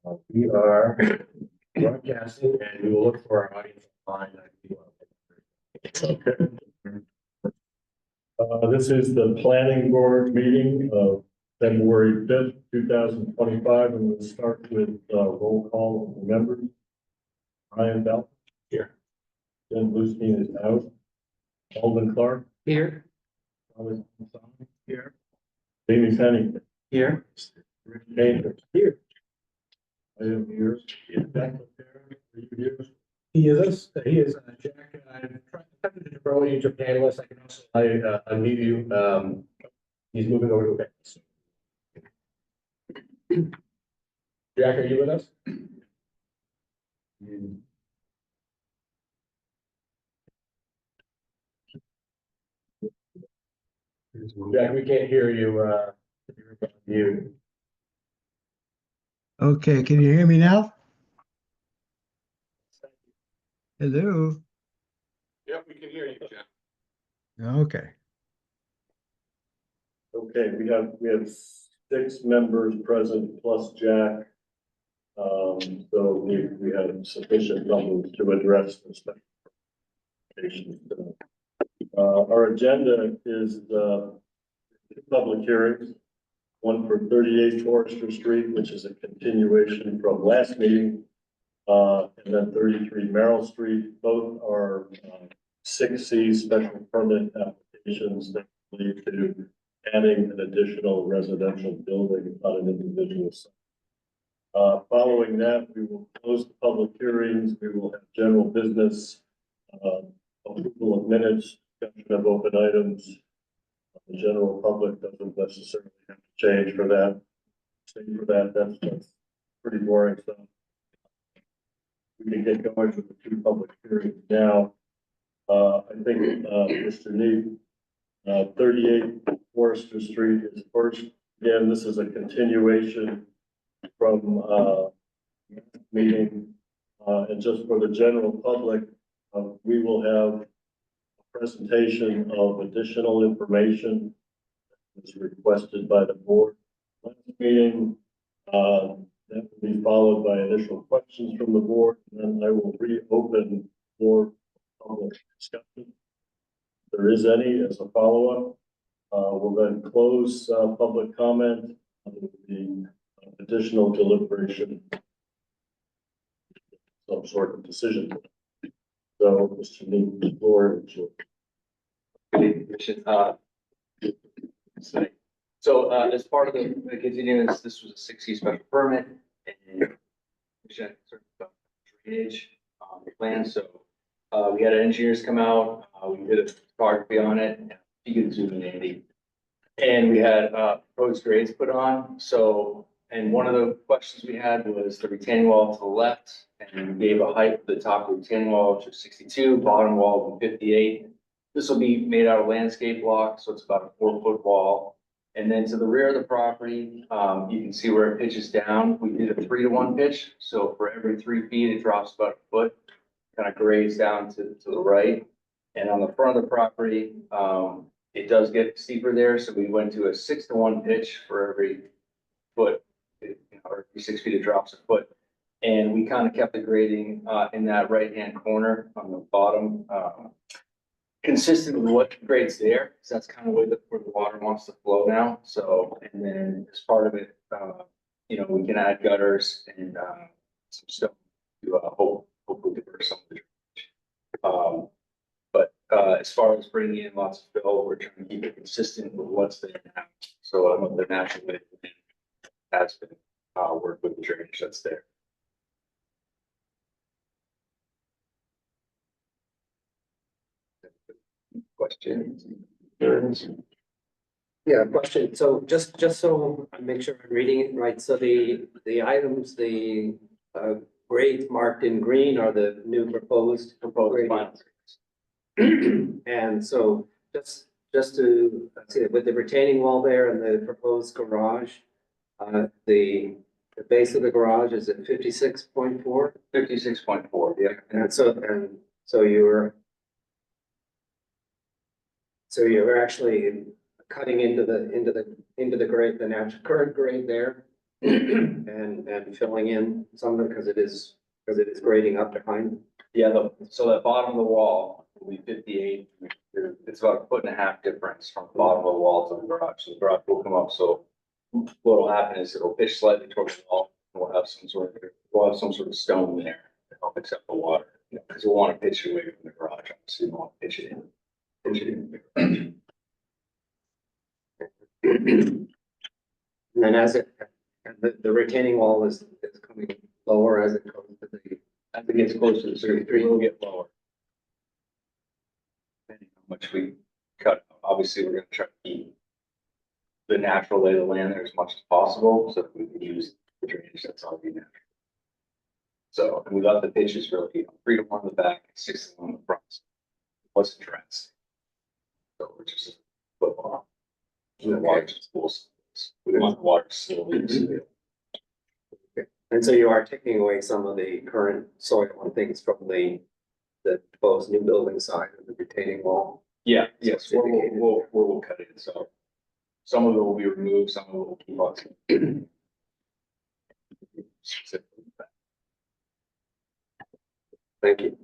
We are broadcasting and we will look for our audience online. This is the planning board meeting of February 5th, 2025, and we'll start with roll call of the members. Ryan Bell. Here. Jen Bluestein is out. Alden Clark. Here. Thomas here. Jamie Penny. Here. Rick Painter. Here. I am here. Jack McCarron, are you here? He is. He is. Jack, I'm trying to throw you to panelists. I can also unmute you. He's moving over to the Jack, are you with us? Jack, we can't hear you. You're on mute. Okay, can you hear me now? Hello. Yep, we can hear you, Jack. Okay. Okay, we have 6 members present plus Jack. So we have sufficient numbers to address the special applications. Our agenda is 2 public hearings. One for 38 Forester Street, which is a continuation from last meeting, and then 33 Merrill Street. Both are 6C special permit applications that lead to adding an additional residential building on an individual site. Following that, we will close the public hearings. We will have general business, approval of minutes, discussion of open items. The general public doesn't necessarily have to change for that. Stay for that. That's pretty boring stuff. We can get going with the 2 public hearings now. I think Mr. Neat, 38 Forester Street is first. Again, this is a continuation from meeting, and just for the general public, we will have presentation of additional information that's requested by the board last meeting. That will be followed by initial questions from the board, and then I will reopen for public discussion. If there is any as a follow-up, we'll then close public comment. The additional deliberation, some sort of decision. So, Mr. Neat, the floor is yours. So as part of the continuance, this was a 6C special permit and drainage plan. So we had engineers come out, we did a photography on it. You can zoom in, Andy. And we had proposed grades put on. So, and one of the questions we had was the retaining wall to the left, and we gave a height for the top of the retaining wall, which was 62, bottom wall of 58. This will be made out of landscape block, so it's about a 4-foot wall. And then to the rear of the property, you can see where it pitches down. We did a 3-to-1 pitch. So for every 3 feet, it drops about a foot, kind of grades down to the right. And on the front of the property, it does get steeper there. So we went to a 6-to-1 pitch for every foot, or every 6 feet, it drops a foot. And we kind of kept the grading in that right-hand corner on the bottom, consistent with what grades there. So that's kind of where the water wants to flow now. So, and then as part of it, we can add gutters and some stuff to hopefully diverse some of the drainage. But as far as bringing in lots of fill, we're trying to keep it consistent with what's there now. So the natural way has been work with the drainage that's there. Questions? Yeah, question. So just so I make sure I'm reading it right. So the items, the grades marked in green are the new proposed Proposed. And so just to see with the retaining wall there and the proposed garage, the base of the garage is at 56.4. 56.4, yeah. And so you're actually cutting into the grade, the natural current grade there, and filling in some of it because it is grading up behind. Yeah, so that bottom of the wall will be 58. It's about a 1.5 foot difference from the bottom of the wall to the garage. So the garage will come up, so what will happen is it'll pitch slightly towards the wall. And we'll have some sort of stone there to help accept the water. Because we'll want to pitch it away from the garage, so we won't pitch it in. Pitch it in the garage. And then the retaining wall is coming lower as it goes to the. As it gets closer to the surface, it will get lower. Depending on how much we cut, obviously, we're gonna try to keep the natural lay of the land there as much as possible, so that we can use the drainage that's already natural. So, and we got the pitches really, 3 to 1 in the back, 6 to 1 in the front. What's addressed? So we're just football. And the water just pools. We want the water slowly to seal. And so you are taking away some of the current soil and things from the proposed new building side of the retaining wall. Yeah, yes, we'll cut it, so some of it will be removed, some of it will keep on. Thank you.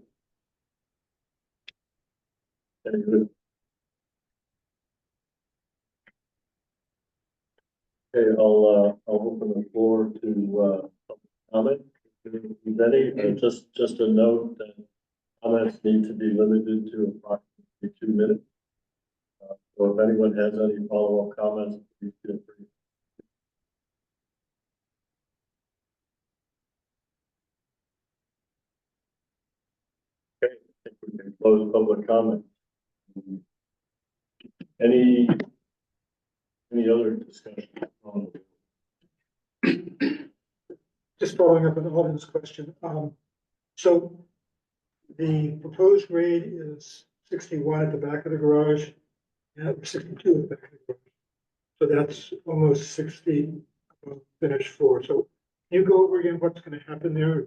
Very good. Okay, I'll open the floor to comment. If there's any, just a note that comments need to be limited to approximately 2 minutes. So if anyone has any follow-up comments, please feel free. Okay, I think we can close public comment. Any other discussion? Just following up on Alden's question, so the proposed grade is 61 at the back of the garage, and 62 at the back of the garage. So that's almost 6 feet above finished floor. So can you go over again what's gonna happen there?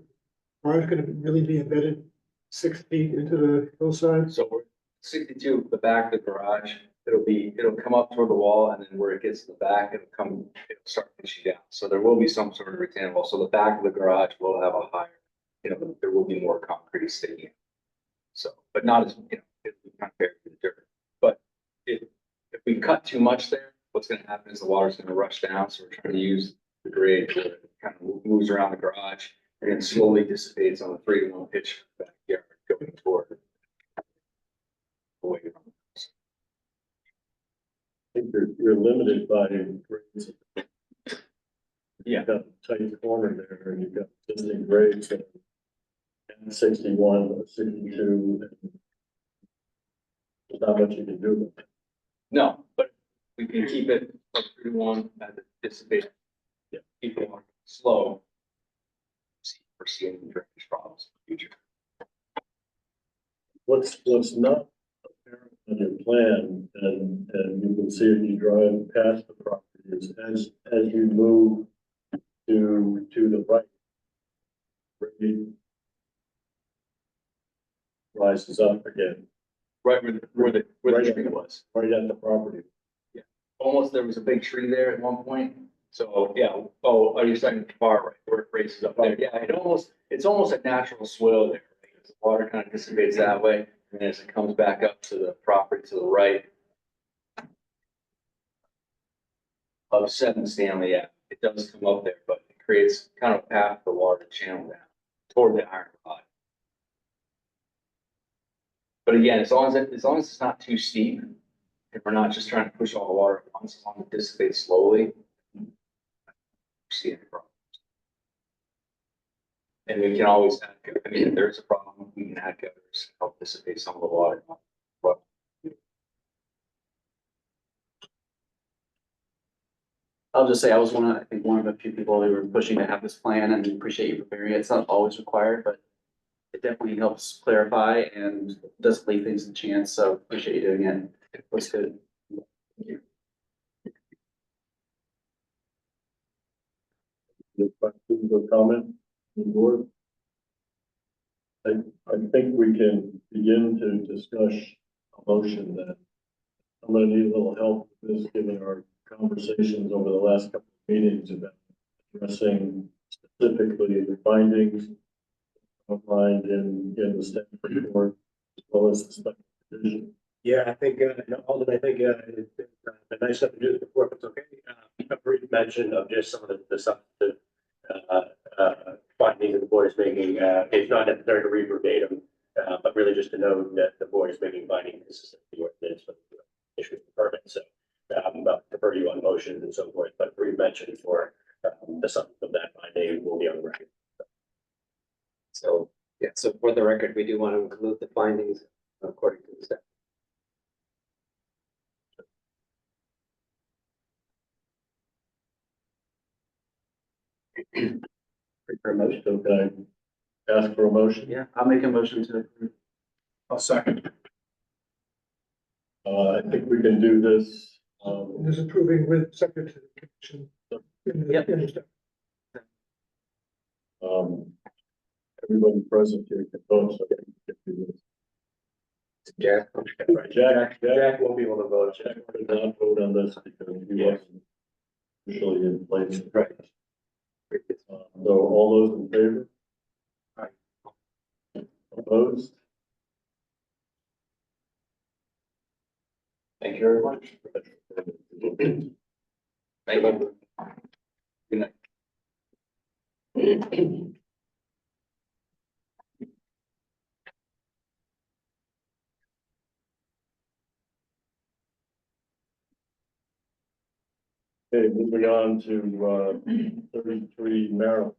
Are it gonna really be embedded 6 feet into the hillside? So we're 62, the back of the garage, it'll come up toward the wall, and then where it gets to the back, it'll start pitching down. So there will be some sort of retaining wall. So the back of the garage will have a higher, there will be more concrete sticking. So, but not as, it'll be kind of buried in the dirt. But if we cut too much there, what's gonna happen is the water's gonna rush down. So we're trying to use the grade where it kind of moves around the garage and then slowly dissipates on the 3 to 1 pitch backyard going toward away from. I think you're limited by grades. Yeah. You've got a tight corner there, and you've got existing grades and 61 or 62. There's not much you can do with it. No, but we can keep it from 3 to 1 as it dissipates. Yeah, keep it slow. Foresee any drainage problems in the future. What's not apparent on your plan, and you can see if you drive past the property, is as you move to the right, grade rises up again, Right where the tree was. right at the property. Almost, there was a big tree there at one point. So, yeah, oh, are you saying far right where it races up there? Yeah, it's almost a natural swell there. Because the water kind of dissipates that way. And as it comes back up to the property to the right of 7 Stanley, yeah, it does come up there, but it creates kind of a path for the water to channel down toward the iron rod. But again, as long as it's not too steep, and we're not just trying to push all the water at once, as long as it dissipates slowly, see any problems. And we can always add, I mean, if there's a problem, we can add gutters to help dissipate some of the water. But I'll just say I was I think one of the few people who were pushing to have this plan, and appreciate you preparing it. It's not always required, but it definitely helps clarify and doesn't leave things to chance. So appreciate you doing it. It looks good. Any questions or comments from the board? I think we can begin to discuss a motion that I'm gonna need a little help with this, given our conversations over the last couple of meetings about addressing specifically the findings outlined in the staff report, as well as the special division. Yeah, I think, Alden, I think, the nice stuff to do before, if it's okay. A brief mention of just some of the stuff that, findings that the board is making, it's not necessary to read verbatim, but really just to note that the board is making findings consistent with the ordinance for the issue of the permit, so, I'll defer you on motions and so forth, but brief mention for, the substance of that finding will be on the record. So, yeah, so for the record, we do want to include the findings according to the staff. For a motion, so can I ask for a motion? Yeah, I'll make a motion to approve. I'll second. I think we can do this. This approving with subject to the condition. Yep. In the staff. Everybody present here can vote, so we can do this. Jack? Right, Jack Won't be able to vote. Jack did not vote on this because he wasn't officially in place. Right. So all those in favor? Aye. Opposed? Thank you very much. Thank you. Good night. Okay, moving on to 33 Merrill.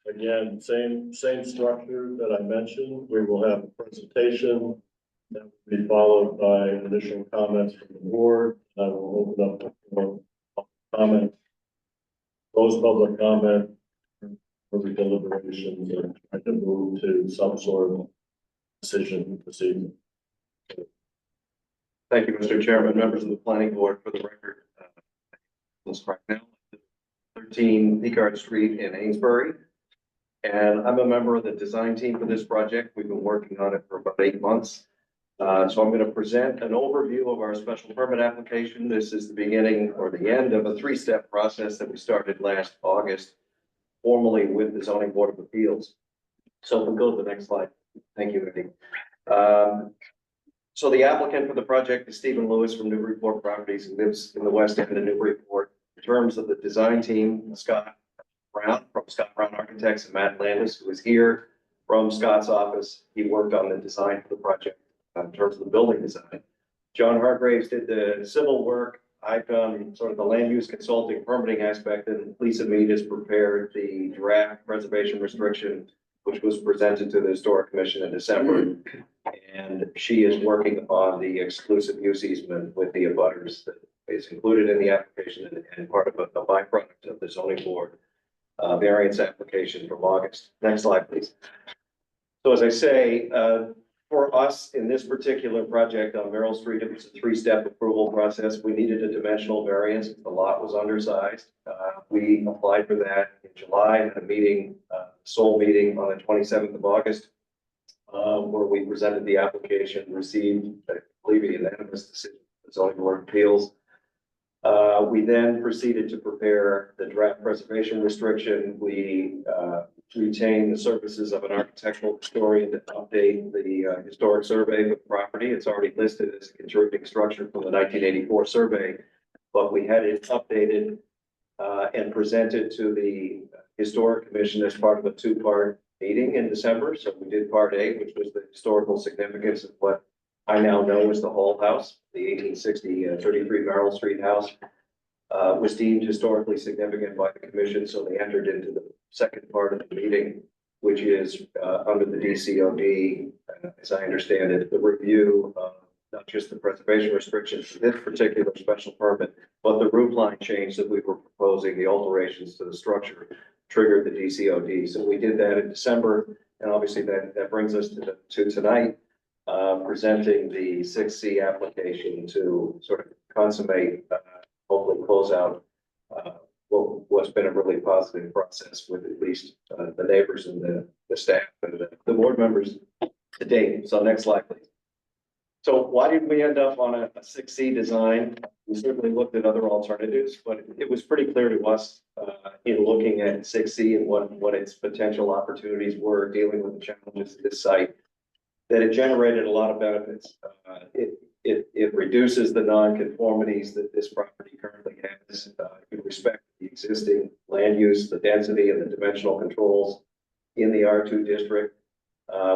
Again, same structure that I mentioned. We will have a presentation that will be followed by initial comments from the board. I will open up for comments. Close public comment for the deliberations and try to move to some sort of decision this evening. Thank you, Mr. Chairman, members of the planning board. For the record, let's right now, 13 Picard Street in Amesbury. And I'm a member of the design team for this project. We've been working on it for about 8 months. So I'm going to present an overview of our special permit application. This is the beginning or the end of a 3-step process that we started last August, formally with the zoning board of appeals. So we'll go to the next slide. Thank you, Eddie. So the applicant for the project is Stephen Lewis from Newburyport Properties, who lives in the west end of Newburyport. In terms of the design team, Scott Brown from Scott Brown Architects and Matt Landis, who is here from Scott's office. He worked on the design for the project in terms of the building design. John Hargraves did the civil work. I've done sort of the land use consulting permitting aspect, and Lisa Mead has prepared the draft preservation restriction, which was presented to the Historic Commission in December. And she is working on the exclusive use easement with the abutters that is included in the application and part of a byproduct of the zoning board variance application from August. Next slide, please. So as I say, for us in this particular project on Merrill Street, it was a 3-step approval process. We needed a dimensional variance. The lot was undersized. We applied for that in July, had a meeting, sole meeting on the 27th of August. Where we presented the application, received, I believe, a unanimous decision from the zoning board of appeals. We then proceeded to prepare the draft preservation restriction. We retained the services of an architectural historian to update the historic survey of the property. It's already listed as a contributing structure from the 1984 survey, but we had it updated and presented to the Historic Commission as part of a 2-part meeting in December. So we did part A, which was the historical significance of what I now know as the Hall House, the 1860 33 Merrill Street house, was deemed historically significant by the commission. So they entered into the second part of the meeting, which is under the DCOD, as I understand it, the review of not just the preservation restrictions for this particular special permit, but the roof line change that we were proposing, the alterations to the structure triggered the DCOD. So we did that in December, and obviously that brings us to tonight, presenting the 6C application to sort of consummate, hopefully close out what's been a really positive process with at least the neighbors and the staff and the board members to date. So next slide, please. So why did we end up on a 6C design? We certainly looked at other alternatives, but it was pretty clear to us in looking at 6C and what its potential opportunities were dealing with the challenges of this site, that it generated a lot of benefits. It reduces the nonconformities that this property currently has in respect to the existing land use, the density and the dimensional controls in the R2 district.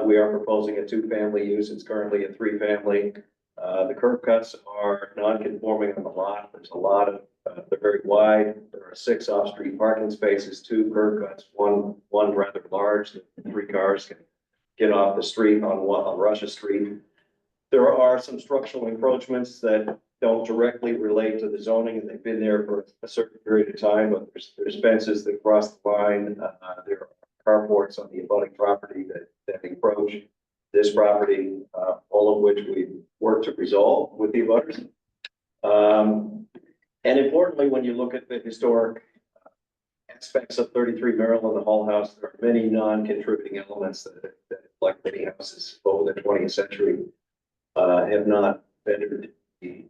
We are proposing a 2-family use. It's currently a 3-family. The curb cuts are non-conforming on the lot. There's a lot of, they're very wide. There are 6 off-street parking spaces, 2 curb cuts, one rather large that 3 cars can get off the street on Russia Street. There are some structural encroachments that don't directly relate to the zoning, and they've been there for a certain period of time, but there's fences that cross the line. There are carports on the abutting property that encroach this property, all of which we work to resolve with the abutters. And importantly, when you look at the historic aspects of 33 Maryland, the Hall House, there are many non-contributing elements that like many houses over the 20th century, have not bettered the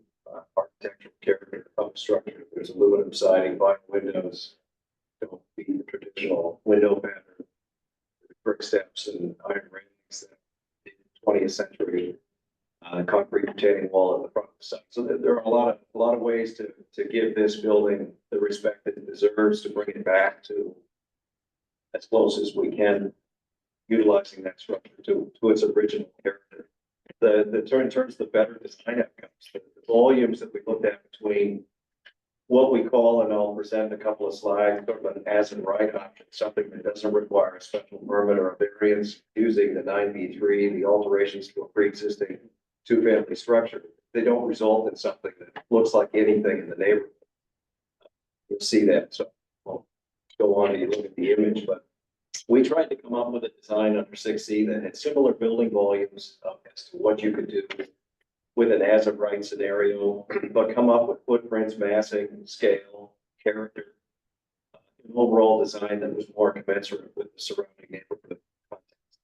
architectural character of the structure. There's aluminum siding, vinyl windows, don't be the traditional window pattern, brick steps and iron railings that in the 20th century, concrete retaining wall at the front of the site. So there are a lot of ways to give this building the respect it deserves, to bring it back to as close as we can, utilizing that structure to its original character. In terms of the better design outcomes, the volumes that we looked at between what we call, and I'll present a couple of slides, sort of an as and right option, something that doesn't require a special permit or a variance, using the 9B3, the alterations to a pre-existing 2-family structure. They don't result in something that looks like anything in the neighborhood. You'll see that. So I'll go on and you look at the image, but we tried to come up with a design under 6C that had similar building volumes as to what you could do with an as of right scenario, but come up with footprints, massing, scale, character, an overall design that was more commensurate with the surrounding neighborhood context.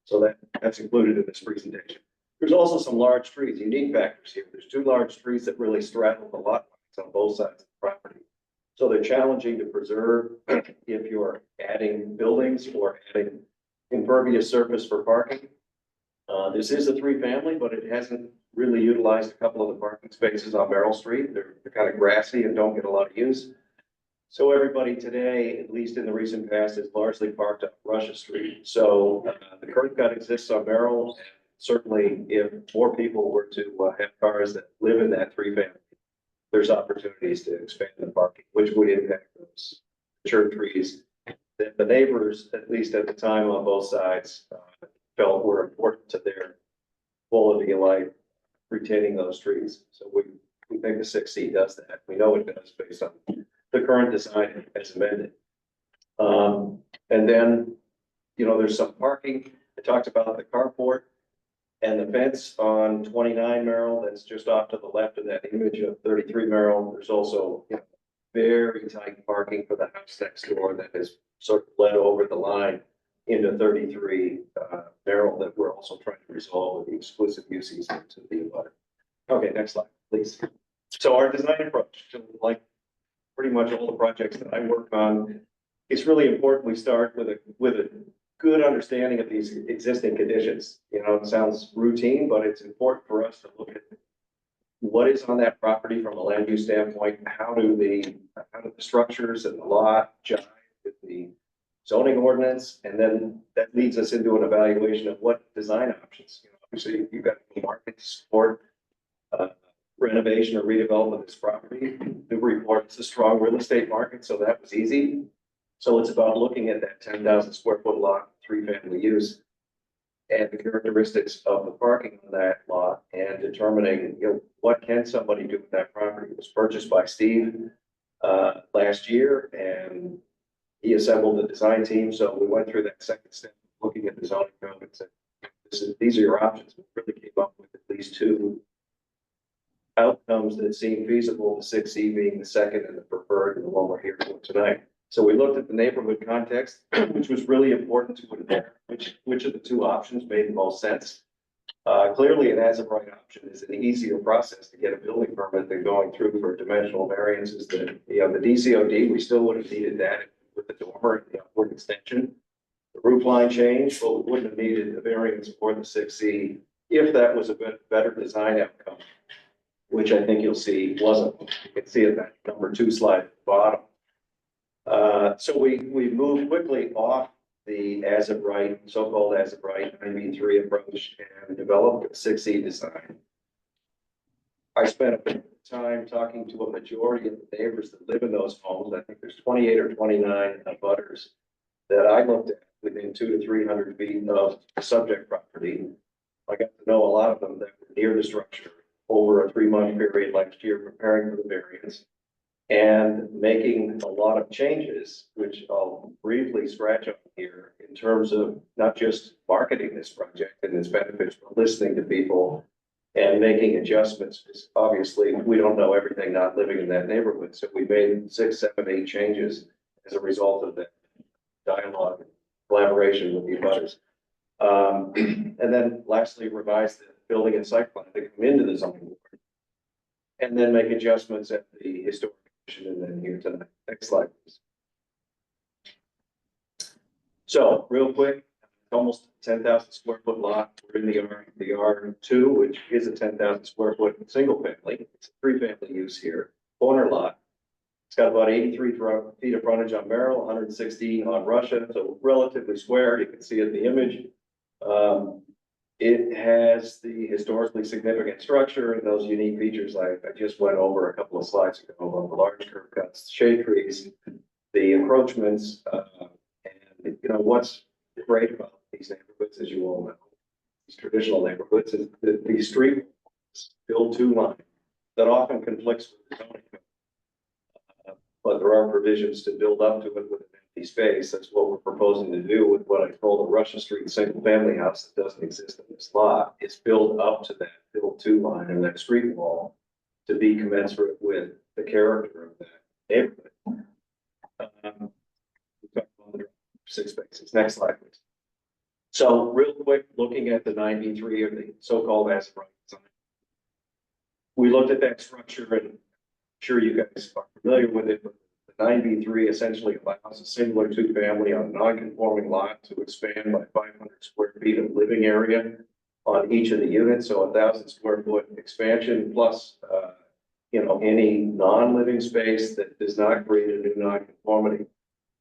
So that's included in this presentation. There's also some large trees, unique factors here. There's 2 large trees that really straddle the lot lines on both sides of the property. So they're challenging to preserve if you're adding buildings or adding impervious surface for parking. This is a 3-family, but it hasn't really utilized a couple of the parking spaces on Merrill Street. They're kind of grassy and don't get a lot of use. So everybody today, at least in the recent past, is largely parked up Russia Street. So the curb cut exists on Merrill. And certainly, if more people were to have cars that live in that 3-family, there's opportunities to expand the parking, which would impact those mature trees that the neighbors, at least at the time on both sides, felt were important to their quality of life, retaining those trees. So we think the 6C does that. We know it does based on the current design as amended. And then, there's some parking. I talked about the carport and the fence on 29 Merrill. That's just off to the left of that image of 33 Merrill. There's also very tight parking for the house next door that is sort of led over the line into 33 Merrill that we're also trying to resolve with the exclusive uses into the water. Okay, next slide, please. So our design approach, like pretty much all the projects that I work on, it's really important we start with a good understanding of these existing conditions. It sounds routine, but it's important for us to look at what is on that property from a land use standpoint. How do the structures and the lot jive with the zoning ordinance? And then that leads us into an evaluation of what design options. Obviously, you've got the market to support renovation or redevelopment of this property. Newburyport is a strong real estate market, so that was easy. So it's about looking at that 10,000 square foot lot, 3-family use, and the characteristics of the parking on that lot, and determining, what can somebody do with that property. It was purchased by Steve last year, and he assembled the design team. So we went through that second step, looking at the zoning code and said, these are your options. We really came up with at least 2 outcomes that seem feasible, the 6C being the second and the preferred, and the one we're here for tonight. So we looked at the neighborhood context, which was really important to it there, which of the 2 options made the most sense. Clearly, an as-of-right option is an easier process to get a building permit than going through for dimensional variances that, the DCOD, we still would have needed that with the dormer and the upward extension. The roof line change, but we wouldn't have needed the variance for the 6C if that was a better design outcome, which I think you'll see wasn't. You can see it that number 2 slide at the bottom. So we moved quickly off the as-of-right, so-called as-of-right 9B3 approach and developed a 6E design. I spent a bit of time talking to a majority of the neighbors that live in those homes. I think there's 28 or 29 abutters that I looked at within 200 to 300 feet of the subject property. I got to know a lot of them that were near the structure over a 3-month period last year, preparing for the variance and making a lot of changes, which I'll briefly scratch on here in terms of not just marketing this project and its benefits, but listening to people and making adjustments. Because obviously, we don't know everything not living in that neighborhood. So we made 6, 7, 8 changes as a result of that dialogue, collaboration with the abutters. And then lastly, revise the building and site plan to come into the zoning board. And then make adjustments at the historic commission and then here tonight. Next slide, please. So real quick, almost 10,000 square foot lot. We're in the R2, which is a 10,000 square foot single family. It's a 3-family use here, corner lot. It's got about 83 feet of frontage on Merrill, 116 on Russia, so relatively square. You can see it in the image. It has the historically significant structure and those unique features I just went over a couple of slides ago about the large curb cuts, shade trees, the encroachments, and what's great about these neighborhoods, as you all know, these traditional neighborhoods, is that the street build to line that often conflicts with the zoning code. But there are provisions to build up to it with an empty space. That's what we're proposing to do with what I call the Russia Street single family house that doesn't exist in this lot. It's built up to that build to line and that street wall to be commensurate with the character of that neighborhood. We've got 6 spaces. Next slide, please. So real quick, looking at the 9B3 or the so-called as-of-right design. We looked at that structure and sure you guys are familiar with it, but the 9B3 essentially allows a singular 2-family on a non-conforming lot to expand by 500 square feet of living area on each of the units. So 1,000 square foot expansion plus, any non-living space that does not create a new non-conformity.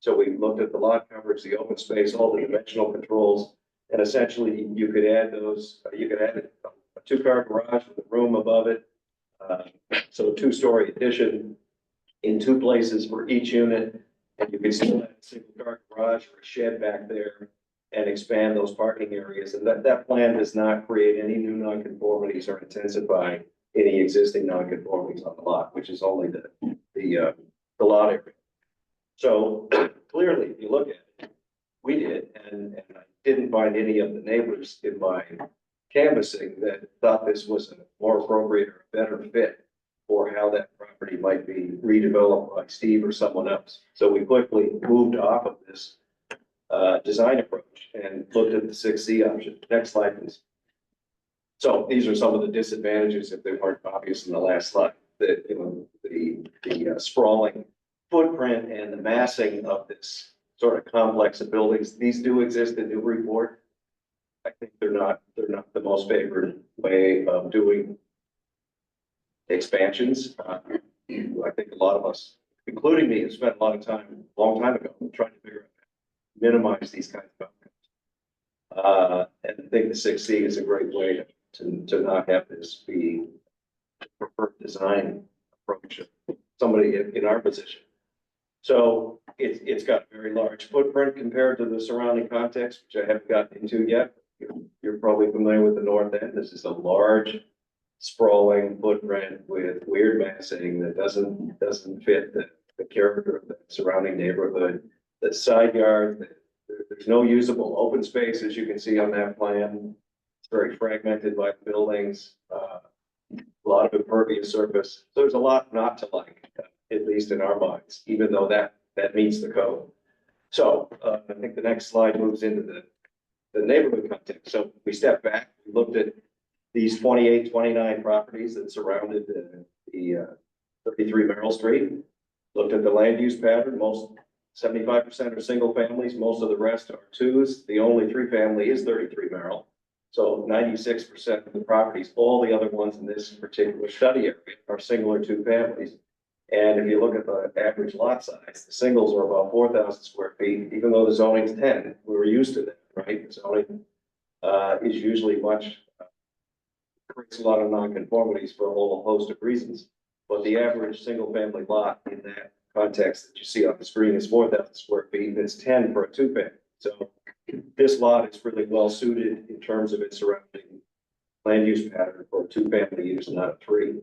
So we looked at the lot coverage, the open space, all the dimensional controls, and essentially you could add those, you could add a 2-car garage with a room above it. So a 2-story addition in 2 places for each unit, and you can still have a single-car garage or a shed back there and expand those parking areas. And that plan does not create any new nonconformities or intensify any existing nonconformities on the lot, which is only the lot area. So clearly, if you look at it, we did, and I didn't find any of the neighbors in my canvassing that thought this was a more appropriate or better fit for how that property might be redeveloped by Steve or someone else. So we quickly moved off of this design approach and looked at the 6C option. Next slide, please. So these are some of the disadvantages, if they weren't obvious in the last slide, that the sprawling footprint and the massing of this sort of complex of buildings. These do exist in Newburyport. I think they're not the most favored way of doing expansions. I think a lot of us, including me, have spent a lot of time, a long time ago, trying to figure out how to minimize these kinds of outcomes. And I think the 6C is a great way to not have this be the preferred design approach of somebody in our position. So it's got a very large footprint compared to the surrounding context, which I haven't gotten into yet. You're probably familiar with the north end. This is a large, sprawling footprint with weird massing that doesn't fit the character of the surrounding neighborhood. The side yard, there's no usable open space, as you can see on that plan. It's very fragmented by the buildings, a lot of impervious surface. So there's a lot not to like, at least in our minds, even though that meets the code. So I think the next slide moves into the the neighborhood context. So we stepped back, we looked at these 28, 29 properties that surrounded the 33 Merrill Street. Looked at the land use pattern, most 75% are single families, most of the rest are twos. The only three family is 33 Merrill. So 96% of the properties, all the other ones in this particular study area are single or two families. And if you look at the average lot size, the singles are about 4,000 square feet, even though the zoning's 10. We were used to that, right? The zoning is usually much, creates a lot of nonconformities for a whole host of reasons. But the average single family lot in that context that you see on the screen is 4,000 square feet, and it's 10 for a two family. So this lot is really well suited in terms of its surrounding land use pattern for a two family use, not a three.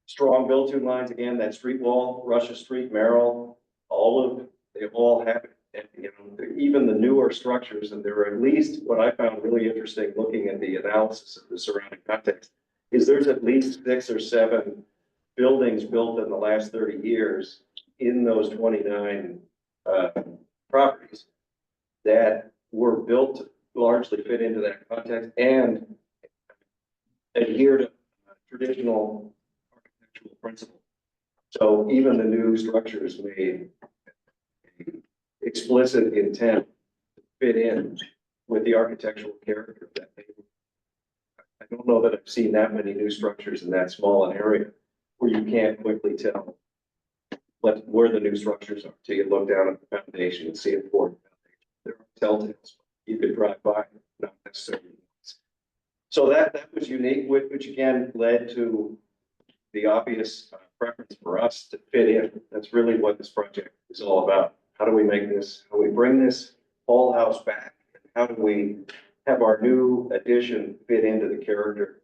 Strong build-to lines, again, that street wall, Russia Street, Merrill, they all have it. And, you know, even the newer structures, and there are at least, what I found really interesting looking at the analysis of the surrounding context, is there's at least 6 or 7 buildings built in the last 30 years in those 29 properties that were built to largely fit into that context and adhere to traditional architectural principles. So even the new structures made explicit intent to fit in with the architectural character of that neighborhood. I don't know that I've seen that many new structures in that small an area where you can't quickly tell where the new structures are till you look down at the foundation and see a poured foundation. There are telltales. You could drive by, not necessarily. So that was unique, which again led to the obvious preference for us to fit in. That's really what this project is all about. How do we make this, how do we bring this whole house back? And how do we have our new addition fit into the character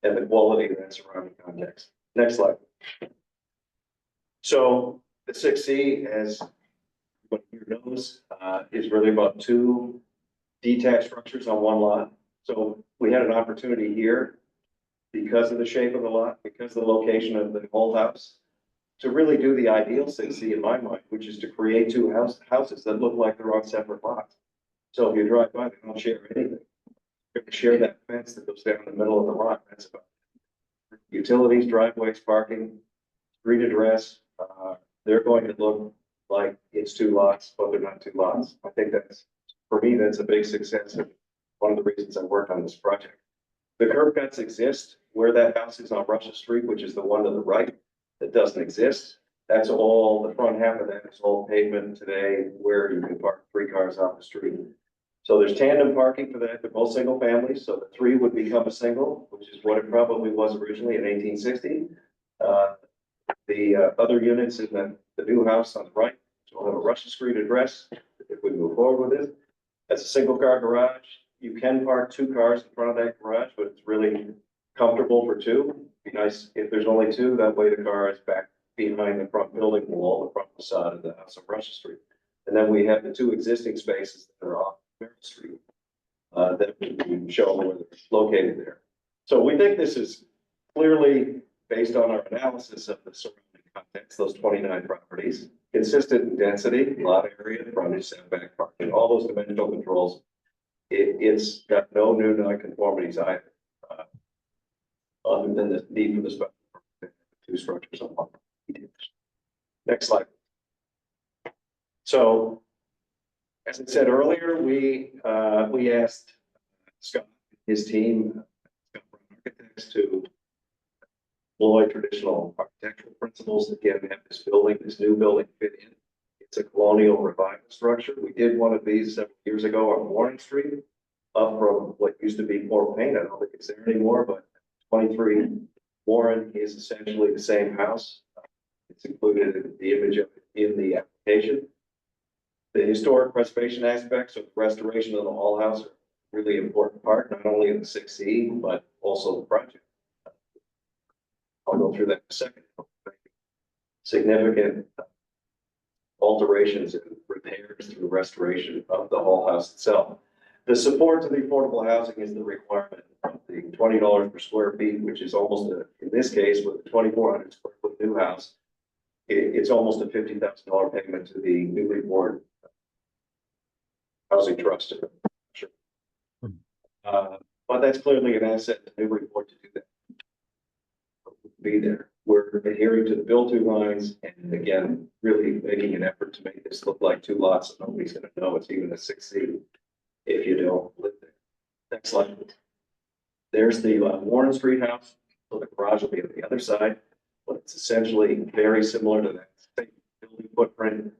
and the quality of that surrounding context? Next slide. So the 6C, as what you knows, is really about 2 detached structures on one lot. So we had an opportunity here because of the shape of the lot, because of the location of the whole house, to really do the ideal 6C in my mind, which is to create 2 houses that look like they're on separate lots. So if you drive by, they don't share anything. You're going to share that fence that goes down the middle of the lot. That's about it. Utilities, driveways, parking, street address, they're going to look like it's 2 lots, but they're not 2 lots. I think that's, for me, that's a big success and one of the reasons I worked on this project. The curb cuts exist where that house is on Russia Street, which is the one to the right that doesn't exist. That's all, the front half of that is all pavement today where you can park 3 cars off the street. So there's tandem parking for that. They're both single families. So the 3 would become a single, which is what it probably was originally in 1860. The other units in the new house on the right, so we'll have a Russia Street address if we move forward with it. That's a single car garage. You can park 2 cars in front of that garage, but it's really comfortable for 2. Be nice if there's only 2, that way the car is back behind the front building wall, the front facade of the house on Russia Street. And then we have the 2 existing spaces that are off Merrill Street that we show where they're located there. So we think this is clearly based on our analysis of the surrounding context, those 29 properties, consistent in density, lot area, frontage, setback, parking, all those dimensional controls. It's got no new nonconformities either, other than the need for the special permit, 2 structures on one. Next slide. So, as I said earlier, we asked Scott, his team, Scott Brown Architects, to employ traditional architectural principles. Again, we have this building, this new building fit in. It's a colonial revival structure. We did one of these several years ago on Warren Street, up from what used to be Fort Payne. I don't think it's there anymore, but 23 Warren is essentially the same house. It's included in the image of it in the application. The historic preservation aspects of the restoration of the Hall House are a really important part, not only in the 6C, but also the project. I'll go through that in a second. Significant alterations and repairs through restoration of the whole house itself. The support to the affordable housing is the requirement of the $20 per square feet, which is almost in this case with a 2,400 square foot new house, it's almost a $50,000 payment to the Newburyport housing trust. Sure. But that's clearly an asset to Newburyport to do that. Be there. We're adhering to the build-to lines and again, really making an effort to make this look like two lots. And nobody's gonna know it's even a 6C if you don't live there. Next slide. There's the Warren Street house. So the garage will be on the other side, but it's essentially very similar to that same building footprint.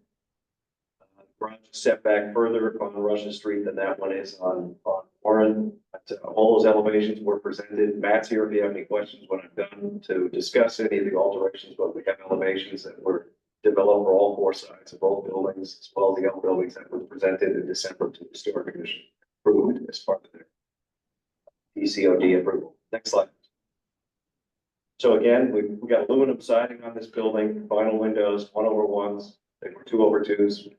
Garage is set back further on Russia Street than that one is on Warren. But, all those elevations were presented. Matt's here if you have any questions when I'm done to discuss any of the alterations, but we have elevations that were developed for all four sides of both buildings, as well as the outbuildings that were presented in December to the Historic Commission, approved as part of their PCOD approval. Next slide. So again, we got aluminum siding on this building, vinyl windows, 1/1s. They were 2/2s,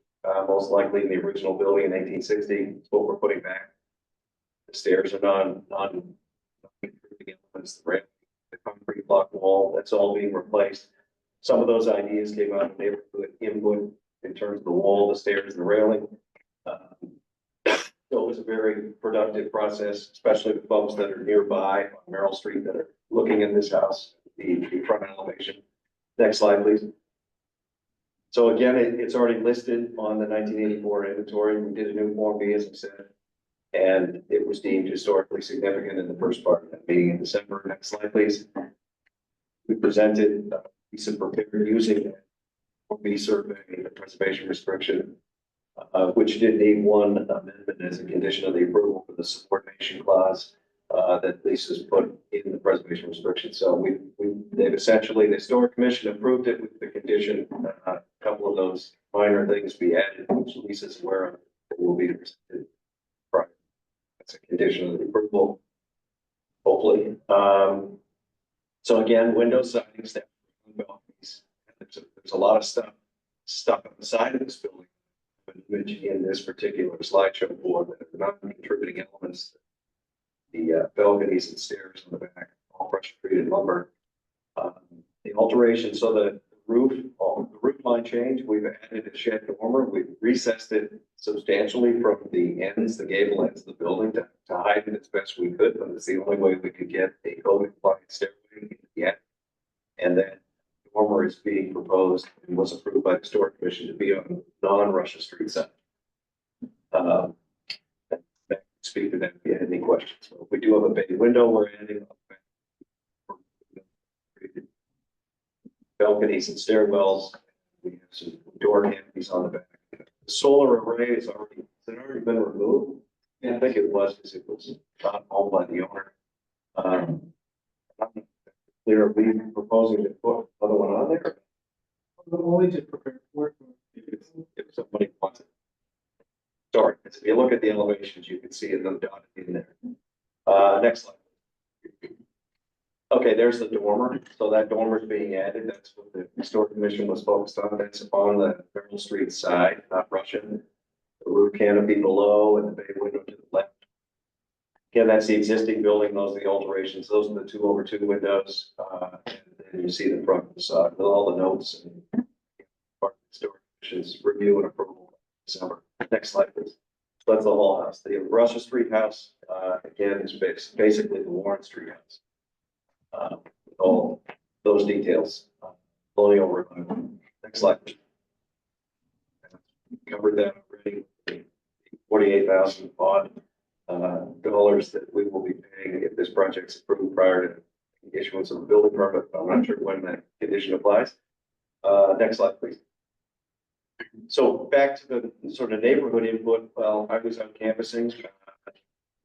most likely in the original building in 1860. It's what we're putting back. The stairs are non-improving elements, the rail, the concrete block wall, that's all being replaced. Some of those ideas came out of neighborhood input in terms of the wall, the stairs, and the railing. So it was a very productive process, especially the folks that are nearby on Merrill Street that are looking at this house, the front elevation. Next slide, please. So again, it's already listed on the 1984 inventory. We did a new Form B, as I said, and it was deemed historically significant in the first part of that meeting in December. Next slide, please. We presented a piece of prepared using the Form B survey, the preservation restriction, which did need one amendment as a condition of the approval for the subordination clause that Lisa's put in the preservation restriction. So they've essentially, the Historic Commission approved it with the condition, a couple of those minor things be added, which Lisa's aware of, that will be presented. Right. That's a condition of the approval, hopefully. So again, window siding, step balconies. There's a lot of stuff stuck on the side of this building. Image in this particular slideshow board that are not contributing elements. The balconies and stairs on the back, all pressure treated lumber. The alteration, so the roof line change, we've added a shed dormer. We've recessed it substantially from the ends, the gable ends of the building to hide it as best we could, but it's the only way we could get a code compliant stairway yet. And then dormer is being proposed and was approved by the Historic Commission to be on non-Russia Street side. Speak to that if you had any questions. So we do have a bay window we're adding. Balconies and stairwells. We have some door canopies on the back. The solar array has already been removed. Yeah, I think it was because it was not owned by the owner. Are we proposing to put another one on there? Only to prepare for it. If somebody wants it. Sorry, if you look at the elevations, you can see it dotted in there. Next slide. Okay, there's the dormer. So that dormer is being added. That's what the Historic Commission was focused on. That's on the Merrill Street side, not Russian. The roof canopy below and the bay window to the left. Again, that's the existing building. Those are the alterations. Those are the 2/2 windows. And you see the front facade with all the notes and part of the Historic Commission's review and approval in December. Next slide, please. So that's the whole house. The Russia Street house, again, is basically the Warren Street house. With all those details, fully over. Next slide. Covered that already. 48,000 odd dollars that we will be paying if this project's approved prior to the issuance of a building permit. I'm not sure when that condition applies. Next slide, please. So back to the sort of neighborhood input. Well, I was out canvassing.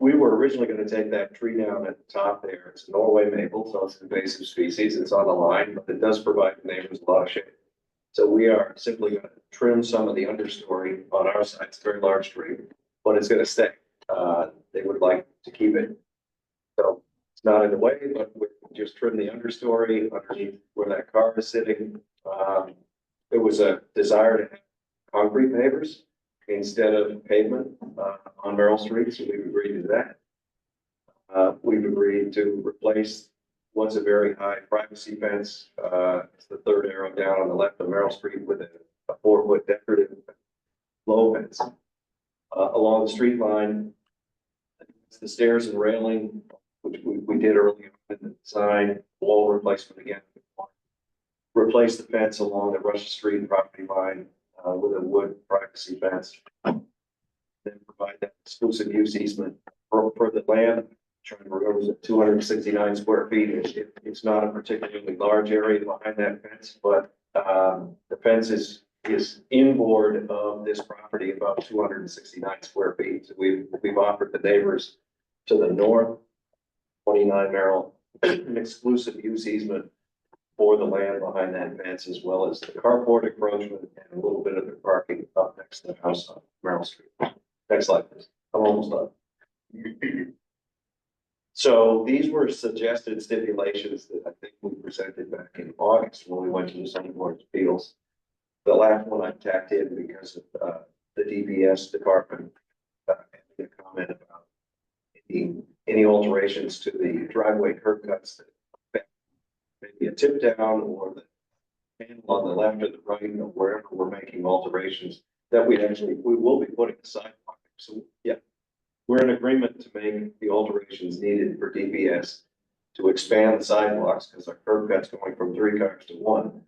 We were originally going to take that tree down at the top there. It's a Norway maple, so it's an invasive species. It's on the line, but it does provide the neighbors a lot of shade. So we are simply going to trim some of the understory on our side. It's a very large tree, but it's going to stay. They would like to keep it. So it's not in the way, but we just trim the understory underneath where that car is sitting. There was a desire to have concrete pavers instead of pavement on Merrill Street, so we've agreed to that. We've agreed to replace what's a very high privacy fence. It's the third arrow down on the left of Merrill Street with a 4-foot decorative low fence. along the street line. The stairs and railing, which we did earlier in the design, wall replacement again. Replace the fence along the Russia Street property line with a wood privacy fence. Then provide that exclusive use easement for the land. Trying to remember, is it 269 square feet? It's not a particularly large area behind that fence, but the fence is inboard of this property about 269 square feet. So we've offered the neighbors to the north, 29 Merrill, an exclusive use easement for the land behind that fence, as well as the carport encroachment and a little bit of the parking up next to the house on Merrill Street. Next slide, please. I'm almost done. So these were suggested stipulations that I think we presented back in August when we went to the zoning board of appeals. The last one I tacked in because of the DPS department having a comment about any alterations to the driveway curb cuts that affect maybe a tip down or the panel on the left or the right, or wherever we're making alterations, that we will be putting a sidewalk. So yeah, we're in agreement to make the alterations needed for DPS to expand the sidewalks because our curb cut's going from 3 cars to 1.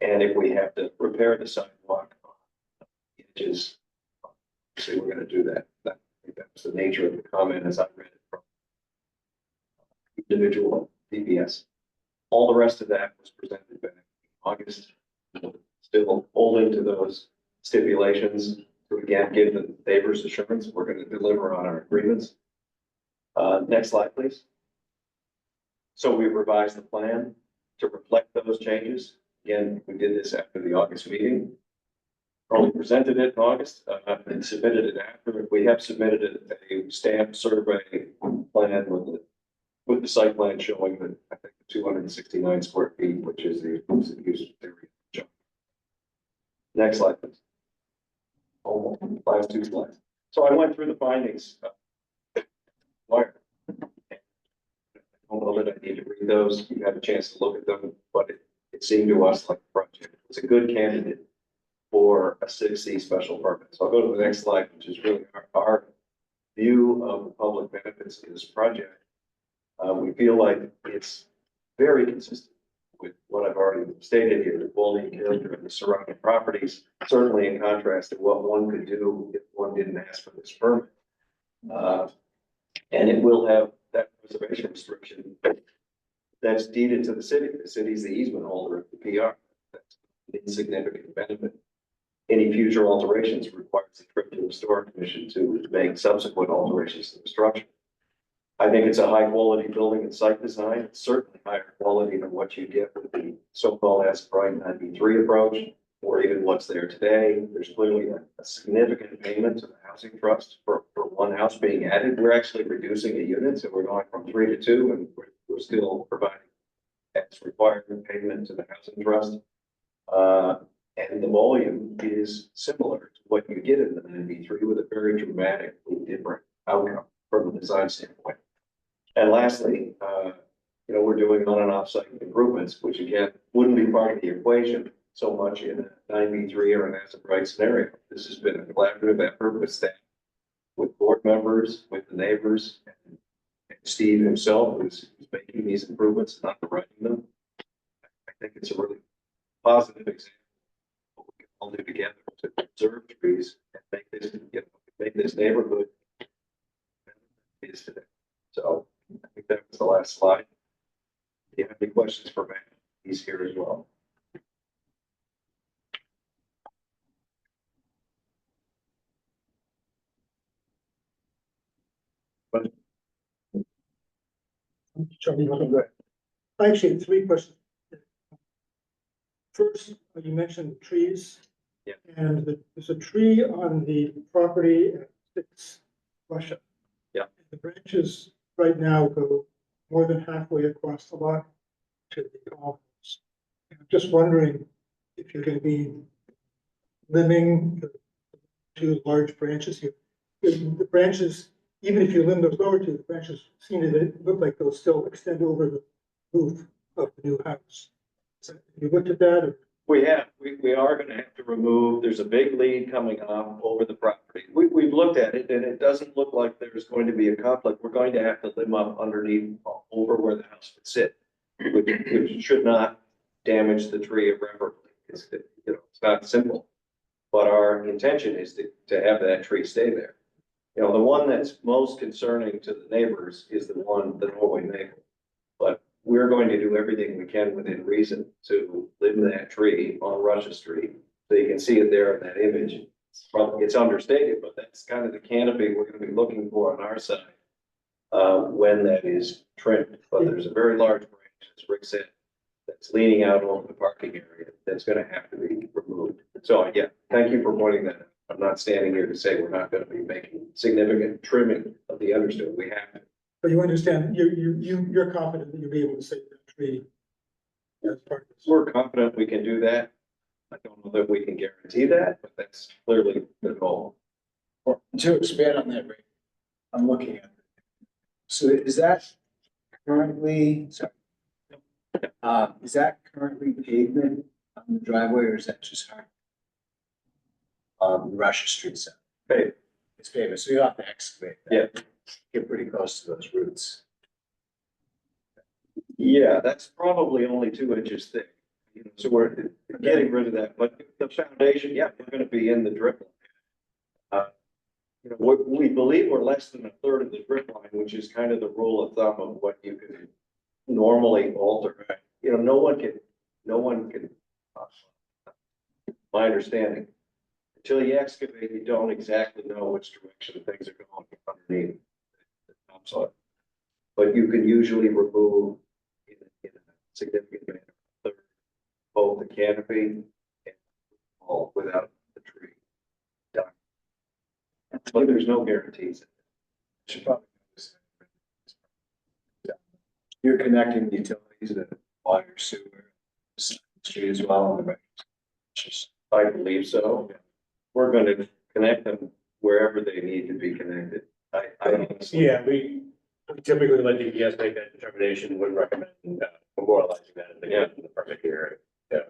And if we have to repair the sidewalk edges, so we're going to do that. I think that was the nature of the comment as I read it from individual DPS. All the rest of that was presented back in August. Still holding to those stipulations to again give the neighbors assurance we're going to deliver on our agreements. Next slide, please. So we revised the plan to reflect those changes. Again, we did this after the August meeting. Only presented it in August and submitted it after. We have submitted a stamp survey plan with the site plan showing that I think 269 square feet, which is the exclusive use area. Next slide, please. Almost last 2 slides. So I went through the findings. I don't know that I need to read those. You have a chance to look at them, but it seemed to us like the project was a good candidate for a 6C special permit. So I'll go to the next slide, which is really our view of the public benefits of this project. We feel like it's very consistent with what I've already stated here, the quality and character of the surrounding properties, certainly in contrast to what one could do if one didn't ask for this permit. And it will have that preservation restriction that's deeded to the city. The city's the easement holder of the PR. That's an insignificant benefit. Any future alterations requires a trip to the historic commission to make subsequent alterations to the structure. I think it's a high quality building and site design. It's certainly higher quality than what you get with the so-called as-right 93 approach, or even what's there today. There's clearly a significant payment to the housing trust for one house being added. We're actually reducing a unit, so we're going from 3 to 2, and we're still providing as required payment to the housing trust. And the volume is similar to what you get in the 93 with a very dramatically different outcome from a design standpoint. And lastly, we're doing on and off site improvements, which again, wouldn't be part of the equation so much in a 9B3 or an as-of-right scenario. This has been a collaborative effort with staff, with board members, with the neighbors, and Steve himself who's making these improvements and underwriting them. I think it's a really positive example of what we can all do together to preserve trees and make this neighborhood it is today. So I think that was the last slide. If you have any questions for Matt, he's here as well. Charlie, welcome back. I actually have 3 questions. First, you mentioned trees. Yeah. And there's a tree on the property at 6 Russia. Yeah. The branches right now go more than halfway across the lot to the office. I'm just wondering if you're going to be limbing the 2 large branches here. The branches, even if you limb those lower 2, the branches seem to look like they'll still extend over the roof of the new house. So have you looked at that? Or? We we are gonna have to remove, there's a big lead coming off over the property. We've looked at it and it doesn't look like there's going to be a conflict. We're going to have to limb up underneath over where the house would sit, which should not damage the tree irreparably. It's not simple. But our intention is to have that tree stay there. The one that's most concerning to the neighbors is the Norway maple. But we're going to do everything we can within reason to limb that tree on Russia Street. So you can see it there in that image. It's understated, but that's kind of the canopy we're going to be looking for on our side when that is trimmed. But there's a very large branch, as Rick said, that's leaning out over the parking area that's going to have to be removed. So yeah, thank you for pointing that out. I'm not standing here to say we're not going to be making significant trimming of the understood. We have to. But you understand, you're confident that you'll be able to save that tree as part of this. We're confident we can do that. I don't know that we can guarantee that, but that's clearly the goal. Well, to expand on that, Ray, I'm looking at it. So is that currently, sorry. Is that currently pavement on the driveway or is that just hard? Russia Street side? Paved. It's pavement, so you have to excavate that. Yeah. Get pretty close to those roots. Yeah, that's probably only 2 inches thick. So we're getting rid of that, but the foundation, yeah, we're going to be in the drip line. We believe we're less than a third of the drip line, which is kind of the rule of thumb of what you can normally alter. No one can, my understanding, until you excavate, you don't exactly know which direction things are going underneath the topsoil. But you can usually remove in a significant manner both the canopy and all without the tree done. But there's no guarantees. Should probably do this. You're connecting utilities to water, sewer, street as well on the right. Just I believe so. We're going to connect them wherever they need to be connected. I honestly. Yeah, we typically let DPS make that determination, would recommend memorializing that in the permit here. Yeah.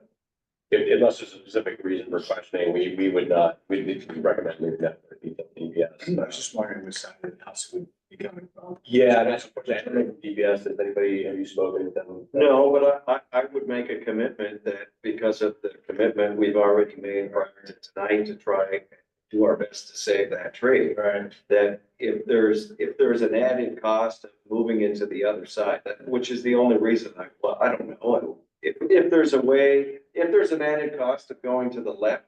Unless there's a specific reason for questioning, we would not, we'd recommend leaving that for DPS. I was just wondering which side of the house would be coming from. Yeah, that's unfortunate. DPS, have you spoken with them? No, but I would make a commitment that because of the commitment we've already made prior to tonight to try and do our best to save that tree. Right. That if there's an added cost of moving into the other side, which is the only reason I don't know. If there's a way, if there's an added cost of going to the left,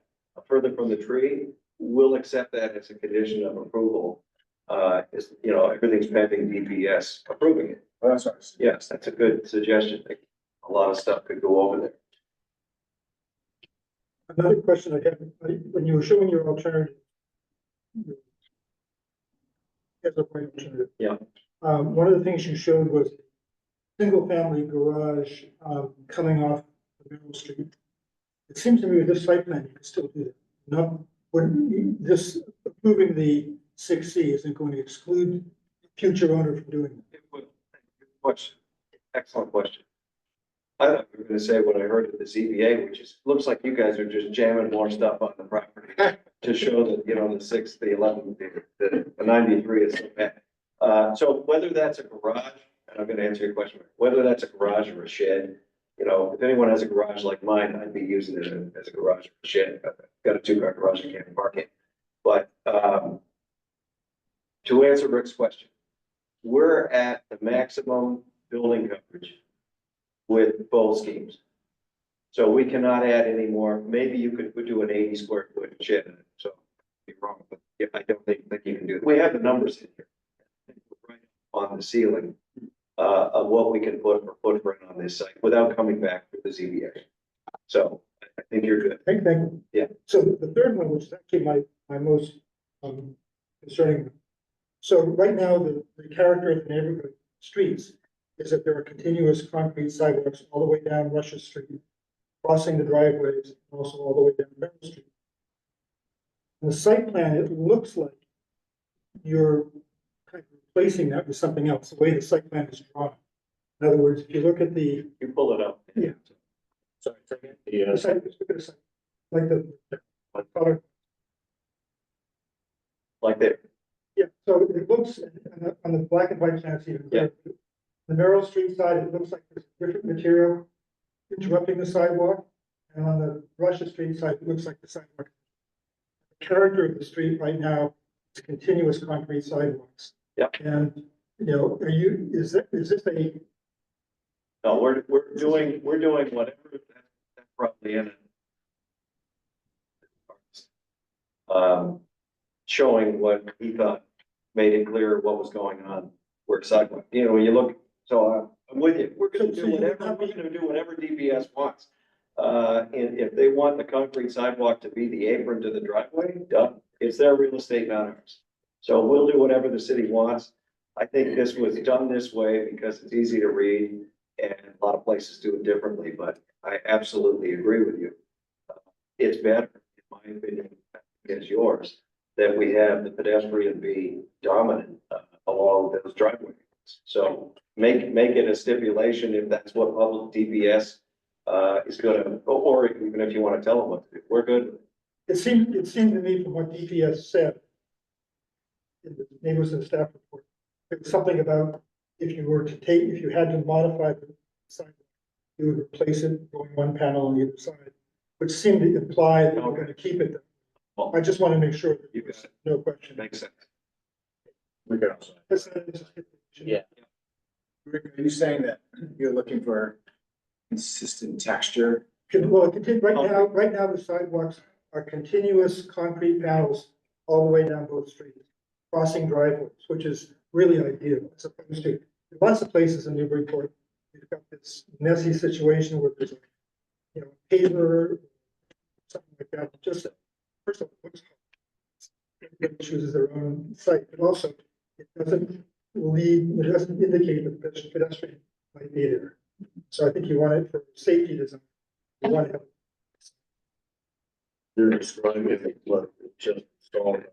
further from the tree, we'll accept that as a condition of approval. Everything's pending DPS approving it. Well, that's what I was. Yes, that's a good suggestion. A lot of stuff could go over there. Another question I had, when you were showing your alternative. As a point alternative. Yeah. One of the things you showed was single family garage, coming off the Middle Street. It seems to me with this site plan, you can still do that. Not, when this approving the 6C isn't going to exclude future owner from doing that. It would. Question. Excellent question. I thought you were going to say what I heard at the ZBA, which is, looks like you guys are just jamming more stuff on the property to show that, the 6, the 11, the 93 is so bad. So whether that's a garage, and I'm going to answer your question, whether that's a garage or a shed, if anyone has a garage like mine, I'd be using it as a garage or a shed. I've got a 2-car garage, I can't park it. But to answer Rick's question, we're at the maximum building coverage with both schemes. So we cannot add any more. Maybe you could do an 80 square foot shed in it. So you're wrong, but I don't think you can do it. We have the numbers in here. Right on the ceiling of what we can put for footprint on this site without coming back to the ZBA. So I think you're good. Thank you. Yeah. So the third one, which is actually my most concerning one. So right now, the character of the neighborhood streets is that there are continuous concrete sidewalks all the way down Russia Street, crossing the driveways, and also all the way down Merrill Street. In the site plan, it looks like you're kind of replacing that with something else, the way the site plan is drawn. In other words, if you look at the, You pull it up. Yeah. Sorry, second. the site, let's look at the site. like the color. Like that. Yeah, so it looks, on the black and white plan, it's even clearer. The Merrill Street side, it looks like there's different material interrupting the sidewalk. And on the Russia Street side, it looks like the sidewalk. The character of the street right now is continuous concrete sidewalks. Yep. And, is this a, No, we're doing whatever that's probably in it. Showing what he thought made it clear what was going on, where sidewalk, when you look, so I'm with you, we're gonna do whatever DPS wants. And if they want the concrete sidewalk to be the apron to the driveway, done, it's their real estate, not ours. So we'll do whatever the city wants. I think this was done this way because it's easy to read and a lot of places do it differently, but I absolutely agree with you. It's better, in my opinion, as yours, that we have the pedestrian be dominant along those driveways. So make it a stipulation if that's what public DPS is gonna, or even if you want to tell them what to do, we're good. it seemed to me from what DPS said, maybe it was in the staff report, it was something about if you had to modify the sidewalk, you would replace it going one panel on either side, which seemed to imply that we're gonna keep it. Well, I just want to make sure that you got it. no question. Makes sense. We could also. Yeah. Rick, are you saying that you're looking for consistent texture? Well, right now, the sidewalks are continuous concrete panels all the way down both streets, crossing driveways, which is really ideal, as opposed to lots of places in Newburyport. You've got this messy situation where there's paver, something like that, just, first of all, it looks it chooses their own site, but also it doesn't indicate that the pedestrian might be there. So I think you want it for safety design. You want to have. You're describing what just installed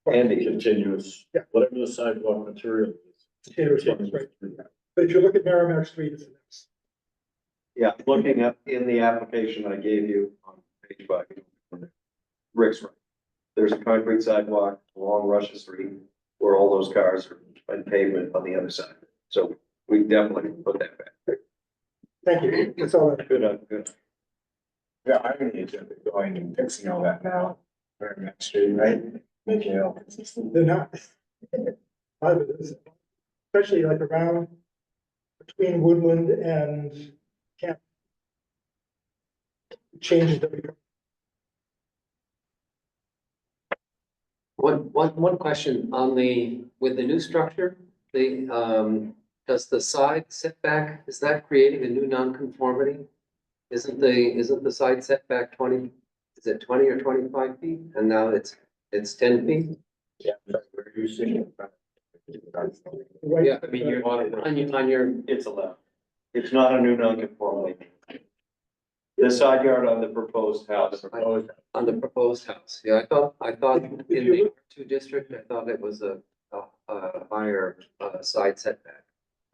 and the continuous, Yeah. whatever the sidewalk material is. Continuous ones, right? But if you look at Merrimack Street, it's a mess. Yeah, looking up in the application I gave you on page 5, Rick's right. There's a concrete sidewalk along Russia Street where all those cars are on pavement on the other side. So we definitely put that back. Thank you. That's all. Good. The irony is that they're going and fixing all that now, very next street, right? Making it all consistent. They're not. A lot of it is, especially like around between Woodland and Camp. Changes that become. One question on with the new structure, does the side setback, is that creating a new nonconformity? Isn't the side setback 20, is it 20 or 25 feet? And now it's 10 feet? Yeah, we're using. Right. Yeah, I mean, you're on your, It's allowed. It's not a new non-conformity. The side yard on the proposed house. on the proposed house. Yeah, I thought in If you the look- R2 district, I thought it was a higher side setback.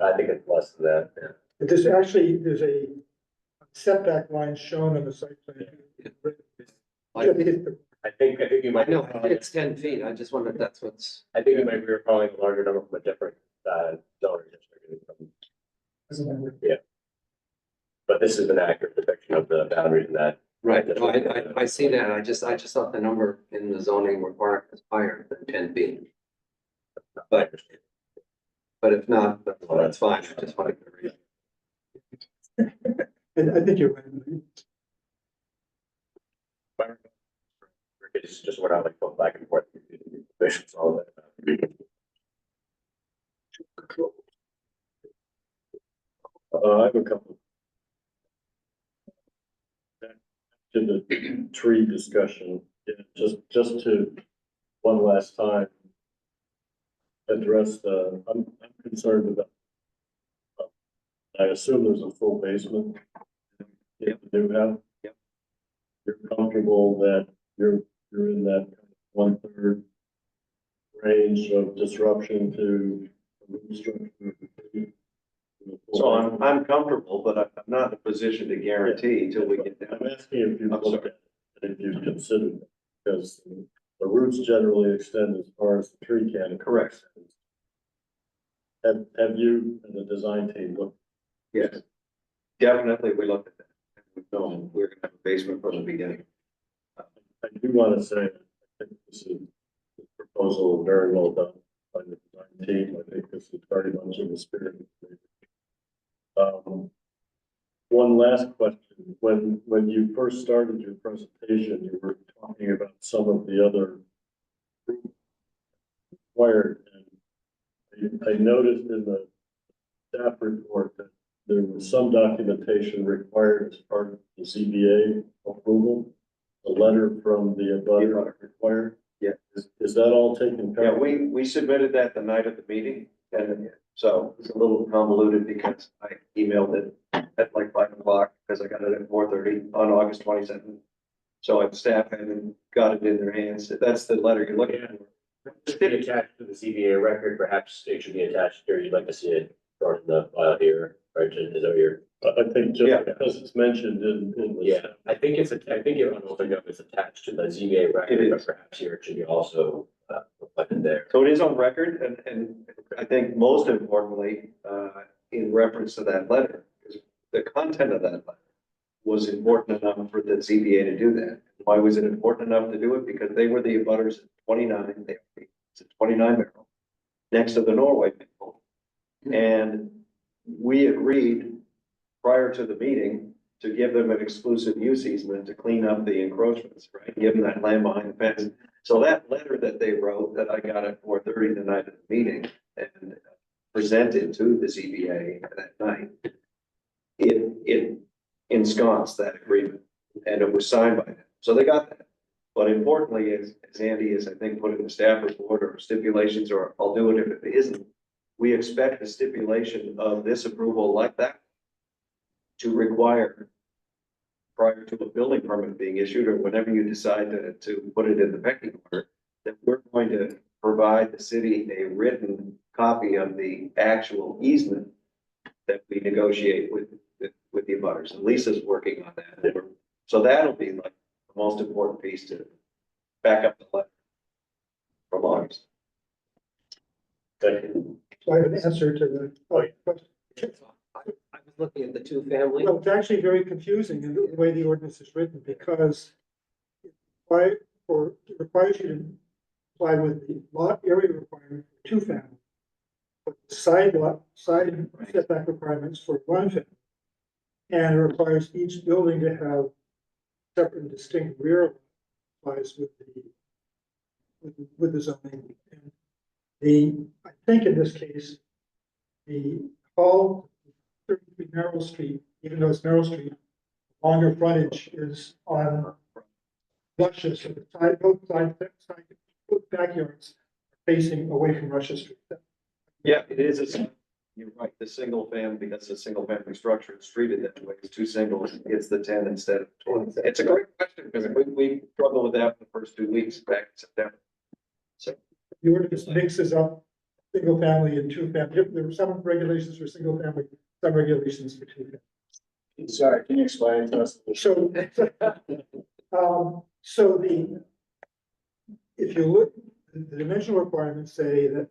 I think it's less than that, yeah. There's a setback line shown on the site plan. I think you I might. know, it's 10 feet. I just wondered if that's what's. I think you might be recalling a larger number from a different, zoning district. Yeah. But this is an accurate depiction of the boundaries in that. Right, no, I see that. I just thought the number in the zoning requirement is higher than 10 feet. But if not, that's fine. I just wanted to read. And I think you're right. It's just we're not like going back and forth. Bishops, all that. I have a couple. To the tree discussion, just to one last time address I'm concerned about. I assume there's a full basement in the new house. Yep. You're comfortable that you're in that 1/3 range of disruption to the roof structure So I'm comfortable, but I'm not in a position to guarantee till we get down. I'm asking if you've I'm looked sorry. at it, and if you've considered it, because the roots generally extend as far as the tree can. Correct. Have you and the design team looked? Yes, definitely, we looked at that. We've known we're gonna have a basement from the beginning. I do want to say, I think this proposal is very well done by the design team. I think this is very much in the spirit. One last question. When you first started your presentation, you were talking about some of the other required. And I noticed in the staff report that there was some documentation required as part of the ZBA approval. A letter from the abutter required. Yeah. Is that all taken care Yeah, of? we submitted that the night of the meeting, and so it's a little convoluted because I emailed it at like 5 o'clock, because I got it at 4:30 on August 27th. So if staff hadn't got it in their hands, that's the letter you're looking at. Should be attached to the CBA record, perhaps it should be attached here, you'd like to see it brought in the file here, right, is that your? I think Yeah. just because it's mentioned in the. Yeah, I think it's attached to the ZBA It record, is. but perhaps here it should be also reflected there. So it is on record, and I think most importantly, in reference to that letter, is the content of that letter was important enough for the ZBA to do that. Why was it important enough to do it? Because they were the abutters at 29, it's a 29 barrel, next to the Norway people. And we agreed prior to the meeting to give them an exclusive use easement to clean up the encroachments, right? Give them that land behind the fence. So that letter that they wrote that I got at 4:30 the night of the meeting and presented to the ZBA that night, it ensconced that agreement, and it was signed by them. So they got that. But importantly, as Andy is, I think, put in the staff report or stipulations, or I'll do it if it isn't, we expect the stipulation of this approval like that to require, prior to a building permit being issued, or whenever you decide to put it in the pecking order, that we're going to provide the city a written copy of the actual easement that we negotiate with the abutters. And Lisa's working on that. So that'll be like the most important piece to back up the letter from August. Thank you. So I have an answer to the question. I was looking at the two family. Well, it's actually very confusing in the way the ordinance is written, because it requires you to comply with the lot area requirement for two family, but side setback requirements for one family. And it requires each building to have separate and distinct rear lines with the zoning. And I think in this case, the hall 33 Merrill Street, even though it's Merrill Street, longer frontage is on Russia, so the side, both backyards facing away from Russia Street. Yeah, it is. You're right, the single family, because it's a single family structure, it's treated that way. It's two singles, it's the 10 instead of 20. It's a great question, because we struggled with that for the first 2 weeks back in September. So The ordinance mixes up single family and two family. There were some regulations for single family, some regulations for two family. Sorry, can you explain it to us? So, so if you look, the dimensional requirements say that,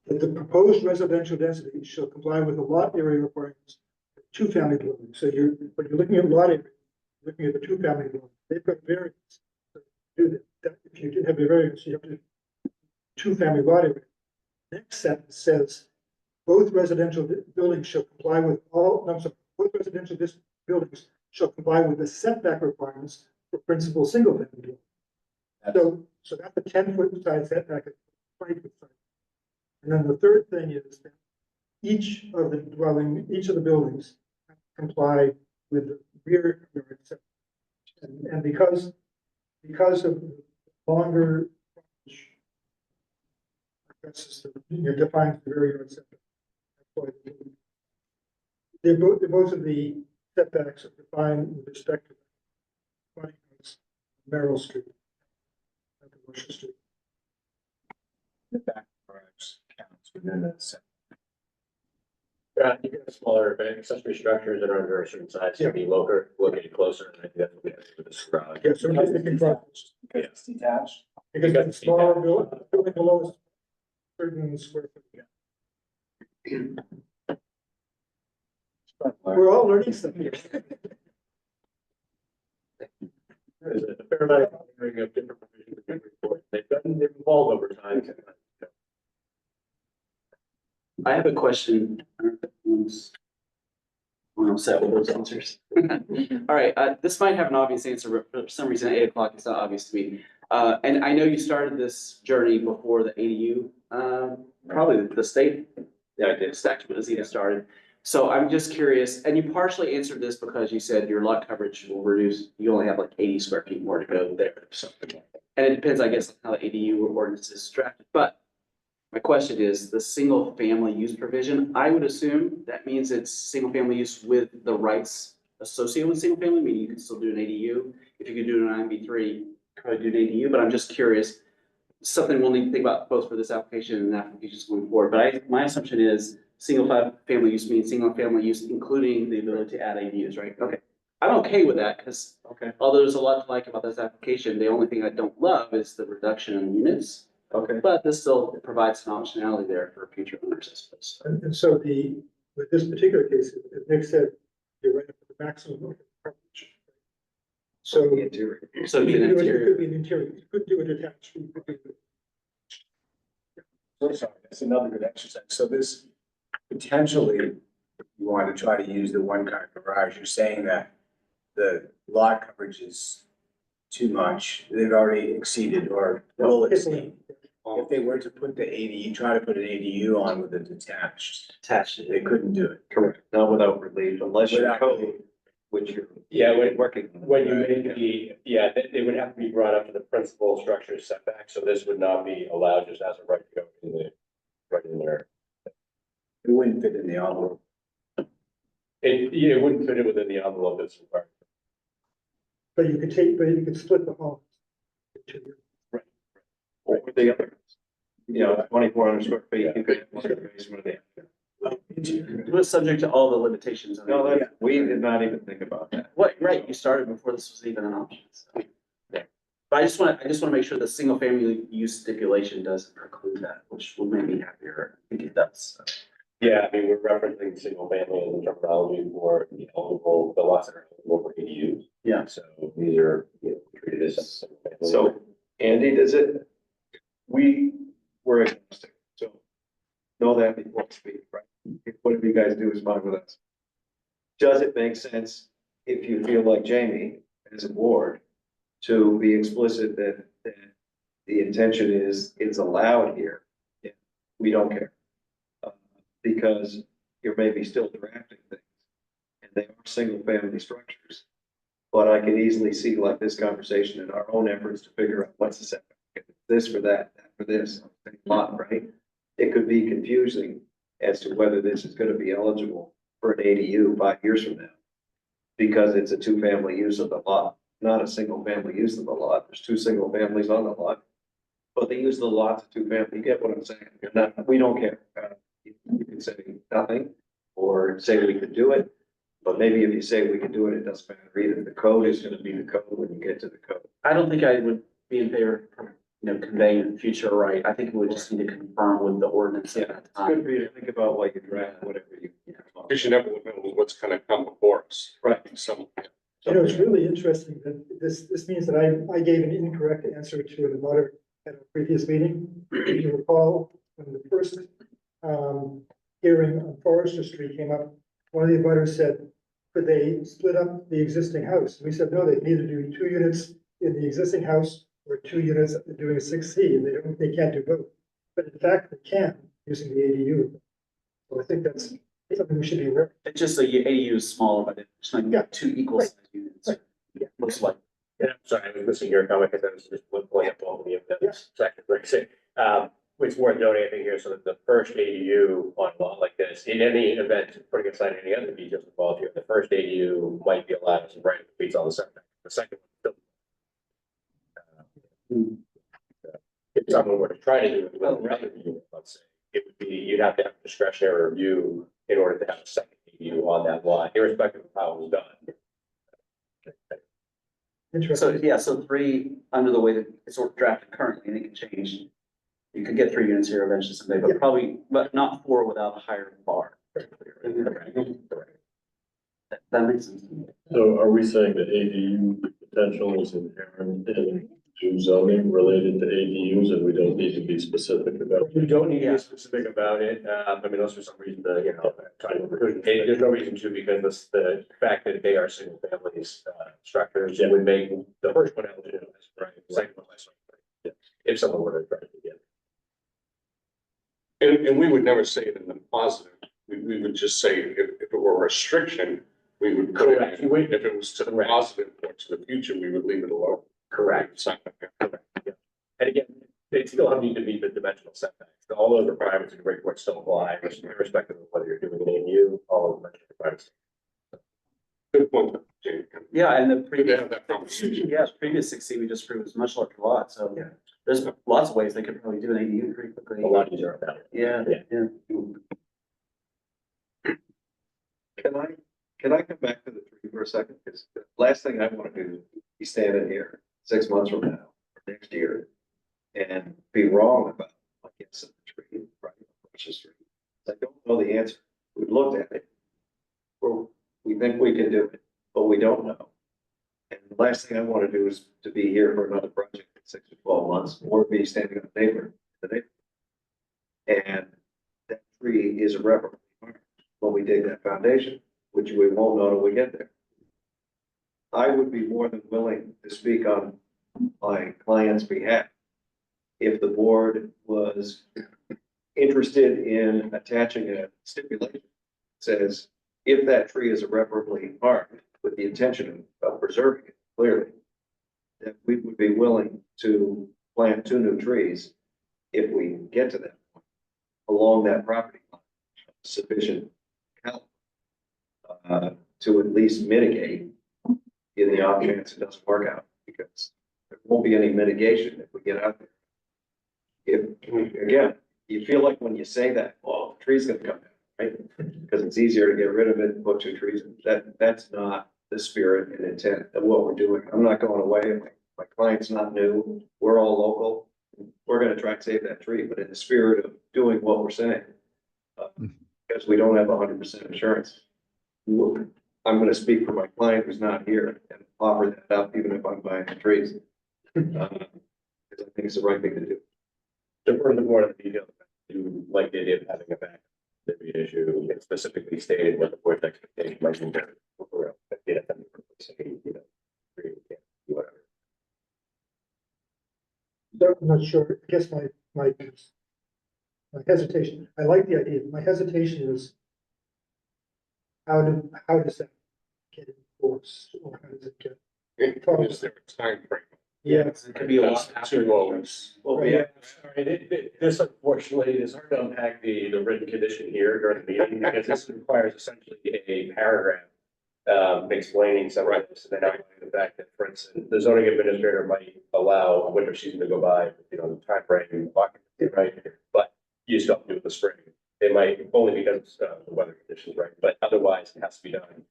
that the proposed residential density shall comply with the lot area requirements for two-family dwelling. So when you're looking at lot area, you're looking at the two-family dwelling, they've got variance. So if you did have a variance, you have to two-family lot area. Next sentence says, both residential buildings shall comply with both residential buildings shall comply with the setback requirements for principal single-family dwelling. So that's a 10-foot side setback, a 20-foot side. And then the third thing is that each of the buildings comply with the rear yard setback. And because of the longer, that's defines the rear yard setback. They're both of the setbacks are defined with respect to Merrill Street. Russia Street. The back garage within the setback. You can have smaller accessory structures that are under a certain size, can be located closer, and I think that's what we have with this garage. Yeah, so we're thinking about, Because it's detached. because the smaller building below is certain square feet. We're all learning stuff here. There's a fair amount of hearing of different provisions of different reports. They've evolved over time. I have a question. I don't know if anyone's set with those answers. All right, this might have an obvious answer, but for some reason, at 8 o'clock, it's not obvious to me. And I know you started this journey before the ADU, probably the state. Yeah, I did. Statute was even started. So I'm just curious, and you partially answered this because you said your lot coverage will reduce, you only have like 80 square feet more to go there. So, and it depends, I guess, on how the ADU ordinance is drafted. But my question is, the single family use provision, I would assume that means it's single family use with the rights associated with single family, meaning you can still do an ADU. If you could do an IMB3, you could probably do an ADU, but I'm just curious, something we'll need to think about both for this application and applications going forward. But my assumption is single family use means single family use, including the ability to add ADUs, right? Okay. I'm okay with that because although there's a lot to like about this application, the only thing I don't love is the reduction in units. Okay. But this still provides some optionality there for future owners, I suppose. And so with this particular case, as Nick said, you're right up to the maximum of coverage. So. The interior. So it'd be an It interior. could be an interior, you could do it attached. You could do it- So sorry, that's another good exercise. So this potentially, if you want to try to use the one car garage, you're saying that the lot coverage is too much. They've already exceeded or will exceed. If they were to put the ADU, try to put an ADU on with a detached, they couldn't do it. Correct. Not without relief, unless you're Without code, relief. which you're. Yeah, working. When you make they would have to be brought up to the principal structure setback, so this would not be allowed just as a right to go right in there. It wouldn't fit in the envelope. It wouldn't fit in within the envelope that's required. But you could split the home. Or the other, 2,400 square feet, you could have one in the basement of the. It was subject to all the limitations. No, we did not even think about that. What, right, you started before this was even an option. So. Yeah. But I just want to make sure the single family use stipulation doesn't preclude that, which will make me happier. I think it does. So. Yeah, I mean, we're referencing single family in terminology for the lots that are eligible for ADUs. Yeah. So these are treated as single family. So, Andy, we were agnostic, so know that before we speak, right? Whatever you guys do is fine with us. Does it make sense if you feel like Jamie, as a board, to be explicit that the intention is it's allowed here? Yeah, we don't care. Because you're maybe still drafting things, and they are single family structures. But I could easily see like this conversation in our own efforts to figure out what's the setback, this for that for this, lot, right? It could be confusing as to whether this is gonna be eligible for an ADU 5 years from now. Because it's a two-family use of the lot, not a single-family use of the lot. There's two single families on the lot. But they use the lot to two-family, you get what I'm saying? We don't care. You can say nothing, or say we could do it. But maybe if you say we can do it, it doesn't matter either. The code is gonna be the code when you get to the code. I don't think I would be in favor of, conveying future right. I think we would just need to confirm with the ordinance at that It's good time. for you to think about what you draft, whatever you. We should never know what's gonna come before us. Right. So, It's really interesting that this means that I gave an incorrect answer to an abutter at a previous meeting. If you recall, when the first hearing on Forester Street came up, one of the abutters said, could they split up the existing house? And we said, no, they can either do 2 units in the existing house or 2 units doing a 6C, and they can't do both. But in fact, they can using the ADU. So I think that's something we should be aware of. It's just the ADU is smaller, but it's like Yeah. 2 equal sized units. Right. Yeah. Looks like. Yeah, sorry, I was missing your comment because I was just pulling up all of the evidence section. Like I say, it's worth noting, I think here, so that the first ADU on a lot like this, in any event, putting aside any other details involved here, the first ADU might be allowed as a right that beats all the setbacks. The second one still. If someone were to try to do it, well, rather than, let's say, it would be, you'd have to have discretionary review in order to have a second ADU on that lot, irrespective of how it was done. So, Interesting. yeah, so three, under the way that it's sort of drafted currently, and it can change. You could get 3 units here eventually someday, but probably, but not 4 without a higher bar. That makes sense. So are we saying that ADU potential is inherent in zoning related to ADUs and we don't need to be specific about? You don't need to be specific about it, I mean, unless for some reason, try to, there's no reason to, because the fact that they are single families, structures, it would make the first one eligible, right? Second one less, right? If someone were to try to get. And we would never say it in the positive. We would just say if it were a restriction, we would put it Correct. in. If it was to the positive or to the future, we would leave it alone. Correct. Correct, yeah. And again, they still need to meet the dimensional setbacks. All those requirements in Newburyport still apply, irrespective of whether you're doing an ADU, all of the dimensional requirements. Good point, Jane. Yeah, and the Good to previous, have that conversation. previous 6C we just proved was much larger lot, so Yeah. there's lots of ways they could probably do an ADU pretty quickly. A lot easier about it. Yeah, Yeah. Can I come back to the tree for a second? Because the last thing I want to do is be standing here 6 months from now, or next year, and be wrong about, I guess, the tree, right? Precious tree. I don't know the answer. We've looked at it. We think we can do it, but we don't know. And the last thing I want to do is to be here for another project in 6 or 12 months, or be standing on the neighbor. And that tree is irreparably harmed when we dig that foundation, which we won't know till we get there. I would be more than willing to speak on my client's behalf if the board was interested in attaching a stipulation that says, if that tree is irreparably harmed with the intention of preserving it, clearly, that we would be willing to plant 2 new trees if we get to that point along that property line, sufficient caliber to at least mitigate in the off chance it doesn't work out, because there won't be any mitigation if we get out there. If, again, you feel like when you say that, well, the tree's gonna come down, right? Because it's easier to get rid of it and put 2 trees in. That's not the spirit and intent of what we're doing. I'm not going away. My client's not new. We're all local. We're gonna try to save that tree, but in the spirit of doing what we're saying, because we don't have 100% insurance. I'm gonna speak for my client who's not here and offer that up, even if I'm buying the trees. Because I think it's the right thing to do. To further more of the details, you like the idea of having a back, there'd be an issue, it specifically stated what the board's expectation might be. Whatever. I'm not sure, I guess my hesitation, I like the idea, my hesitation is how does that get enforced, or how does it get? Is there a time frame? Yes. it could be a lot That's after. too always. Well, Right. yeah, this unfortunately is hard to unpack the written condition here during the meeting, because this requires essentially a paragraph. Explaining some of this, and then outlining the fact that, for instance, the zoning administrator might allow a winter season to go by, the time frame, occupancy, right? But you still have to do it in the spring. It might, only because of the weather conditions, right? But otherwise, it has to be done,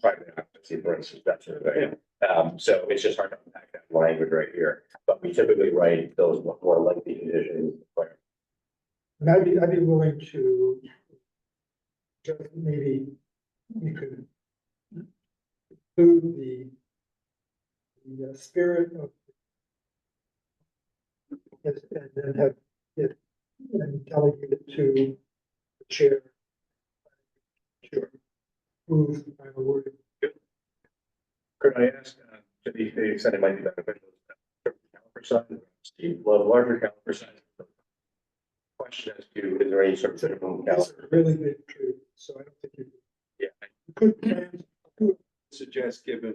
prior to occupancy, for instance, that sort of thing. So it's just hard to unpack that language right here, but we typically write those more lengthy conditions. And I'd be willing to just maybe you could include the spirit of it, and then have it and delegate it to the chair. Sure. Move the final word. Could I ask, to the extent it might be beneficial, caliper size, Steve, larger caliper size? Question as to, is there any sort of minimum It's caliper? a really big tree, so I don't think you Yeah. could plan. Suggest, given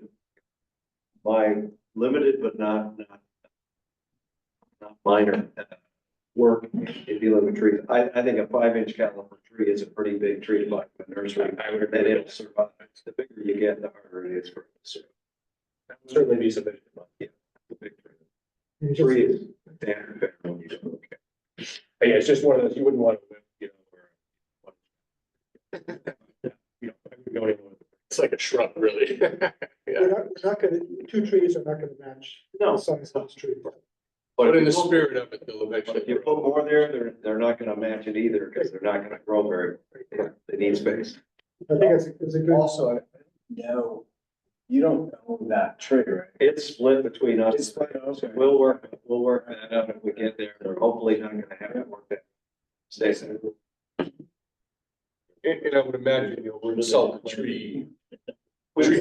my limited but not minor work in dealing with trees, I think a 5-inch caliper tree is a pretty big tree to buy from a nursery. I would And agree. it'll survive. The bigger you get, the harder it is for it to survive. That would certainly be sufficient. The big tree. You just- Tree is standard fare when you don't look at it. Yeah, it's just one of those, you wouldn't want to, you know, you know, go anywhere. It's like a shrub, really. Yeah. We're not gonna, two trees are not gonna match the size of this tree. But in the spirit of it, they'll But eventually. if you put more there, they're not gonna match it either, because they're not gonna grow very, they need space. I think it's a good. Also, no, you don't own that tree, right? It's split between us. It's split, okay. We'll work that out if we get there. They're hopefully not gonna have to work that. Stay safe. And I would imagine you'll consult the tree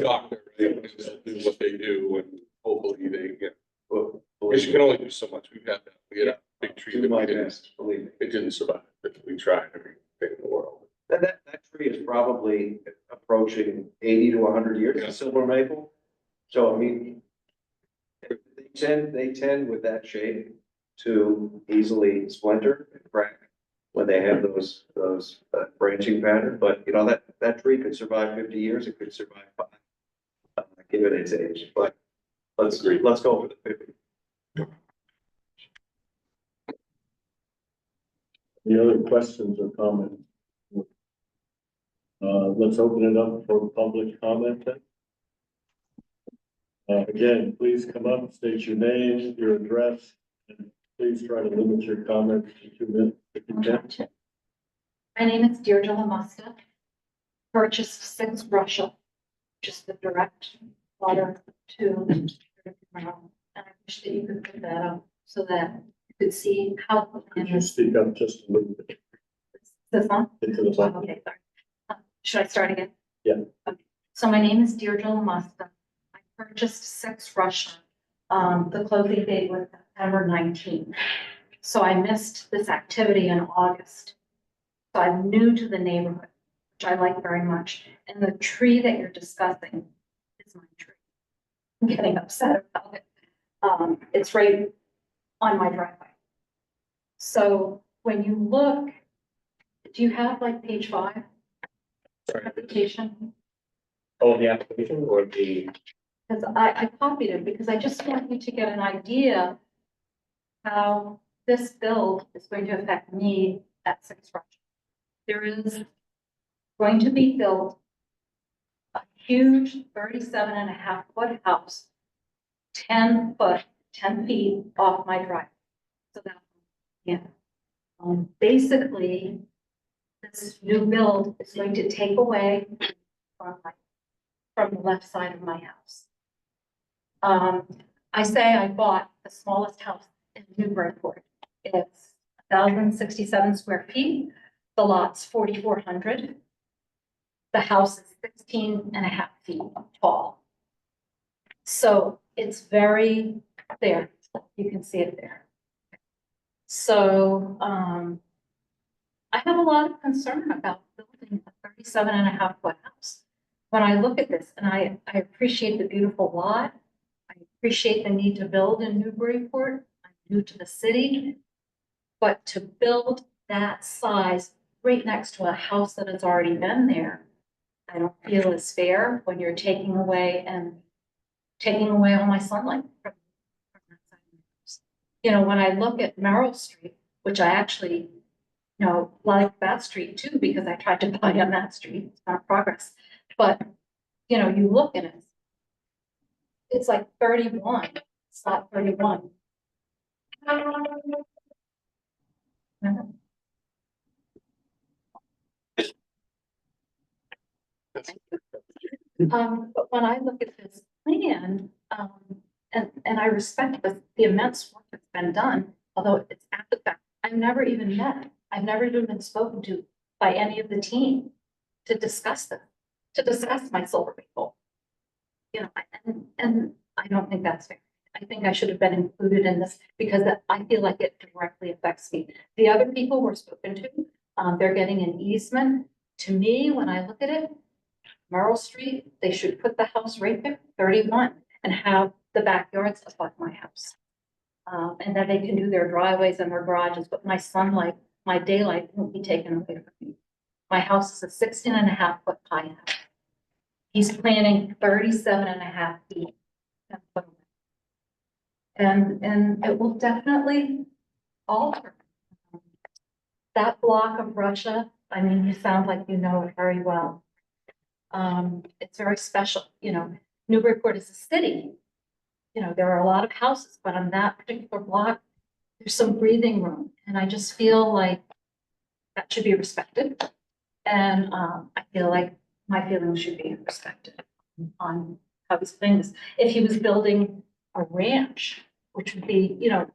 doctor, right, and they'll do what they do, and hopefully they get. Because you can only do so much. We had a big tree Do that my we didn't, best, believe me. it didn't survive, but we tried everything in the world. That tree is probably approaching 80 to 100 years, Yeah. a silver maple. So, I mean, they tend with that shape to easily splinter and crack when they have those branching pattern. But, you know, that tree could survive 50 years, it could survive 5, given its age. But let's go for the 50. Any other questions or comments? Let's open it up for public comment then. Again, please come up, state your name, your address, and please try to limit your comments to 2 minutes if you can. My name is Deirdre Lamusta. Purchased 6 Russia, just the direct water to and I wish that you could put that up so that you could see how the Could plan you is. speak up just a little bit This one? into the mic? Okay, sorry. Should I start again? Yeah. Okay. So my name is Deirdre Lamusta. I purchased 6 Russia. The closing date was September 19th. So I missed this activity in August. So I'm new to the neighborhood, which I like very much. And the tree that you're discussing is my tree. I'm getting upset about it. It's right on my driveway. So when you look, do you have like page 5? Sorry. Application? Oh, the application or the, Because I copied it because I just want you to get an idea how this build is going to affect me at 6 Rush. There is going to be built a huge 37.5-foot house, 10 feet off my drive. So that, yeah. Basically, this new build is going to take away from the left side of my house. I say I bought the smallest house in Newburyport. It's 1,067 square feet. The lot's 4,400. The house is 16.5 feet tall. So it's very there. You can see it there. So I have a lot of concern about building a 37.5-foot house. When I look at this, and I appreciate the beautiful lot, I appreciate the need to build in Newburyport. I'm new to the city, but to build that size right next to a house that has already been there, I don't feel is fair when you're taking away all my sunlight from that side of the house. You know, when I look at Merrill Street, which I actually, you know, like that street too, because I tried to buy on that street, it's not progress. But, you know, you look at it, it's like 31, it's not 31. But when I look at this plan, and I respect the immense work that's been done, although it's at the fact, I've never even met, I've never even been spoken to by any of the team to discuss this, to discuss my silver maple. You know, and I don't think that's fair. I think I should have been included in this because I feel like it directly affects me. The other people were spoken to, they're getting an easement. To me, when I look at it, Merrill Street, they should put the house right there, 31, and have the backyards above my house. And then they can do their driveways and their garages, but my sunlight, my daylight won't be taken away from me. My house is a 16.5-foot high house. He's planning 37.5 feet. And it will definitely alter that block of Russia, I mean, you sound like you know it very well. It's very special, you know, Newburyport is a city. You know, there are a lot of houses, but on that particular block, there's some breathing room. And I just feel like that should be respected. And I feel like my feelings should be respected on how he's putting this. If he was building a ranch, which would be, you know,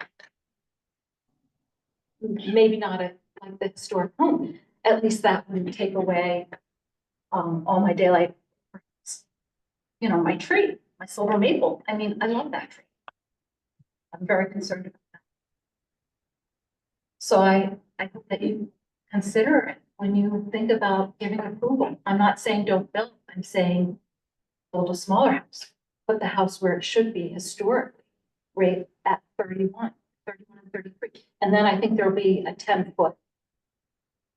maybe not like the historic home, at least that wouldn't take away all my daylight, you know, my tree, my silver maple. I mean, I love that tree. I'm very concerned about that. So I hope that you consider it when you think about giving approval. I'm not saying don't build, I'm saying build a smaller house, put the house where it should be historically, right at 31 and 33. And then I think there'll be a 10-foot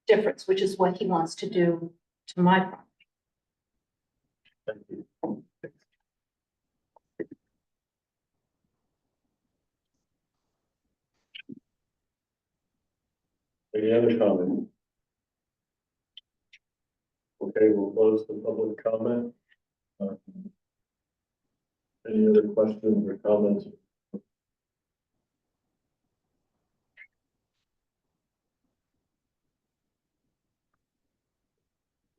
difference, which is what he wants to do to my property. Thank you. Any other comments? Okay, we'll close the public comment. Any other questions or comments?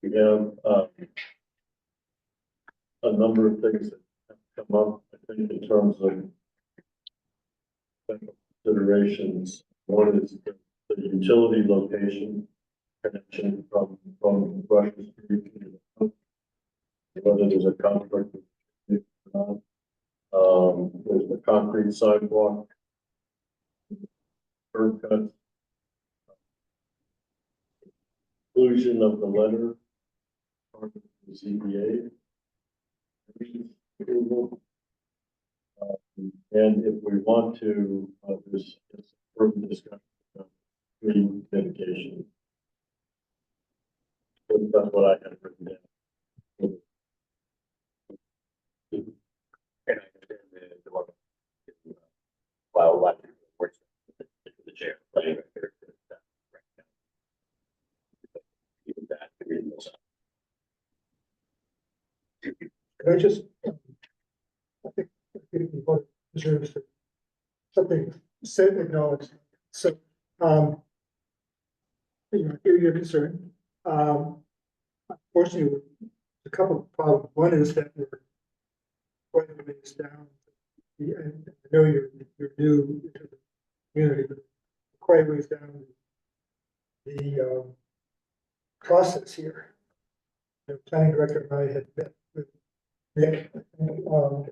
We have a number of things that have come up, I think, in terms of considerations. One is the utility location connection from Russia Street to the, whether there's a conflict with there's the concrete sidewalk, curb cuts, inclusion of the letter, part of the ZBA approval. And if we want to, there's further discussion about green dedication. That's what I have written down. And I understand the one. While what works for the chair. Right there. Even that, reading those up. Can I just, I think the vote deserves to something said, acknowledged. So, you know, I hear your concern. Unfortunately, a couple of problems. One is that we're quite a ways down. And I know you're new to the community, but quite a ways down the process here. The planning director and I had met with Nick and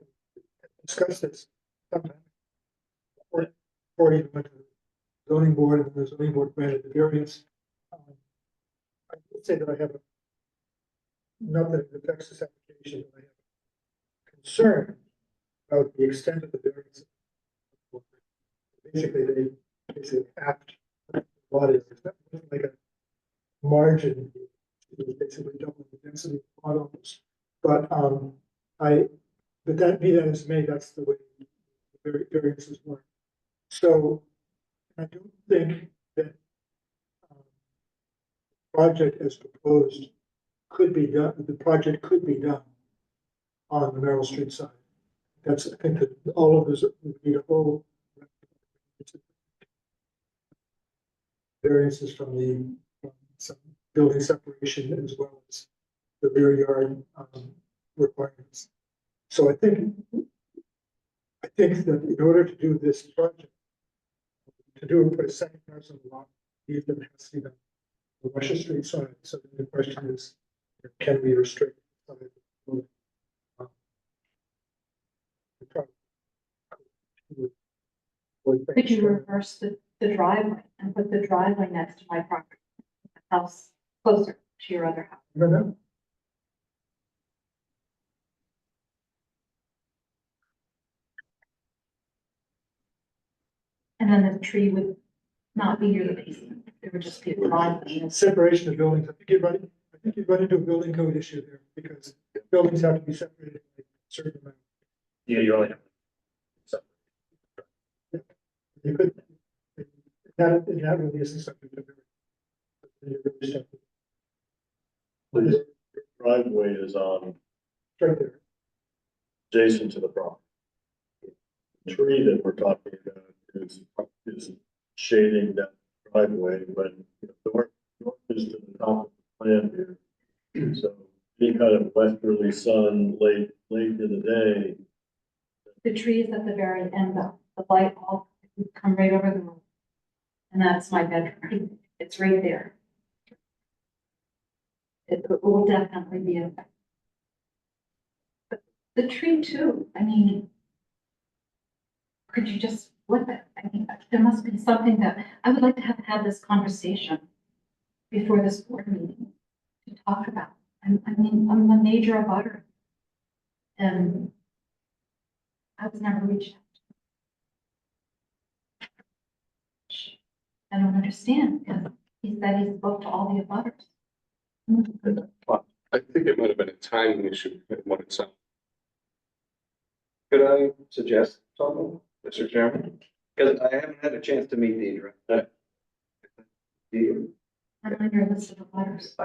discussed this sometime. Before he went to the zoning board, and the zoning board granted the variance. I would say that I have a, not that it affects this application, but I have a concern about the extent of the variance. Basically, they basically capped a lot of it. It's not like a margin. It was basically double the density of autos. But but that be that as may, that's the way the variances work. So I don't think that project as proposed could be done, the project could be done on the Merrill Street side. That's, I think that all of this would need a whole variances from some building separation as well as the rear yard requirements. So I think that in order to do this project, put a second house on the lot, even if it has to be the Russia Street side. So the question is, can we restrict? Could you reverse the driveway and put the driveway next to my property, house closer to your other house? No, no. And then the tree would not be near the basement. It would just be a driveway. Separation of buildings. I think you'd run into a building code issue there because buildings have to be separated by a certain amount. Yeah, you only have. You could, that really isn't subject to variance. The driveway is on Right there. adjacent to the property. The tree that we're talking about is shading that driveway when, north is to the top of the plan here. So any kind of westerly sun late in the day, The tree is at the very end of the light bulb, would come right over the road. And that's my bedroom. It's right there. It will definitely be a. But the tree too, I mean. Could you just flip it? I mean, there must be something that, I would like to have had this conversation before this board meeting to talk about. I mean, I'm a major abutter. And I was never reached out. I don't understand, because he said he spoke to all the abutters. I think it might have been a timing issue in what it sounded. Could I suggest something, Mr. Chairman? Because I haven't had a chance to meet the address. I'm on your list of abutters.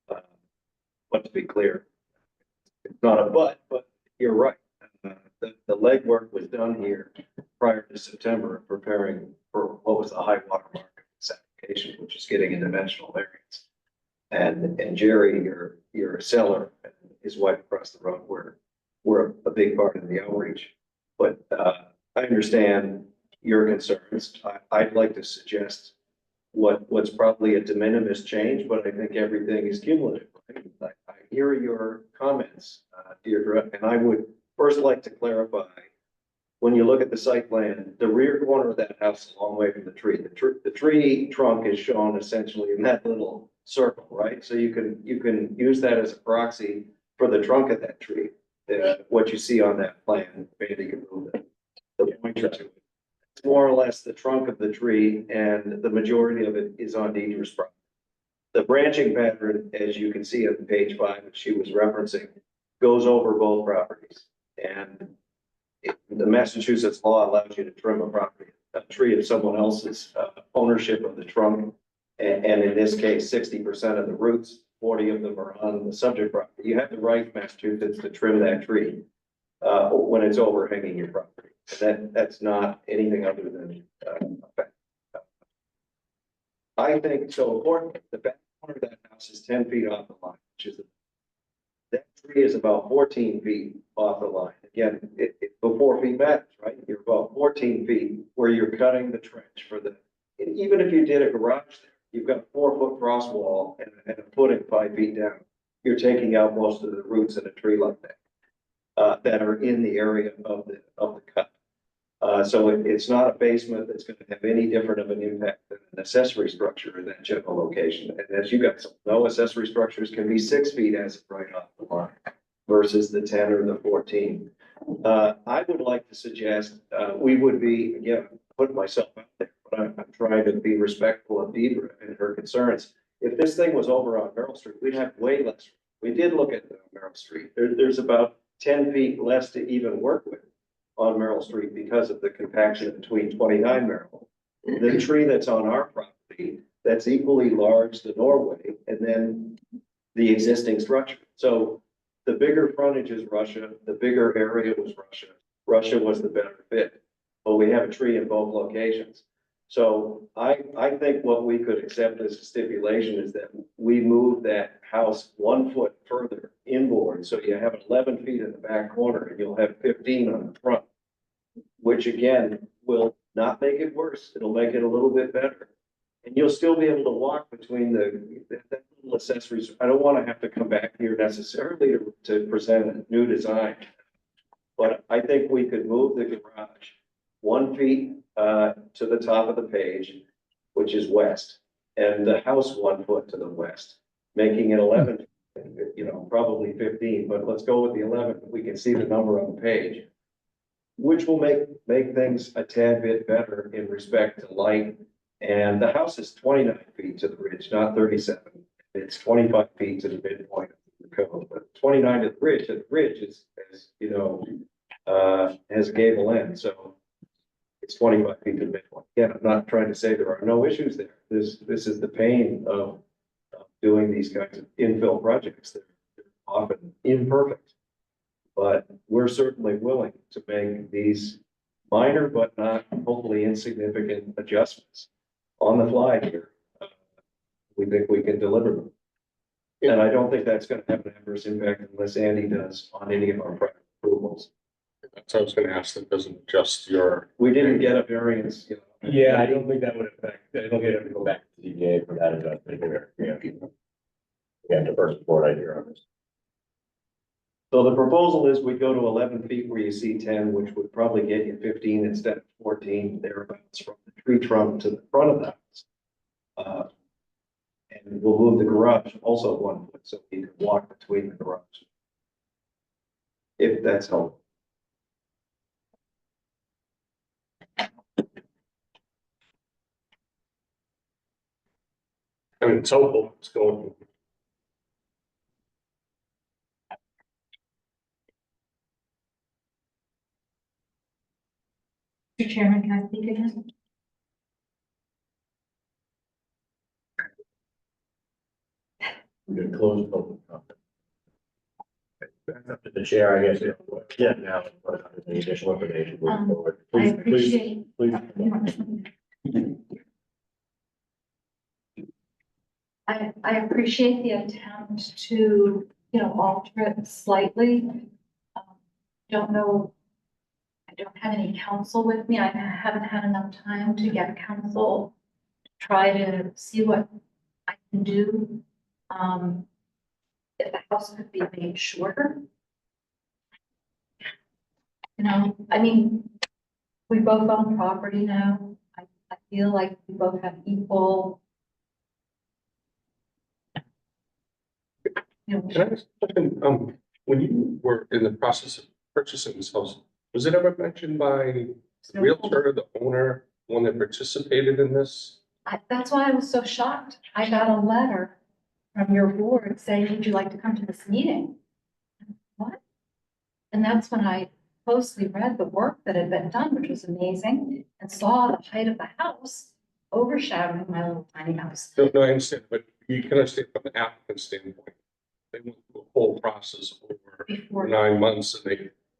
But to be clear, it's not a but you're right. The legwork was done here prior to September, preparing for what was the high water mark of this application, which is getting a dimensional variance. And Jerry, your seller, and his wife across the road were a big part of the outreach. But I understand your concerns. I'd like to suggest what's probably a de minimis change, but I think everything is cumulative. I hear your comments, Deirdre, and I would first like to clarify, when you look at the site plan, the rear corner of that house is a long way from the tree. The tree trunk is shown essentially in that little circle, right? So you can use that as a proxy for the trunk of that tree. What you see on that plan, maybe can move the pointer to it. It's more or less the trunk of the tree, and the majority of it is on Deidre's property. The branching pattern, as you can see on page 5 that she was referencing, goes over both properties. And the Massachusetts law allows you to trim a tree of someone else's ownership of the trunk. And in this case, 60% of the roots, 40 of them are on the subject property. You have the right, Massachusetts, to trim that tree when it's overhanging your property. That's not anything other than I think so. Important. The back corner of that house is 10 feet off the line, which is that tree is about 14 feet off the line. Again, the 4 feet matters, right? You're about 14 feet where you're cutting the trench for even if you did a garage there, you've got a 4-foot frost wall and a footing 5 feet down. You're taking out most of the roots in a tree like that are in the area of the cut. So it's not a basement that's going to have any different of an impact than an accessory structure in that general location. And as you guys know, accessory structures can be 6 feet as of right off the line versus the 10 or the 14. I would like to suggest we would be, again, put myself out there, but I'm trying to be respectful of Deidre and her concerns. If this thing was over on Merrill Street, we'd have way less. We did look at Merrill Street. There's about 10 feet less to even work with on Merrill Street because of the compaction between 29 Merrill. The tree that's on our property, that's equally large, the Norway, and then the existing structure. So the bigger frontage is Russia, the bigger area was Russia. Russia was the better fit, but we have a tree in both locations. So I think what we could accept as a stipulation is that we move that house 1 foot further inboard. So you have 11 feet in the back corner and you'll have 15 on the front, which again, will not make it worse. It'll make it a little bit better. And you'll still be able to walk between that little accessories. I don't want to have to come back here necessarily to present a new design. But I think we could move the garage 1 feet to the top of the page, which is west, and the house 1 foot to the west, making it 11, probably 15, but let's go with the 11. We can see the number on the page, which will make things a tad bit better in respect to light. And the house is 29 feet to the ridge, not 37. It's 25 feet to the midpoint of the code, but 29 to the ridge. And the ridge is, as you know, has a gable end. So It's 25 feet to the midpoint. Again, I'm not trying to say there are no issues there. This is the pain of doing these kinds of infill projects. They're often imperfect. But we're certainly willing to make these minor but not hopefully insignificant adjustments on the fly here. We think we can deliver them. And I don't think that's gonna have an adverse impact unless Andy does on any of our prior approvals. That's what I was gonna ask, that doesn't adjust your. We didn't get a variance, you know. Yeah, I don't think that would affect, I don't think it would go back to ZBA for that adjustment here. Yeah. Again, the first board idea on this. So the proposal is we go to 11 feet where you see 10, which would probably get you 15 instead of 14 thereabouts from the tree trunk to the front of the house. And we'll move the garage also 1 foot so you can walk between the garage. If that's helpful. I mean, it's hopeful, it's going. Mr. Chairman, can I speak again? We're gonna close public comment. That's up to the chair, I guess. Yeah, now, what any additional information moving forward? I Please, appreciate. please. I appreciate the attempt to, alter it slightly. Don't know, I don't have any counsel with me. I haven't had enough time to get counsel to try to see what I can do. If the house could be made shorter. I mean, we both own property now. I feel like we both have equal. Can I ask a question? When you were in the process of purchasing this house, was it ever mentioned by the realtor, the owner, one that participated in this? That's why I was so shocked. I got a letter from your board saying, would you like to come to this meeting? What? And that's when I closely read the work that had been done, which was amazing, and saw the height of the house overshadowing my little tiny house. No, I understand, but you can understand from the applicant standpoint. They went through a whole process over Before. 9 months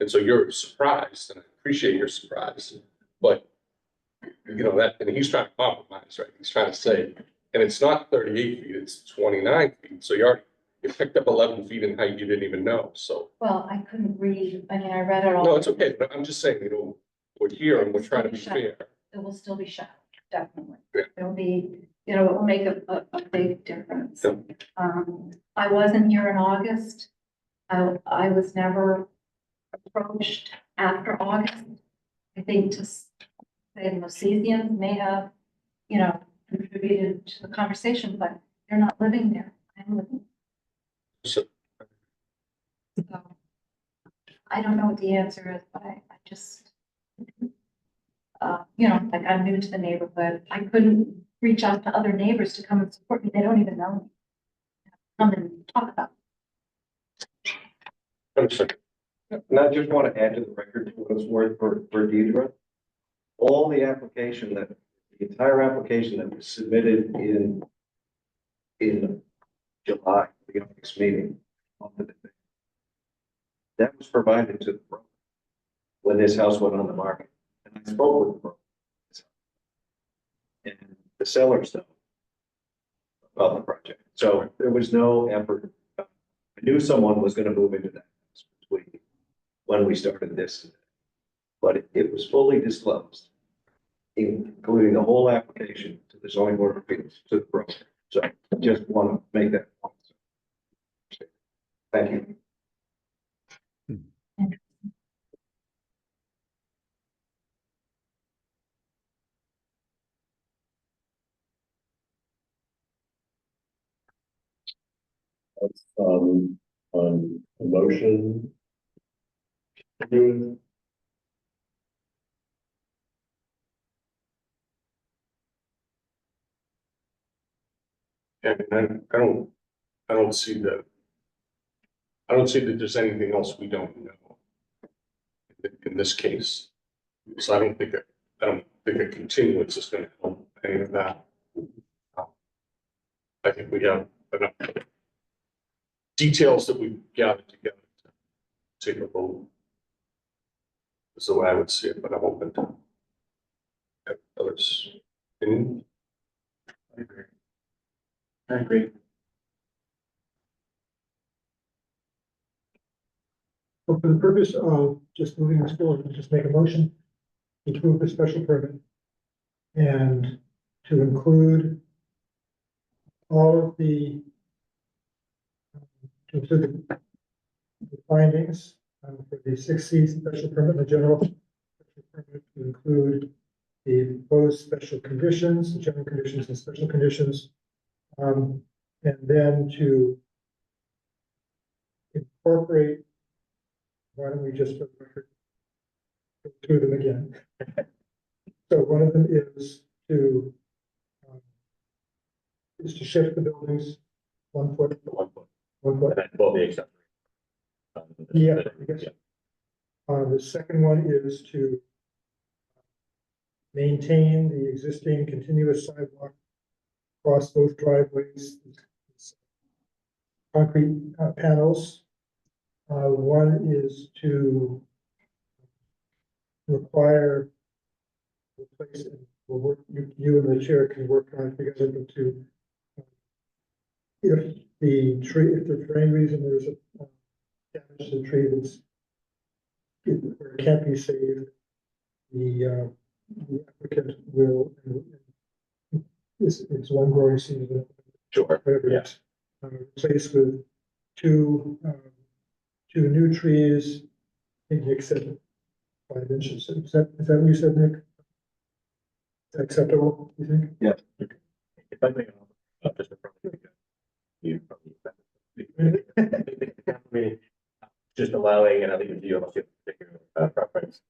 and so you're surprised, and I appreciate your surprise, but that, and he's trying to compromise, right? He's trying to say, and it's not 38 feet, it's 29 feet. So you picked up 11 feet in height you didn't even know, so. Well, I couldn't read, I mean, I read it all. No, it's okay, but I'm just saying, we're here and we're trying to be fair. It will still be shut, definitely. Yeah. It'll be, it will make a big difference. Yeah. I wasn't here in August. I was never approached after August. I think to say the Mosesians may have, contributed to the conversation, but they're not living there. I'm living. So, So I don't know what the answer is, but I just, like I'm new to the neighborhood. I couldn't reach out to other neighbors to come and support me. They don't even know me. Come and talk about it. understood. And I just want to add to the record what it's worth for Deidre. All the entire application that was submitted in July, the August meeting, that was provided to the broker when this house went on the market. And I spoke with the broker. And the sellers know about the project. So there was no effort. I knew someone was going to move into that house between when we started this. But it was fully disclosed, including the whole application to the zoning board of appeals to the broker. So I just want to make that point. Thank you. On a motion. Doing. And I don't see that. I don't see that there's anything else we don't know in this case. So I don't think that I don't think a continuance is gonna help any of that. I think we have enough details that we've gathered together to take a vote. Is the way I would see it, but I'm open to have others. And I agree. I agree. So for the purpose of just moving this forward, we'll just make a motion to approve the special permit and to include all of the to include the findings for the 6C special permit, the general special permit, to include the proposed special conditions, the general conditions and special conditions, and then to incorporate. Why don't we just for the record go through them again? So one of them is to shift the buildings 1 foot, 1 foot. 1 foot. And that will be accepted. Yeah, I guess. The second one is to maintain the existing continuous sidewalk across both driveways. Concrete panels. One is to require replace, and we'll work, you and the chair can work on it together, but to if the tree, if for any reason there's a damage to the tree that's where it can't be saved, the applicant will, it's one growing season. Sure, Whatever yeah. it is, replaced with two new trees, maybe except 5 inches. Is that what you said, Nick? Is that acceptable, you think? Yeah. If I think of just a problem, you probably just allowing, and I think you have a particular preference.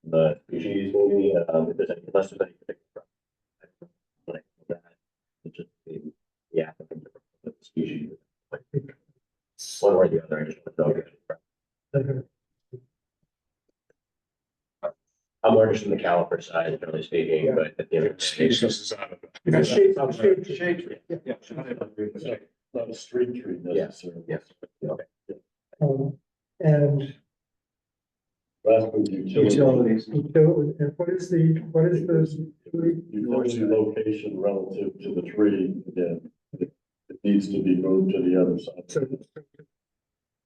The species maybe, if there's any, unless there's any particular preference. Like that, it's just the applicant, the species. One or the other, I just don't get it. I'm more just in the caliper side, generally speaking, but at the end of the day. Species is out of it. It's a shade. Yeah. Not a street tree necessarily. Yes. Okay. And Last was utilities, and what is the utility location relative to the tree, again, it needs to be moved to the other side. So,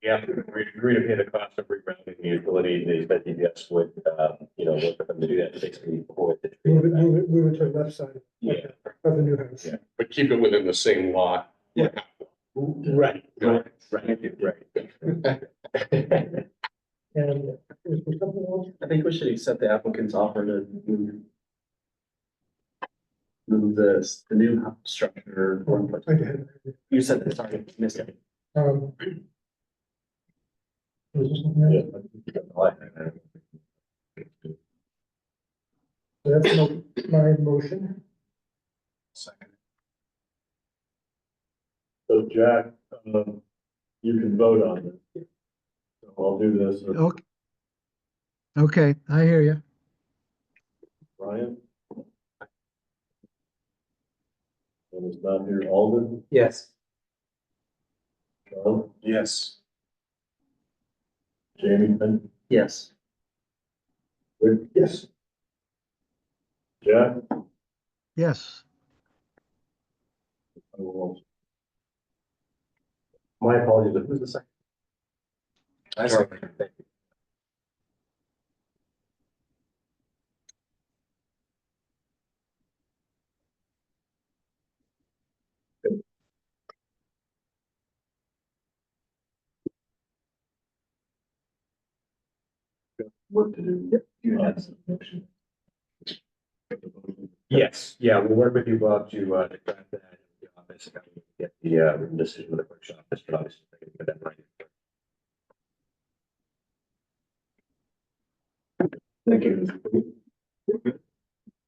Yeah, we agree to pay the cost of rerouting the utility, they said DPS would, work with them to do that, to basically avoid the. move it to the left side Yeah. of the new house. Yeah. But keep it within the same lot. Yeah. Right. Right. And is there something else? I think we should accept the applicant's offer to move the new structure. I did. You said that, sorry, missed it. Was there something else? So that's my motion. Second. So Jack, you can vote on this. So I'll do this. Okay. Okay, I hear you. Brian? And it's not here, Alden, Yes. John, Yes. Jamie, Yes. Rick, Yes. Jack? Yes. I will My apologies, but who's the second? Thank you. work to do. You have some motion. Yes, yeah, we'll work with you, Bob, to draft that in the office, and get the written decision with the clerk's office, but obviously, I can get that right. Thank you.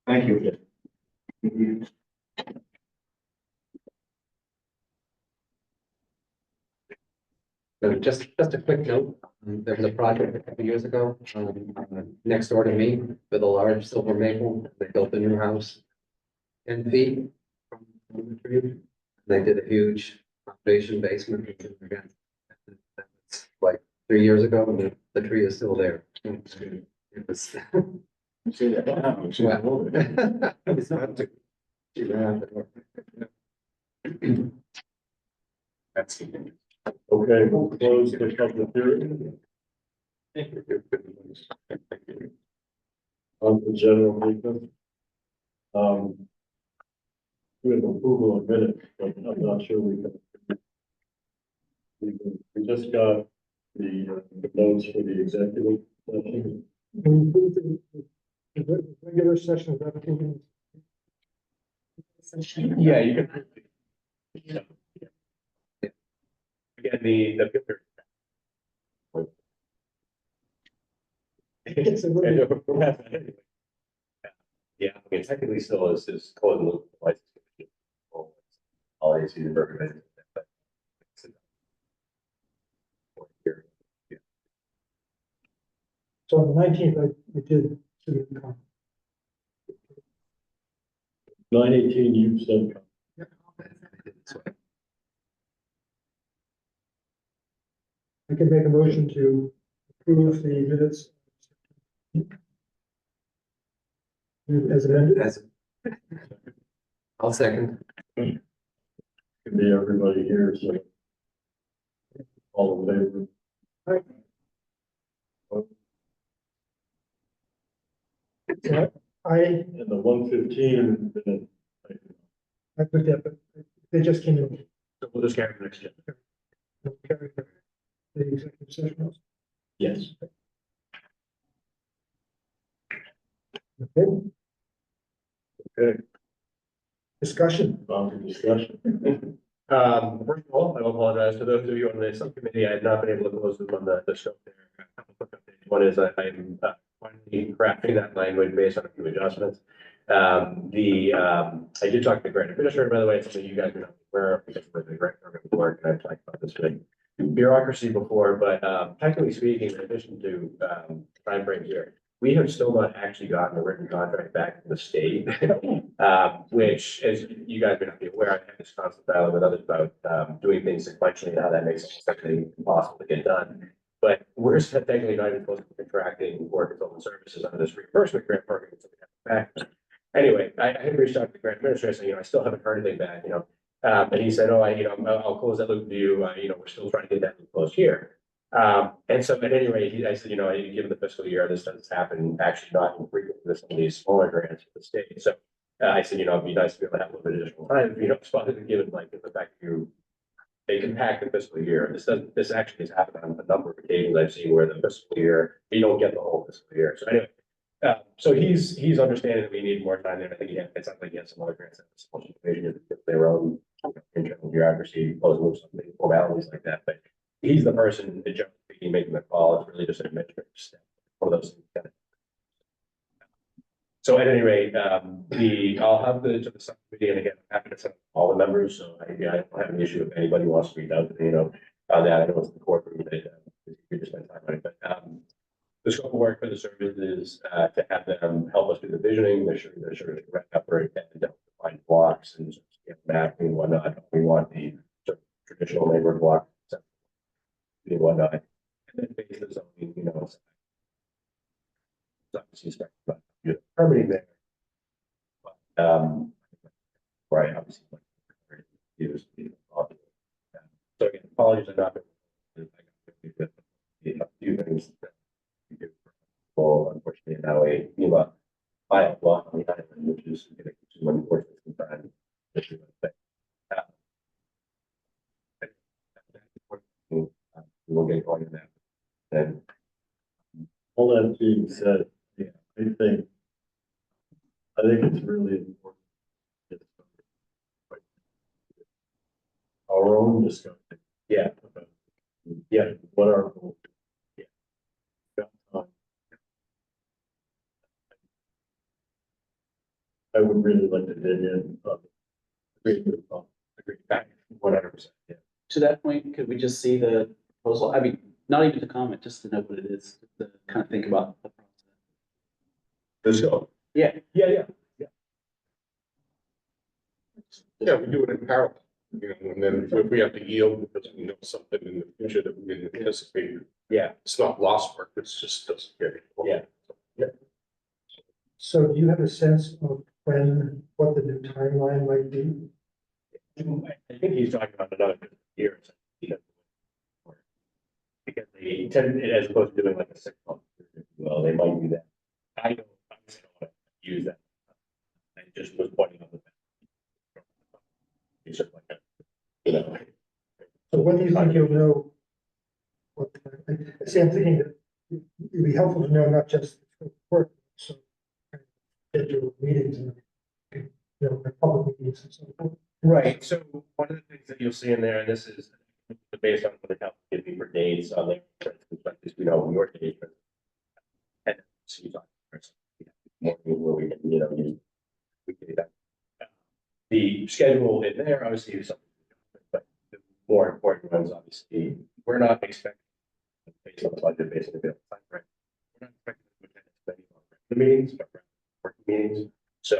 Thank you. Just a quick note, there was a project a couple years ago, next door to me with a large silver maple. They built a new house 10 feet from the tree. They did a huge foundation basement. Again, that's like 3 years ago, and the tree is still there. It was. See that? Well, it's not to- she ran out the door. That's. Okay, we'll close the public hearing on the general business. We have approval of minutes, but I'm not sure we can. We just got the notes for the executive session. We moved the regular session of that meeting. Yeah, you can. Again, the. It's a little- Yeah, I mean, technically still is closed loop license. Holiday season recommended. So on the 19th, I did. submit the comment. 9:18, you said. I can make a motion to approve the minutes. As amended. I'll second. Could be everybody here, so. All in favor? So I And the 115, put that, but they just came in. So we'll just carry the next gen. Carry the executive session. yes. Okay, Okay, discussion. on to discussion. First of all, I apologize to those of you on the subcommittee. I have not been able to close them on the scope there. A couple quick updates. One is I'm finally crafting that language based on a few adjustments. I did talk to the grant administrator, by the way, something you guys are not aware of because of the grant program work, and I've talked about this big bureaucracy before, but technically speaking, in addition to timeframes here, we have still not actually gotten a written contract back from the state, which, as you guys may not be aware, I've had this constant dialogue with others about doing things sequentially and how that makes it something impossible to get done. But we're technically not even supposed to be contracting or consultant services under this reimbursement grant program. So we have to back. Anyway, I had reached out to the grant administrator saying, I still haven't heard anything back, and he said, I'll close that loop with you. We're still trying to get that loop closed here. And so at any rate, I said, given the fiscal year, this does happen actually not infrequently with some of these smaller grants for the state. So I said, it'd be nice to be able to have a little bit of additional time, especially given like the fact they can pack the fiscal year. This actually has happened on a number of occasions I've seen where the fiscal year, you don't get the whole fiscal year. So anyway, so he's understanding that we need more time there. I think it sounds like he has some other grants that are supposed to get their own internal bureaucracy, closed loops, formalities like that. But he's the person that generally speaking making the call. It's really just an administrative step. One of those things. So at any rate, I'll have the subcommittee, and again, I'm happy to send all the members. So I don't have an issue if anybody wants to read out, that I know it's the core group that we just spend time on it, but the scope of work for the service is to have them help us do the visioning, they're sure to wrap up and define blocks and mapping and whatnot. We want the sort of traditional neighborhood block and whatnot. And then phase the zoning, it's obviously spec, but permitting there. But right, obviously use so again, apologies, I'm not a few things that we do. Well, unfortunately, now a file block on the island, which is going to consume unfortunately some time. We'll get going on that. And All that being said, yeah, I think it's really important. to get started. Our own discussion. yeah, Yeah, what our goals. Yeah. I would really like to dig in. Agree with 100%. Yeah. To that point, could we just see the proposal? I mean, not even to comment, just to know what it is, to kind of think about the process. Let's go. Yeah. Yeah. Yeah, we do it in parallel, you know, and then if we have to yield because we know something in the future that we didn't anticipate. Yeah. It's not lost work, it's just doesn't get it. Yeah. So do you have a sense of what the new timeline might be? I think he's talking about another year. Because they tend, as opposed to doing like a 6 month, well, they might do that. I don't want to use that. I just was pointing out the. It's just like a, you know. So when do you think you'll know? See, I'm thinking that it'd be helpful to know not just the work, so schedule meetings and, like public meetings and so forth. Right, so one of the things that you'll see in there, and this is based on what the council gives me for dates on there, for instance, like this, we know your date. And so you talk, more where we can, use. We can do that. The schedule in there, obviously, is something, but the more important ones, obviously, we're not expecting, based on the budget, based on the available time frame. We're not expecting to attend many more regular meetings, but working meetings. So,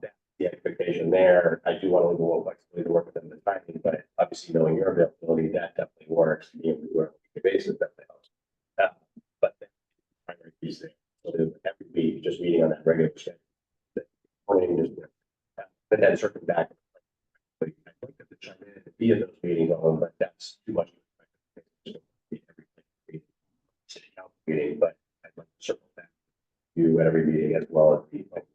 that's the expectation there. I do want to leave a little flexibility to work with them in the timing, but obviously knowing your availability, that definitely works. Being able to work on a basis definitely helps. But the primary piece there, so every week, just meeting on that regular schedule. Morning, just, but then circling back. I'd like to chime in and be at those meetings on, but that's too much. City council meeting, but I'd like to circle back. You at every meeting as well as the like.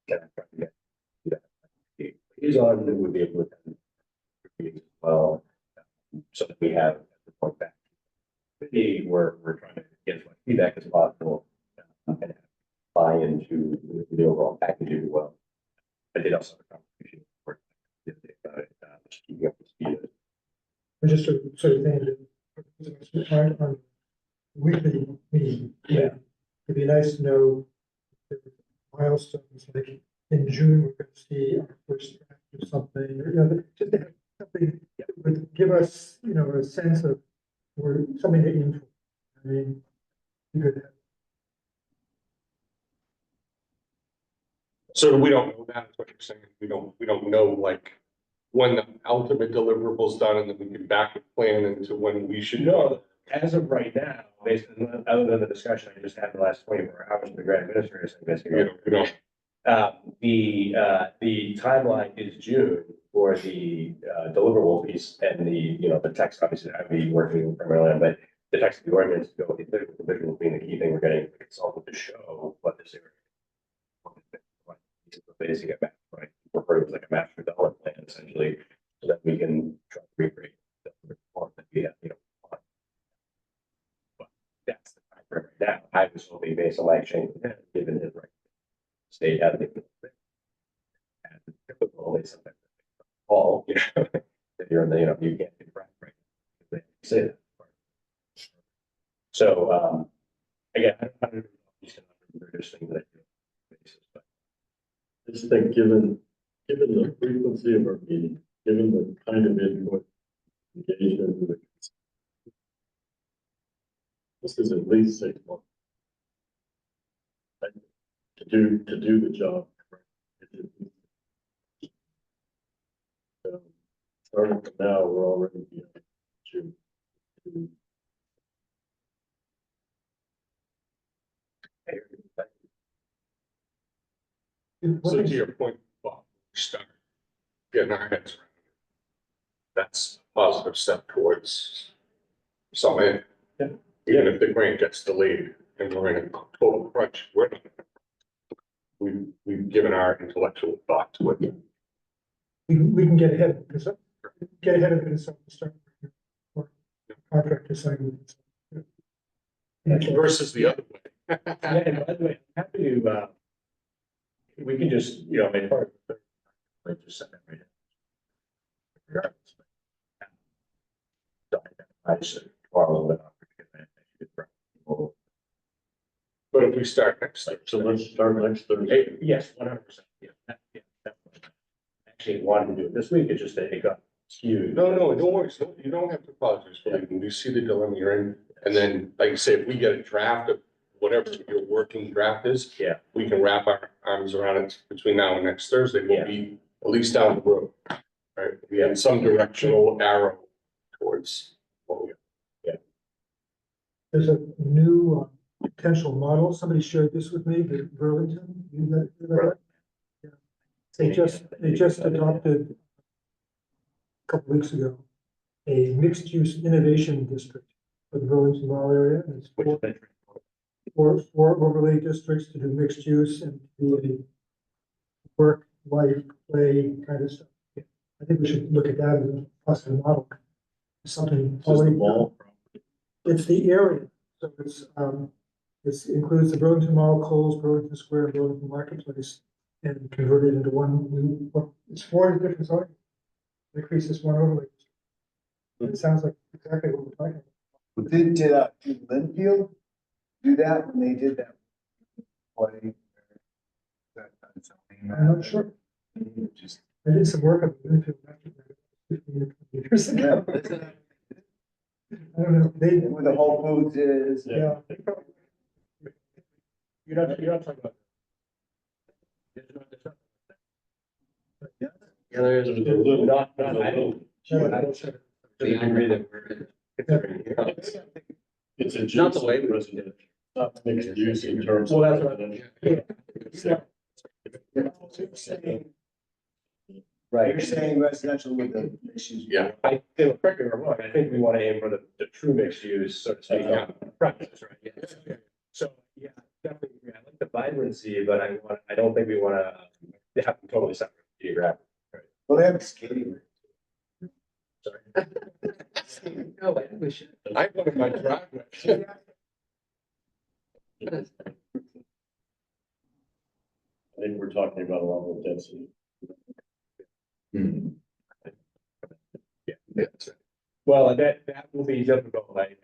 Can I try to get that? Is on that would be able to attend meetings as well, so that we have the point back. Maybe we're trying to get as much feedback as possible and buy into the overall package as well. I did also have a conversation about it, just keeping up to speed. And just to sort of thing on weekly meeting. Yeah. It'd be nice to know the milestones, like in June, we're going to see our first draft or something, or, just to have something that would give us, a sense of, or something to aim for. I mean, you could have. So we don't know that, is what you're saying, we don't know like when the ultimate deliverables done and then we can back the plan into when we should know. No, as of right now, based on, other than the discussion I just had the last 24 hours with the grant administrators, I guess. We don't. The timeline is June for the deliverable piece and the text, obviously, I'd be working primarily on, but the text of the ordinance, the visuals being the key thing, we're getting the consultant to show what this area. Basically a map, right? Refer to it like a master development plan essentially, so that we can try to recreate the report that we have, on. But that's the time frame right now. I was hoping based on my exchange with him, given his right. State had the. And typical, always something. All, that you're in the, you can't get right. They say that. So, again, I don't know if they're just things that. But I just think given the frequency of our meeting, given the kind of input, engagement with the. This is at least 6 months. Right? To do the job. Starting from now, we're already beyond June. So to your point, Bob, we start getting our heads around it. That's a positive step towards some end. Yeah. Even if the grant gets delayed and we're in a total crunch, we're not. We've given our intellectual thought to it. We can get ahead of it, because start or contract assignment. Versus the other way. yeah, and by the way, I'm happy to, we can just, as far as like just send that right in. Regardless, but, I should tomorrow that I'll But if we start next Thursday. So let's start next Thursday. Yes, 100%. Yeah, definitely. Actually wanted to do it this week, it's just that it got huge. No, don't worry, so you don't have to apologize for it, you see the dilemma you're in, and then, like you say, if we get a draft of whatever your working draft is. Yeah. We can wrap our arms around it between now and next Thursday, we'll Yeah. be at least down the road. Right, we have some directional arrow towards what we. There's a new potential model. Somebody shared this with me, the Burlington. You know that? Yeah. They just adopted a couple weeks ago, a mixed-use innovation district for the Burlington Mall area. And it's four overlay districts to do mixed use and do a work, life, play kind of stuff. I think we should look at that as a possible model. Something. Just the mall. It's the area, so it's includes the Burlington Mall, Coles, Burlington Square, and Burlington Marketplace, and converted into one new, well, it's four different zoning. Increases one overlay. And it sounds like exactly what we're talking about. Did Linfield do that when they did that? Play? I'm not sure. Just. I did some work on the Linfield after that, 15 or 20 years ago. I don't know, they, Where the Whole Foods is. yeah. You're not talking about. Yeah, there is. There's a little, Not, there's a I little, don't, I don't. To the degree that we're. it's a. Not the way we- residential, not mixed use in terms Well, of. that's what residential. Right. You're saying residential with the issues. Yeah. I, correct me if I'm wrong, I think we want to aim for the true mixed use, so to speak, practice, right? Yeah. So, yeah, definitely, agree. I like the vibrancy, but I don't think we want to have them totally separate geographic. Well, they have a skating rink. Sorry. No, I think we should. I put in my driveway. I think we're talking about a level of density. Yeah, that's right. Well, that will be difficult, I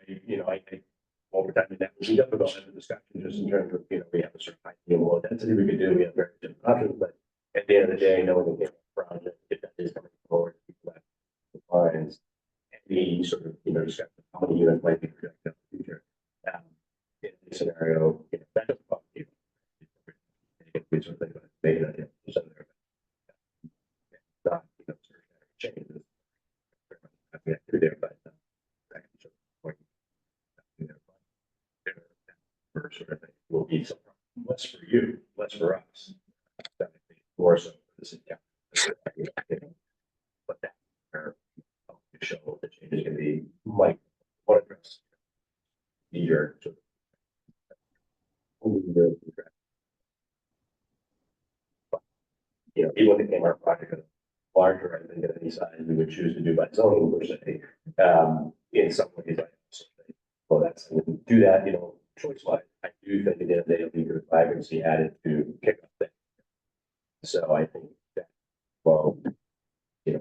over time, that will be difficult in the discussion, just in terms of, we have a certain idea of what density we could do, we have very different options, but at the end of the day, knowing the project, if that is coming forward, people have defines any sort of, discussion, how many units might be projected in the future. In this scenario, that doesn't bother people. We sort of think about making that, percent there. Not, changes. I mean, through there, but that can sort of point, or sort of thing will be some less for you, less for us. That might be more so for this account. But that to show the changes can be like what address easier to. But, even if it became our project larger, I think at any size we would choose to do by zoning per se. In some ways, I also think, well, that's, do that, choice wise. I do think at the end of the day, it'll be good vibrancy added to kick up things. So I think that, well, Do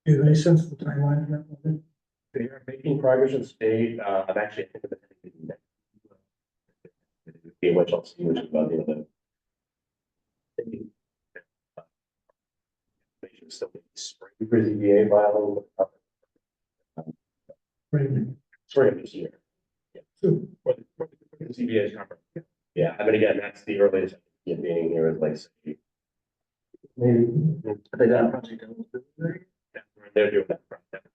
you have any sense of the timeline for that one? they are making progress in state. I'm actually, I think of it. Which I'll see, which is about the other. Still spring for ZBA filing. Right. Spring of this year. Yeah. So, For the ZBA's conference. Yeah, I mean, again, that's the earliest being here is like. Maybe. They done a project. They're doing that. Project.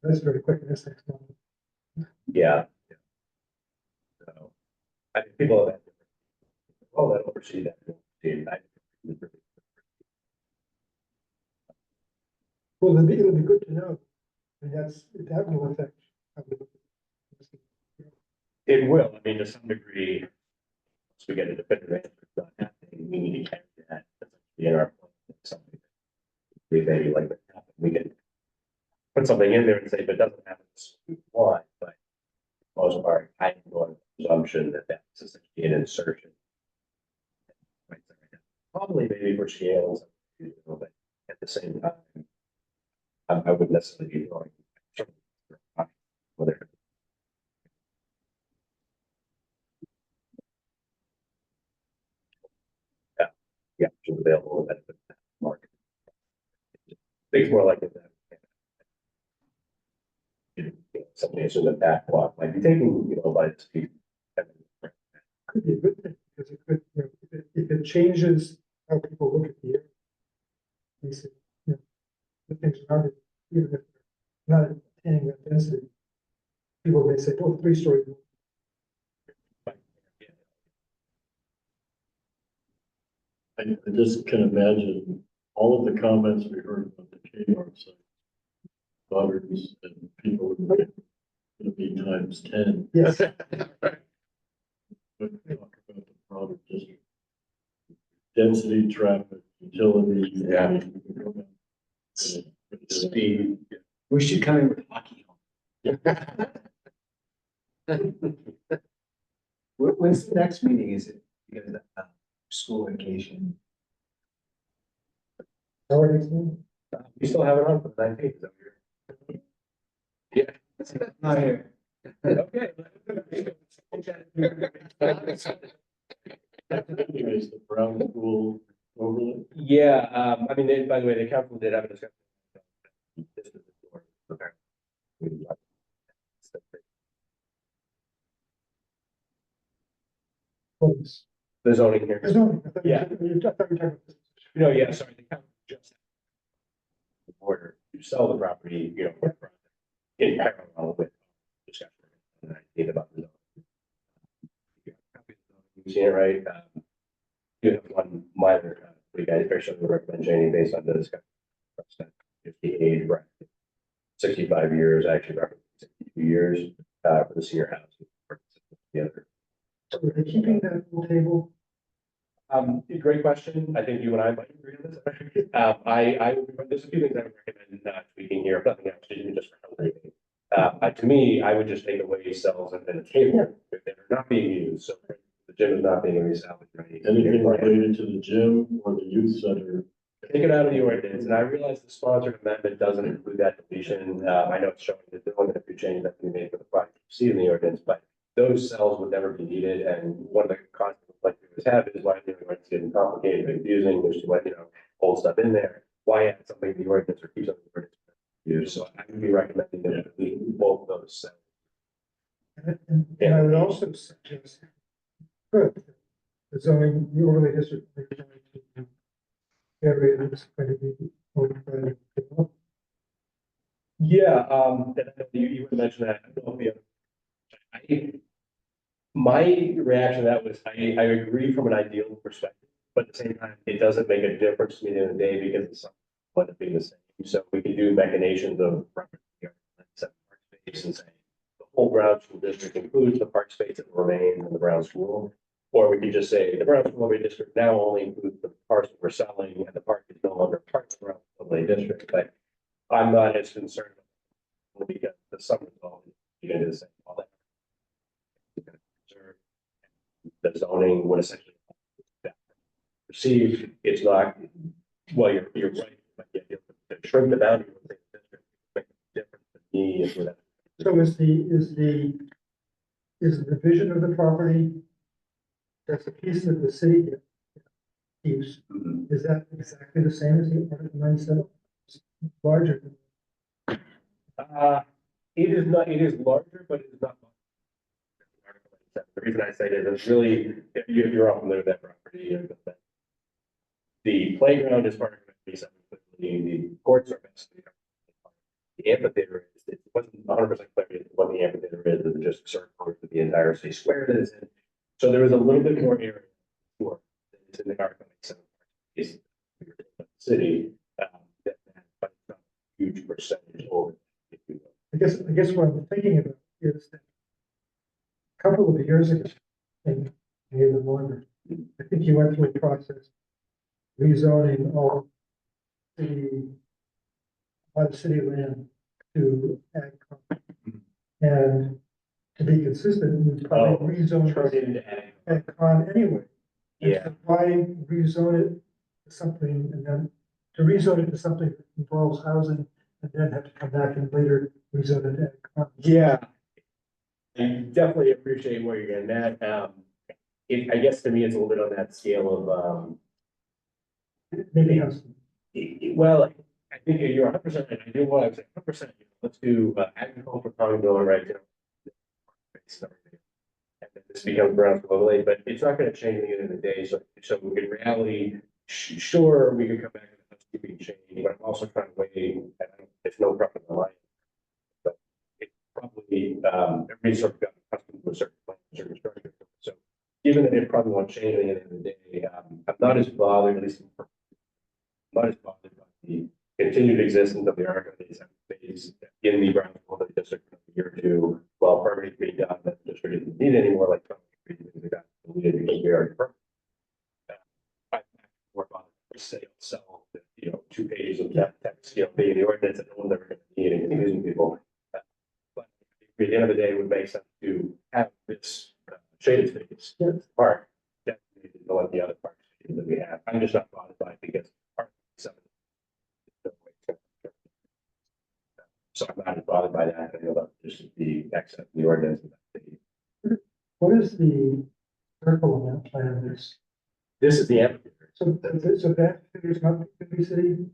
that's very quick, that's next month. Yeah. So, I think people have. Oh, that oversee that. Well, it'll be good to know. And that will affect. how we look at it. It will, I mean, to some degree, once we get a definitive answer, it's not happening, we need to carry that in our plan, something. We maybe like that happen, we can put something in there and say, if it doesn't happen, why, but for the most part, I can go on the assumption that that's essentially an insertion. Probably maybe for scales, but at the same time, I wouldn't necessarily be going. Whether yeah, available in that market. it's more likely that. Something in the back block might be taking, by the speed. Could be a good thing, because it could, if it changes how people look at the area. They say, the things around it, even if they're not attaining that density. People may say, oh, 3-story. I just can imagine all of the comments we heard about the Kmart site. Butters and people would gonna be times 10. Yes. But talk about the problem, just density, traffic, utilities. Yeah. Speed. We should come in with hockey. When's the next meeting? Is it because of school vacation? We still have it on for the 19th. Not here. Okay. Anyways, the Brown School overlay. Yeah, I mean, by the way, the council did have a discussion. The zoning here. Yeah. No, yeah, sorry, the council just. The order to sell the property, in parallel with discussion. And I think about the zoning. You see it, right? You have one minor, we guys very certainly recommend changing based on the discussion. If the age bracket, 65 years, actually, 62 years, for the senior housing. The other. So are they keeping that full table? Great question. I think you and I might agree on this. There's a few things I would recommend tweaking here, if nothing else, even just for housekeeping. To me, I would just take away cells and then a table if they're not being used. So the gym is not being resalvaged. Anything related to the gym or the youth center. Take it out of the ordinance, and I realize the sponsored amendment doesn't include that deletion. I know it's showing that there only a few changes that can be made for the project to see in the ordinance, but those cells would never be needed. And one of the concepts like we always have is why the ordinance getting complicated and confusing. There's too much, old stuff in there. Why add something in the ordinance or keep something in the ordinance? So I would be recommending that we both those cells. And I would also suggest, good, the zoning, the overlay district. Area that's going to be owned by the people. Yeah, and I know you would mention that. I don't know if my reaction to that was I agree from an ideal perspective, but at the same time, it doesn't make a difference to me in the day because it's somewhat being the same. So we can do machinations of space and say the whole Brown School District includes the park space that will remain in the Brown School. Or we could just say the Brown School Overlay District now only includes the parcel we're selling and the park is no longer part of the Brown School Overlay District, but I'm not as concerned because the sum result is you're gonna do the same, all that. The zoning would essentially perceive it's not, well, you're right, but yet you have to shrink the boundary of the district, make a difference to me is that. So is the vision of the property, that's a piece that the city keeps, is that exactly the same as the Article 97? Larger? It is not, it is larger, but it is not. The reason I say that is really, if you're all familiar with that property, the playground is part of it, the courts are basically. The amphitheater is, it wasn't 100% clear what the amphitheater is, it's just a circle for the entire city square that it's in. So there is a little bit more area for it's in the Article 97 is the city, but it's not a huge percentage over. I guess what I'm thinking about is that a couple of years ago, and even longer, I think you went through a process rezoning all the city land to ag. And to be consistent, you probably rezone ag anyway. And so why rezone it to something and then to rezone it to something that involves housing and then have to come back and later rezone it to ag. Yeah. I definitely appreciate where you're getting at. I guess to me, it's a little bit on that scale of, Maybe housing. well, I think you're 100% right. I do what I was saying, 100%. Let's do agriculture, farming bill, right? And then this becomes grounds for overlay, but it's not gonna change at the end of the day, so in reality, sure, we could come back to the housekeeping change, but I'm also trying to weigh, and it's no problem in line. But it probably, everybody's sort of got accustomed to a certain plan, certain structure, so given that it probably won't change at the end of the day, I'm not as bothered, at least not as bothered by the continued existence of the RFAs phase in the brown quality district for a year or two, while permitting being done, that the district isn't needed anymore, like things like that, because we already permitted. I'm more bothered to say, sell, 2 pages of that text, being in the ordinance that no one's ever gonna need and confusing people. But at the end of the day, it would make sense to have this shaded space part designated to let the other parts that we have. I'm just not bothered by it because part seven. So I'm not bothered by that. I know that just the accent, the ordinance. What is the circle on that plan? This is the amphitheater. So that figure's not gonna be city?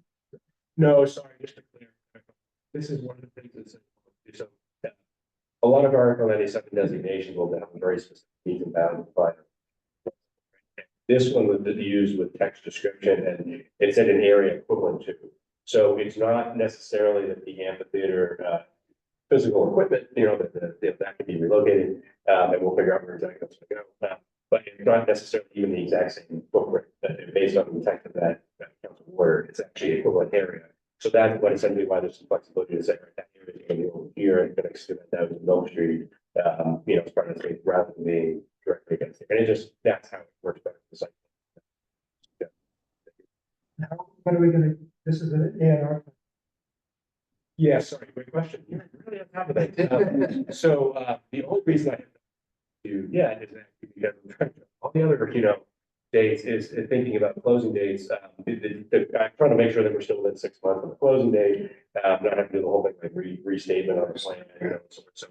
No, sorry, just to clear. This is one of the things that's, so a lot of our Article 97 designations will have very specific needs and bounds, but this one was used with text description and it's in an area equivalent to. So it's not necessarily that the amphitheater, physical equipment, that can be relocated, and we'll figure out where exactly that's going to go. But it's not necessarily even the exact same footprint, based on the text of that council order, it's actually equivalent area. So that's what essentially why there's some flexibility to say, right, that area is going to be over here and going to extend that down to Mill Street, as part of the space rather than being directly against it. And it just, that's how it works better for the site. How, when are we gonna, this is an A and R. Yeah, sorry, great question. You're really on top of that. So, the only reason I have to, yeah, is that because all the other, dates is thinking about closing dates. I'm trying to make sure that we're still within 6 months of the closing date, not having to do the whole thing like restatement on the plan, so.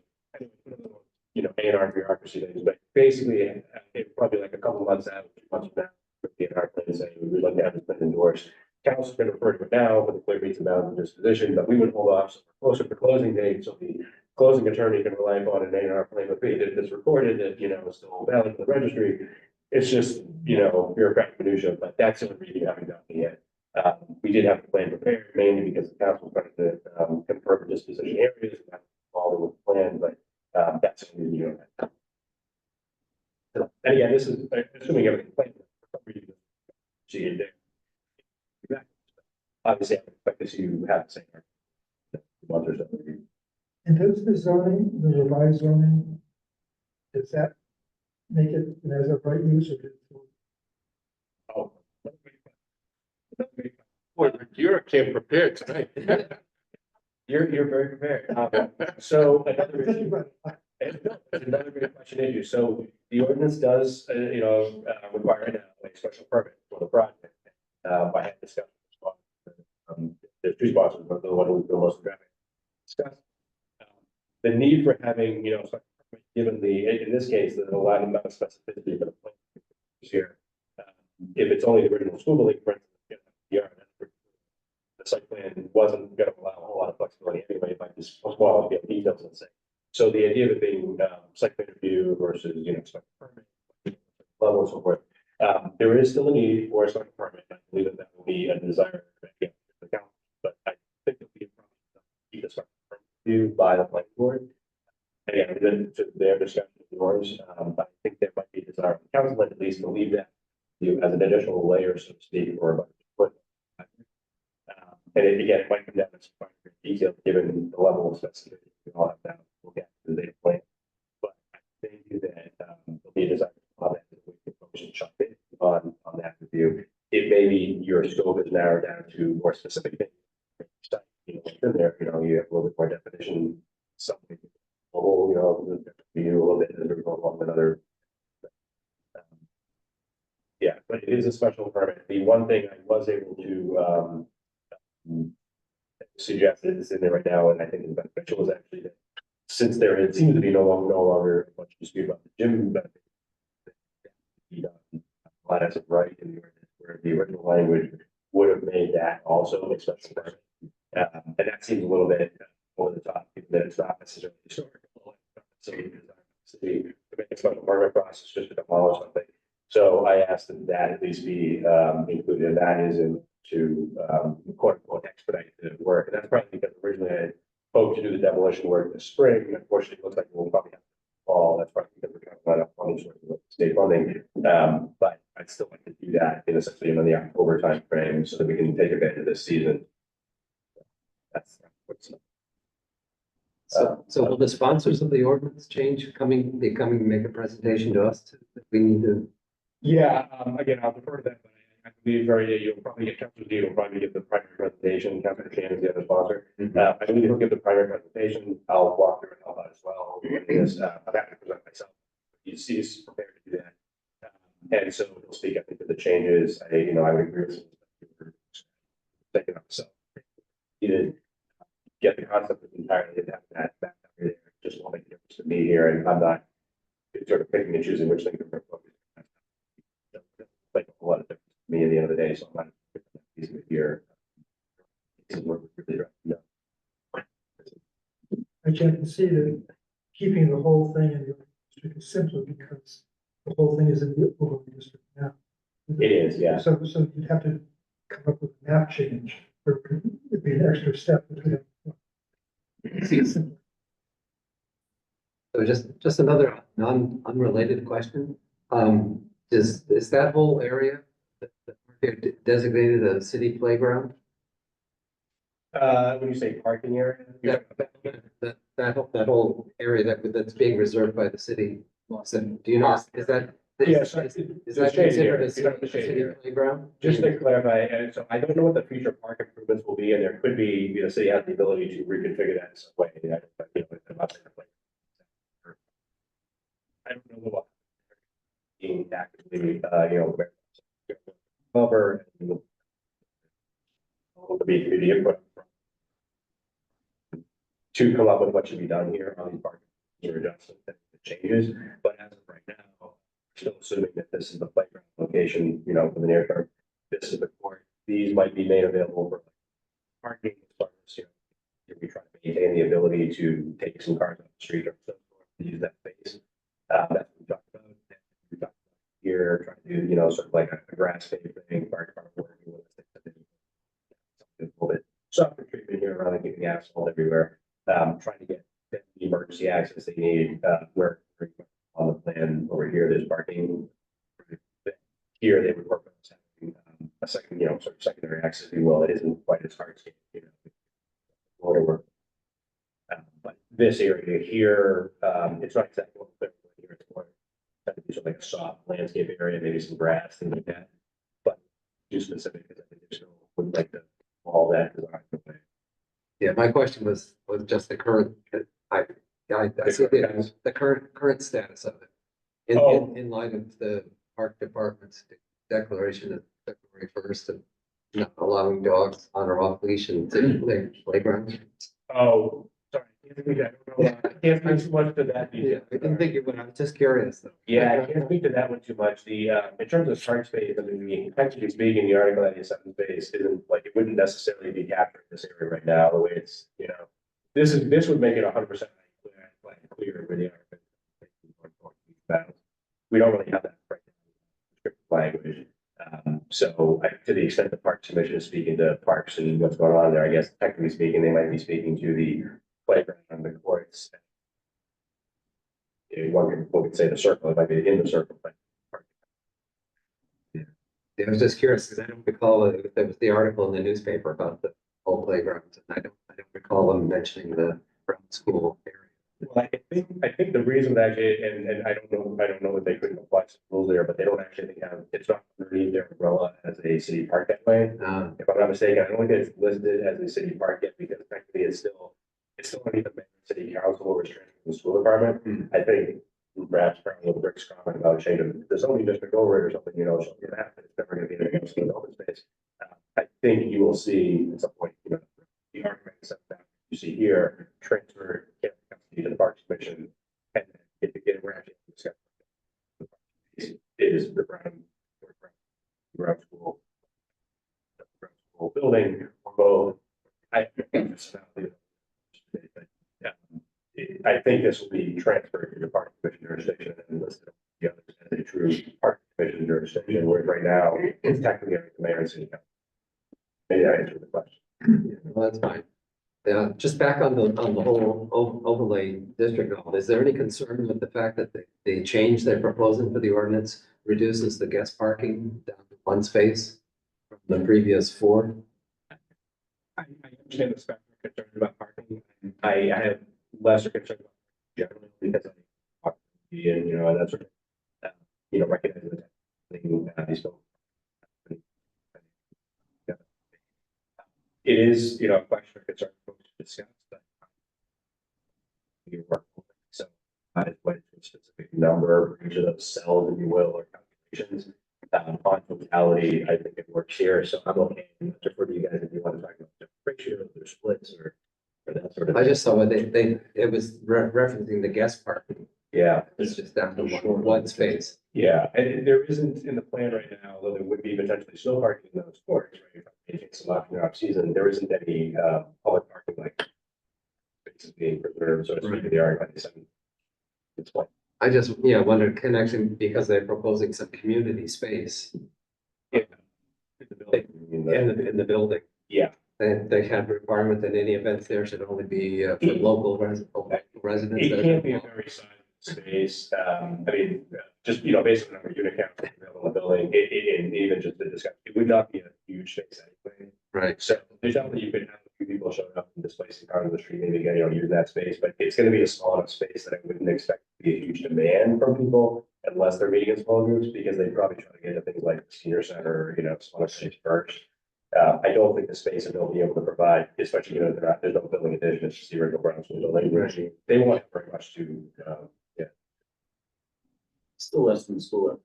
A&R bureaucracy things, but basically, it's probably like a couple months out, 2 months from now, with the A&R plan saying we'd like to have this plan endorsed. Council's going to refer to it now with the clear meets and bounds of disposition, but we would hold off so we're closer to closing date, so the closing attorney can rely upon an A&R plan with it that's recorded that, is still valid for the registry. It's just, bureaucratic minutia, but that's the only reason we haven't done it yet. We did have the plan prepared mainly because the council wanted to confirm the disposition areas, and follow with the plan, but that's the only reason. And again, this is assuming everything planned. See it there. Obviously, I expect to see you have the same. Month or so. And does the zoning, the revised zoning, does that make it as a right use or? Oh. Boy, you came prepared tonight. You're very prepared. So another issue. Another great question issue. So the ordinance does, require a special permit for the project. I had discussed. There's 2 spots, but the one who's the most graphic. Discussed. The need for having, special permit, given in this case, there's a lot of specificity for the plan here. If it's only the original school building, for instance, the site plan wasn't going to allow a whole lot of flexibility anyway by just small details, let's say. So the idea of it being site plan review versus, special permit level and so forth, there is still a need for a special permit. I believe that will be a desire for the council, but I think it'll be a problem to keep a special permit review by the planning board. And again, then to their discussion of yours, but I think there might be a desire from the council at least to leave that as an additional layer, so to speak, or about foot. And again, it might come down to some finer detail given the level of specificity we all have now. We'll get to the data plan, but I think that there'll be a desire to that we can focus and chop in on that review. It may be your scope is narrowed down to more specific things. In there, you have a little bit more definition, something, a little bit along another. Yeah, but it is a special permit. The one thing I was able to suggest is in there right now, and I think is beneficial, is actually that since it seems to be no longer much dispute about the gym benefit, that as of right in the ordinance, where the original language would have made that also a special permit And that seems a little bit over the top, given that it's not necessarily historical. So it's a special permit process just to demolish something. So I asked that that at least be included, and that is in to quote unquote expedite the work. And that's probably because originally I hoped to do the demolition work in the spring. Unfortunately, it looks like we'll probably have to fall. That's probably because we're trying to run out funding sources with state funding. But I'd still like to do that in essentially in the October time frame so that we can take advantage of this season. That's what's So will the sponsors of the ordinance change be coming to make a presentation to us? We need to, yeah, again, I'll defer to that, but I believe you'll probably get Councilor D will probably give the primary presentation, Councilor Chan is the other sponsor. I believe he'll give the primary presentation. I'll walk through it all as well. I'm happy to present myself. He's prepared to do that. And so he'll speak, I think, to the changes. I would agree with some thinking of myself. He did get the concept of entirely that there. Just won't make a difference to me here, and I'm not sort of picking and choosing which things are focused. Like a lot of difference to me at the end of the day, so I'm not easy here. This is where we're really right. No. I can see that keeping the whole thing in the district is simpler because the whole thing is in the overlay district now. It is, yeah. So you'd have to come up with a map change, or it'd be an extra step between. so just another unrelated question. Is that whole area designated a city playground? When you say parking area, you're talking about- That whole area that's being reserved by the city. So do you know, is that? Yes, Is that considered a city playground? just to clarify, and so I don't know what the future park improvements will be, and there could be, the city has the ability to reconfigure that in some way. I'm not saying like- I don't know what being actively, cover and be community input to come up with what should be done here on these parking or adjustments and changes. But as of right now, we're still assuming that this is the playground location, for the near term. This is the court. These might be made available for parking as far as, if we try to maintain the ability to take some cars off the street or so forth, to use that space. That's what we talked about. We talked about here, trying to do, sort of like a grass paving thing, park working with something a little bit softer treatment here rather than getting asphalt everywhere. Trying to get the emergency access they need, where on the plan over here, there's parking. Here, they would work on having a second, sort of secondary access, if you will, that isn't quite as hard to, water work. But this area here, it's not exactly what we're here. It's more sort of like a soft landscape area, maybe some grass, things like that. But too specific, because I think they still would like to all that design. Yeah, my question was just the current, I see the current status of it. In light of the park department's declaration of February 1st of not allowing dogs on or off leash in city playgrounds. Oh, sorry, I don't know. I can't speak too much to that. Yeah, I didn't think it would, I was just curious though. Yeah, I can't speak to that one too much. In terms of park space, I mean, technically speaking, the article that is seven space isn't like, it wouldn't necessarily be captured in this area right now, the way it's, this would make it 100% clear where the article. We don't really have that right now, language. So to the extent the Parks Commission is speaking to parks and what's going on there, I guess technically speaking, they might be speaking to the playground and the courts. One could say the circle, it might be in the circle, but. Yeah, I was just curious because I don't recall if there was the article in the newspaper about the whole playgrounds, and I don't recall them mentioning the Brown School area. Well, I think the reason that and I don't know if they couldn't apply some rules there, but they don't actually have, it's not underneath their umbrella as a city park that way. If I'm not mistaken, I don't think it's listed as a city park yet because technically it's still underneath the city council restricted from the school department. I think perhaps with Rick's comment about changing the zoning district over it or something, something like that, but it's never going to be in open space. I think you will see at some point, the argument that you see here transfer to the Parks Commission, and if you get we're actually is the Brown School building or both. I I think this will be transferred to the park commission jurisdiction and listed the others as a true park commission jurisdiction, where right now it's technically under the mayor and city council. Maybe I answered the question. Well, that's fine. Yeah, just back on the whole overlay district, is there any concern with the fact that the change they're proposing for the ordinance reduces the guest parking down to one space from the previous 4? I understand the spectrum of concern about parking. I have lesser concern about generally because I talk to the, and, that's sort of, recognizing that these don't. It is, a question of concern for folks to discuss, but you work with it. So I went to a specific number for each of those cells, if you will, or calculations. On totality, I think it works here, so I'm okay. I'm not defer to you guys if you want to talk about different ratios or splits or that sort of. I just saw what it was referencing the guest parking. Yeah. It's just down to one space. Yeah, and there isn't in the plan right now, although there would be potentially still parking in those courts, right? If it's off season, there isn't any public parking like spaces being preserved, so to speak, in the R27. It's like. I just, wondered connection because they're proposing some community space In the building. in the building. Yeah. They have requirement that any events there should only be for local residents. It can't be a very sizable space. Just, based on the number of unit counts available in the building, and even just the discussion, it would not be a huge space anyway. Right. So there's definitely you could have a few people showing up and displacing part of the street, maybe use that space, but it's going to be a small enough space that I wouldn't expect to be a huge demand from people unless they're meeting in small groups, because they probably try to get to things like the senior center, smaller space first. I don't think the space that they'll be able to provide, especially, there's no building addition, it's just the original ground floor building. Right. They won't have very much to, Still less than school.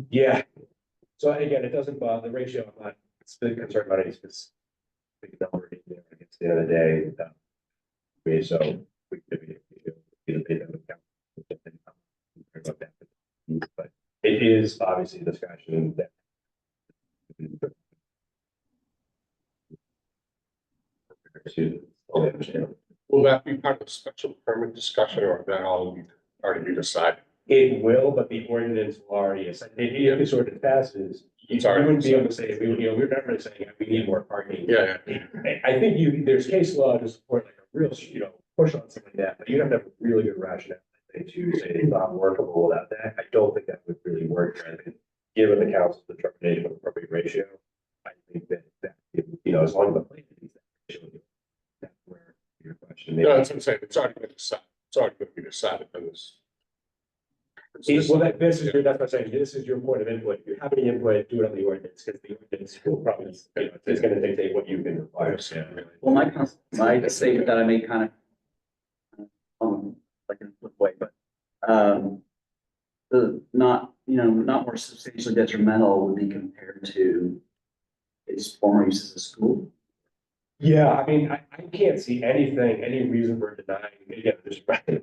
yeah. So again, it doesn't bother the ratio. I'm not concerned about any specific number against the end of the day. So we could either pay them account. But it is obviously a discussion that. Will that be part of the special permit discussion, or that all already be decided? It will, but the ordinance will already, if it sort of passes, you wouldn't be able to say, we're not really saying we need more parking. Yeah. I think there's case law to support like a real, push on something like that, but you have to have a really good rationale to say it's not workable without that. I don't think that would really work. I think, given the council's determination of appropriate ratio, I think that as long as the plan is that ratio, that's where your question. No, that's what I'm saying. It's already been decided. It's already going to be decided on this. That's what I'm saying, this is your point of input. If you have any input, do it on the ordinance, because the ordinance will probably, it's gonna dictate what you can require. Well, my statement that I made kind of, like in a flip way, but, not more substantially detrimental would be compared to its former use as a school. Yeah, I can't see any reason for denying, again, just like the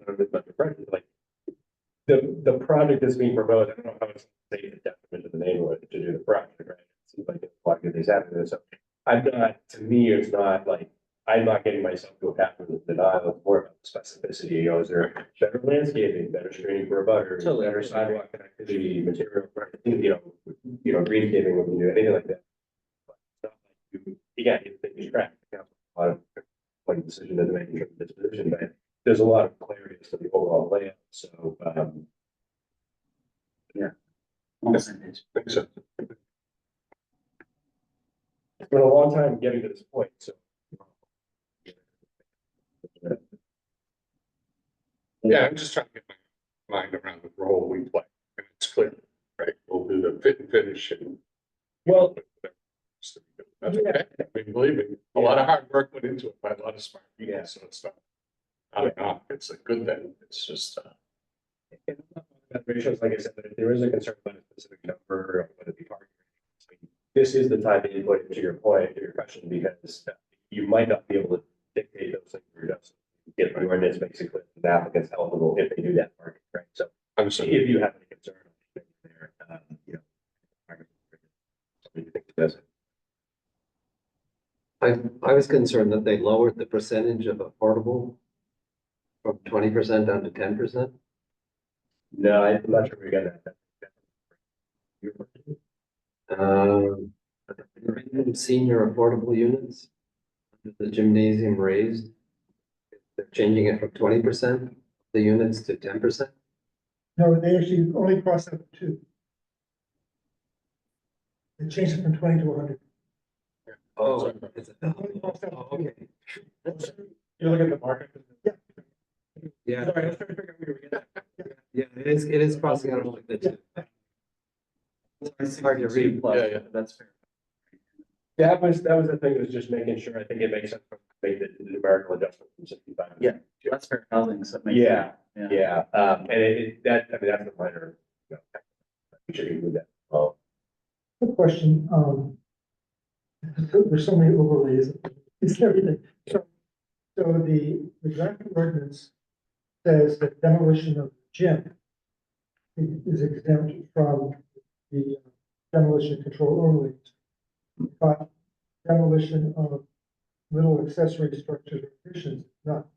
project that's being proposed, I don't know how it's safe and detriment to the neighborhood to do the project, right? It seems like it's a lot of good things happening. So to me, it's not like, I'm not getting myself to a path of denial. It's more about specificity. Is there better landscaping, better screening for a butter, Totally. better sidewalk connectivity, material, greenscaping, when you do anything like that. But it's not like again, you think you track, a lot of like decision to make in terms of disposition, but there's a lot of clarity as to the overall layout. So, On the same page. So, it's been a long time getting to this point, so. yeah, I'm just trying to get my mind around the role we play, and it's clear, right? We'll do the fit and finish and. Well, That's okay. Believe me, a lot of hard work went into it by a lot of smart people, Yeah. so it's not. I don't know, it's a good thing, it's just, That ratios, like I said, that if there is a concern about a specific number, or whether it be parking. This is the time to input to your point, to your question, because you might not be able to dictate those things for yourself. Get the ordinance basically, the applicant's eligible if they do that parking, right? So I'm sorry. if you have any concern there, something you think does it. I was concerned that they lowered the percentage of affordable From 20% down to 10%? No, I'm not sure we got that. Minimum senior affordable units, the gymnasium raised. They're changing it from 20% the units to 10%. No, they actually only crossed up to 2. They changed it from 20 to 100. Oh, They only crossed up to 2. okay. You're looking at the market? Yeah, Sorry, I was trying to figure out where we were getting. yeah, it is crossing out like the 2. It's hard to read. Yeah, yeah. That's fair. That was the thing, was just making sure, I think it makes sense to make the numerical adjustment from 65. Yeah. That's fair housing, so it makes. Yeah, sense. yeah, and that's the minor, you know, we should include that. Oh, Good question. There's so many overlays. It's everything. So the draft ordinance says that demolition of gym is exempt from the demolition control overlays. But demolition of little accessory structures or additions, is not.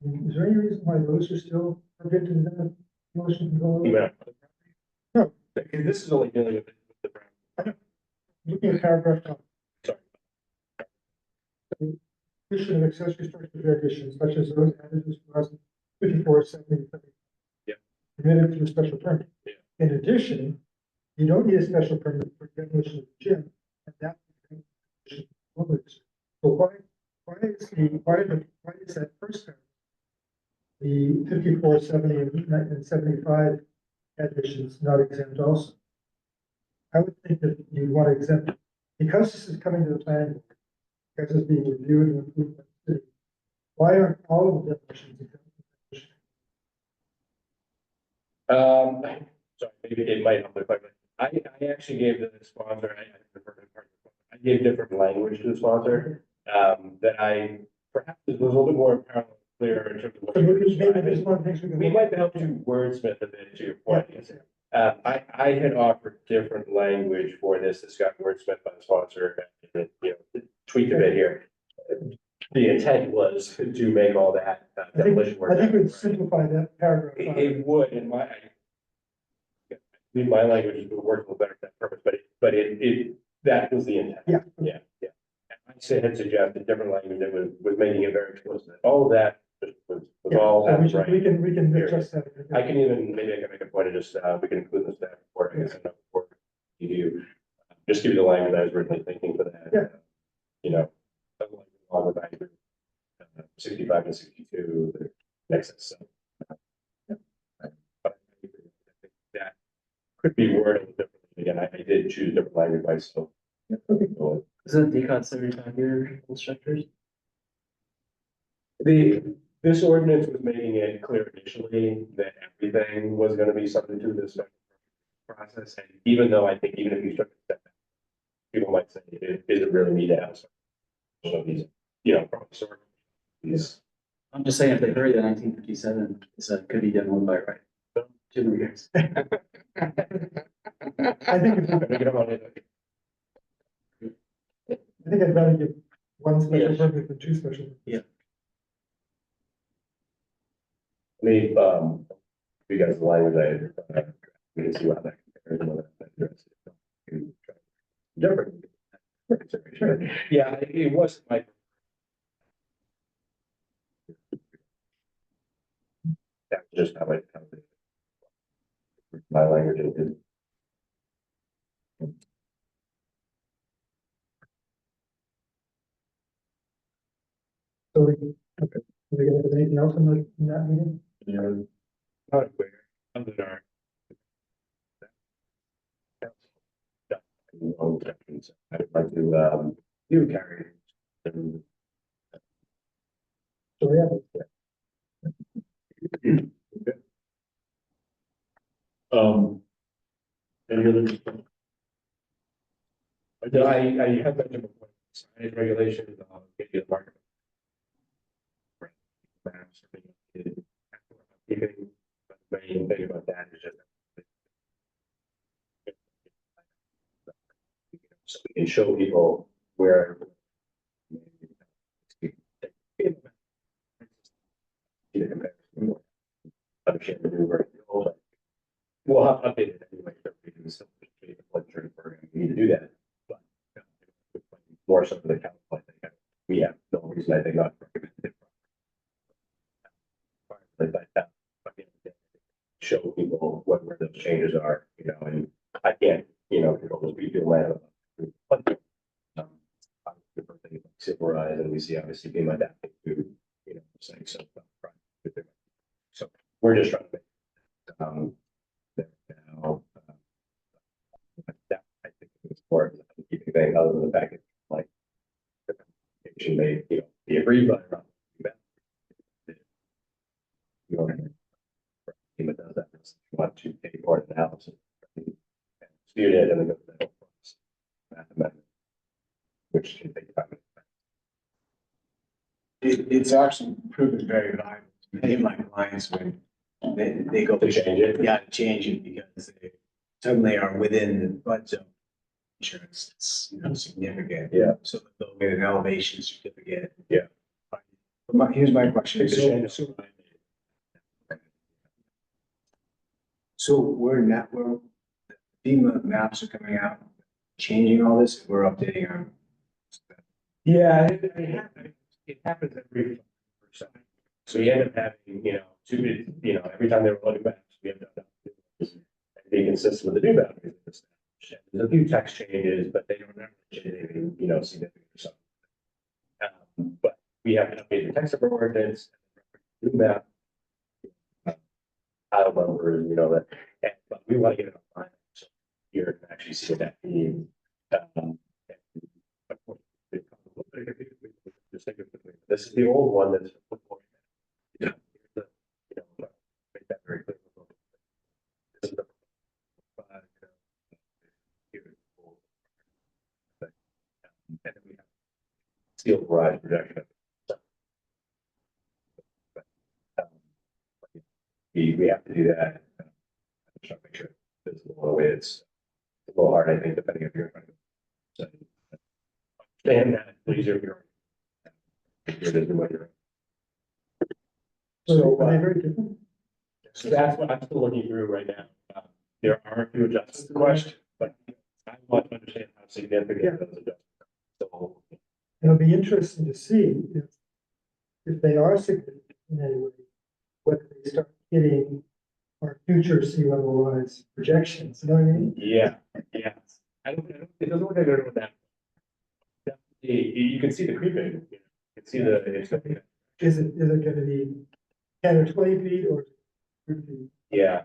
I mean, is there any reason why those are still subject to the demolition control? overlay? yeah. No. Because this is only dealing with the brown. Looking at paragraph top. Sorry. Addition of accessory structures or additions such as those added to 5470. Yeah. Permitted through special permit. Yeah. In addition, you don't need a special permit for demolition of the gym, and that. So why is that first paragraph? The 5470 and 75 additions not exempt also? I would think that you'd want to exempt, it. Because this is coming to the planning board, because it's being reviewed and approved by the city. Why aren't all of the definitions exempt? Sorry, maybe it might help if I actually gave the sponsor, I gave different language to the sponsor, that I perhaps was a little bit more apparently clear in terms of what. So you were maybe describing. there's one of the things we can. We might help you wordsmith a bit to your point. I had offered different language for this that got wordsmith by the sponsor, and, you know, tweaked a bit here. The intent was to make all that demolition work. I think out, we'd simplify that paragraph. It would, in my, I mean, my language would work a little better for that purpose, but that was the intent. Yeah. Yeah, yeah. And I had suggested different language that was making it very explicit. All of that was all So right. we can adjust that. I can even, maybe I can make a point of just, we can include the staff report, I guess, in the report. You do, just give you the language I was originally thinking for that. Yeah. You know, along with 65 and 62, the excess. But I think that could be worded differently. Again, I did choose different language myself. So, Isn't DCOT 75-year structures? This ordinance was making it clear initially that everything was gonna be subject to this process, and even though I think even if you took a step back, people might say, is it really need to have some? So these, you know, from sort of these. I'm just saying, if they buried the 1957, it could be demoed by right. Two more years. I think it's, I think I'd rather give one special Yes. permit than 2 special. permits. I mean, you guys the language I we can see how that compares and whether that addresses it. Different. Yeah, it wasn't my. That's just how my language is. So okay, are we gonna have anything else in that meeting? You know, not aware, other than our. I'd like to, you carry. So yeah, Any other? I have mentioned before, signage regulations, get you the market. Maps, keeping, but the main thing about that is just. So we can show people where. See the comparison. we'll have to update it anyway. The flood insurance program, we need to do that. But more so for the council, I think we have no reason, I think, not to recommend it. Show people where those changes are, you know, and I can't, you know, control those people land. Civilize, and we see obviously being adapted to, you know, saying so. So we're just trying to make, that now, that I think it's more of a keeping thing other than the fact that like the communication may, you know, be agreed by around. You know, team that does that, want to take more analysis, dispute it, and then go to the whole process. Math amendment, which can take time. It's actually proven very valuable to many of my clients when they go To change it? Yeah, to change it because they suddenly are within the flood zone. Insurance, it's, you know, significant. Yeah. So they'll get an elevation certificate. Yeah. Here's my question. So we're not, FEMA maps are coming out, changing all this, we're updating our. Yeah, it happens every percent. So we end up having, you know, you know, every time they were loading maps, we have to be consistent with the new boundaries. There's a few text changes, but they don't ever change anything, you know, significant or something. But we have to update the text of our ordinance, new map. Tile numbers, you know, but we want to get it online. So here can actually see what that means. This is the old one that's. Yeah. You know, make that very clear. This is the. And then we have steel garage projection. We have to do that. Try to make sure it's visible in a way it's a little hard, I think, depending if you're trying to. Understand that, please, if you're. So are they very different? So that's what I'm still looking through right now. There are a few adjustments to the question, but I want to understand how significant those adjustments are. So, It'll be interesting to see if they are significant in any way, whether they start hitting our future sea level rise projections, you know what I mean? yeah, it doesn't look like they're doing that. Definitely, you can see the creeping, you can see the, Is it gonna be 10 or 20 feet or 50 feet? yeah.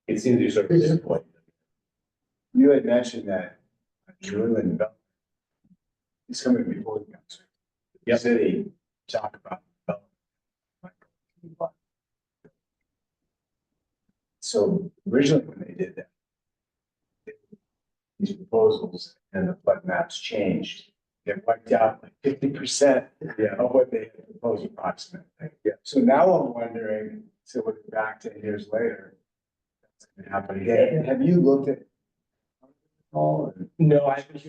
It seems to be sort of disappointing. You had mentioned that New England development is coming before the council. The Yep. city talk about development. So originally when they did that, these proposals and the flood maps changed. They wiped out like 50% of what they had proposed approximately. Yeah. So now I'm wondering, so we're back 10 years later, that's gonna happen again. Have you looked at all? Or? No, I haven't.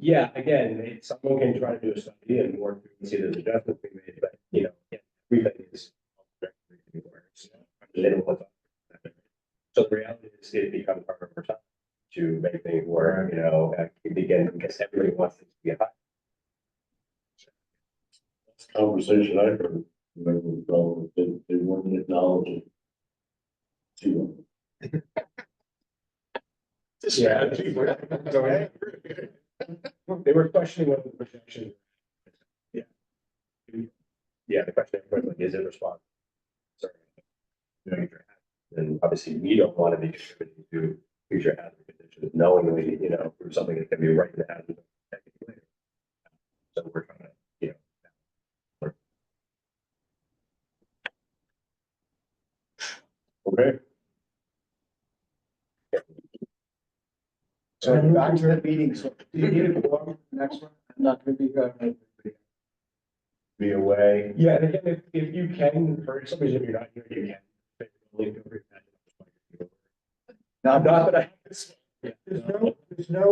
Yeah, again, someone can try to do a study and work through and see there's adjustments we made, but you know, everything is. So the reality is it becomes harder for time to make things work, you know, begin because everybody wants things to get high. Conversation I heard, when they weren't acknowledging. Yeah. They were questioning what the projection. Yeah. Yeah, the question was like, is it responsible? Sorry. And obviously we don't want to be contributing to future hazard conditions, knowingly, you know, for something that can be right in the hazard. Later. So we're trying to, you know. Okay. So back to the meeting, so do you need a quorum for the next one? I'm not gonna Be away. Yeah, and again, if you can, for some reason, if you're not here, you can. Not that I. Yeah. There's no,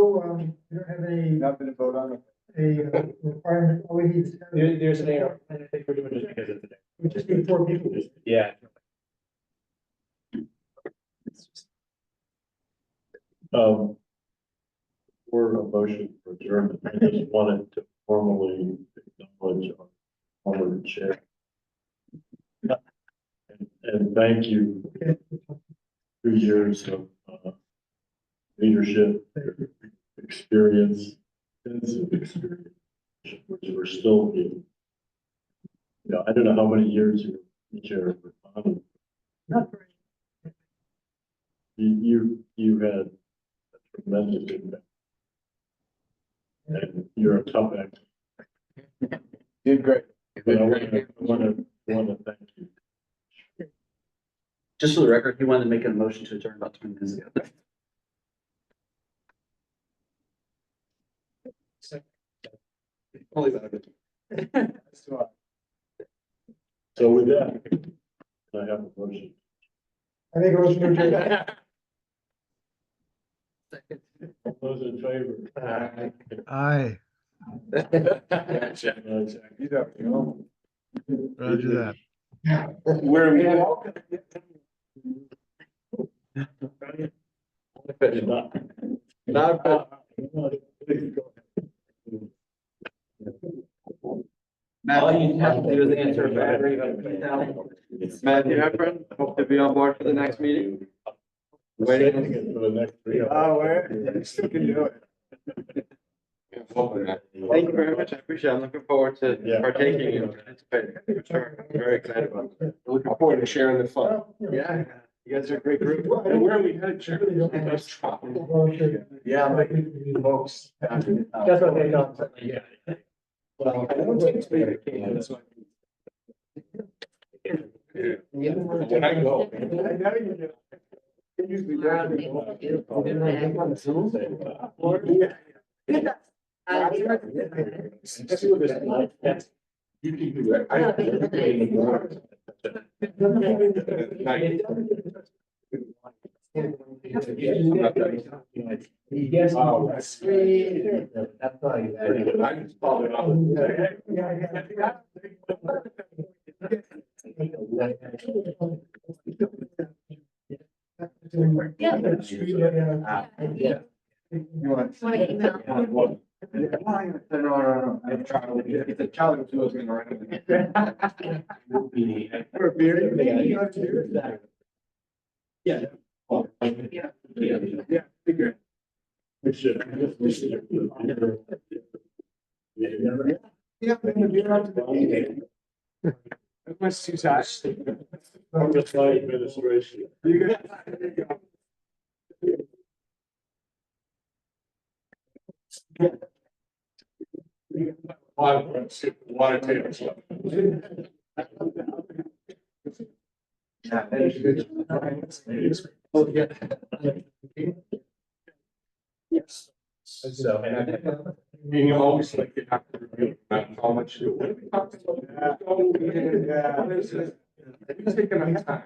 you don't have any, Nothing to vote on. a requirement, all we need is. There's an AR, and I think we're doing it just because it's a day. We just need 4 people. Yeah. For a motion for adjournment, I just wanted to formally acknowledge our former chair. And thank you. 2 years of leadership, experience, extensive experience, which we're still in. You know, I don't know how many years you were chair of the Not very. you had a tremendous impact. And you're a tough act. Did great. But I want to thank you. Just for the record, he wanted to make a motion to adjourn about 20 minutes ago. Only about it. So with that, I have a motion. I think it was new Jersey. All those in favor? Aye, You know. roger that. Where we All you have to do is answer a battery of 3,000. Matthew Heffron, hope to be on board for the next meeting. Waiting for the next 3 hours. Oh, where? Still can do it. Thank you very much. I appreciate it. I'm looking forward to Yeah. partaking and participating. For sure. I'm very excited about it. Looking forward to sharing the fun. Yeah, you guys are a great group. And where are we headed, Chair? Yeah, like folks. That's what they don't. Yeah. Well, I don't think it's big. So When I go. I know you do. It usually Especially with this. You can do that. Yes. Oh, that's sweet. That's not I just followed it up. Yeah. Yeah. You want? Want to email? No. I'm trying to get the Charlie was looking around. For a beer? Yeah. Yeah. Figure. We should. Yeah. That was too tight. I'm just my administration. You Water tables. Yes. So, you always like to have to review how much you. What are we talking about? Yeah. What is it? It's taking my time.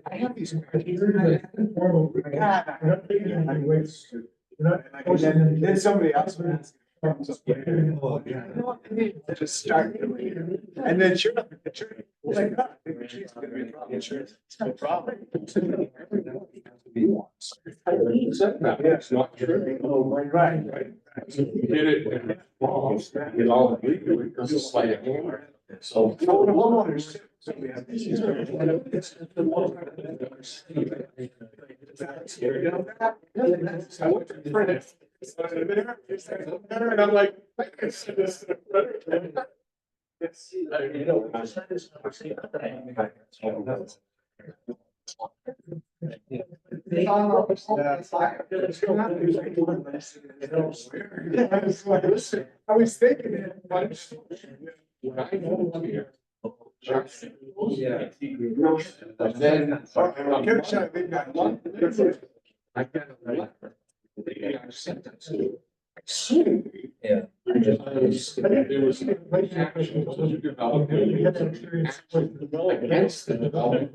I have these. And then somebody else would ask. Just start. And then sure enough, it's like, oh, maybe she's gonna be insurance. It's no problem. It's not true. Oh, right. You did it. And it's wrong. It all legally, because it's like a hammer. So. Homeowners too. So we have I went to print it. And I'm like, I can send this to the printer. You know, I was thinking it. when I moved here. Yeah. And then. I got a letter. They sent it to. Yeah. Because there was action to develop against the development.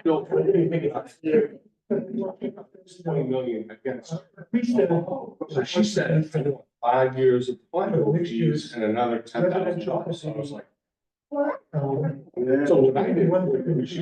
Built 20 million against. We said. So she said, I want 5 years of planning Mixed fees use. and another $10,000. Residential. So I was like, Um, so what I did, was she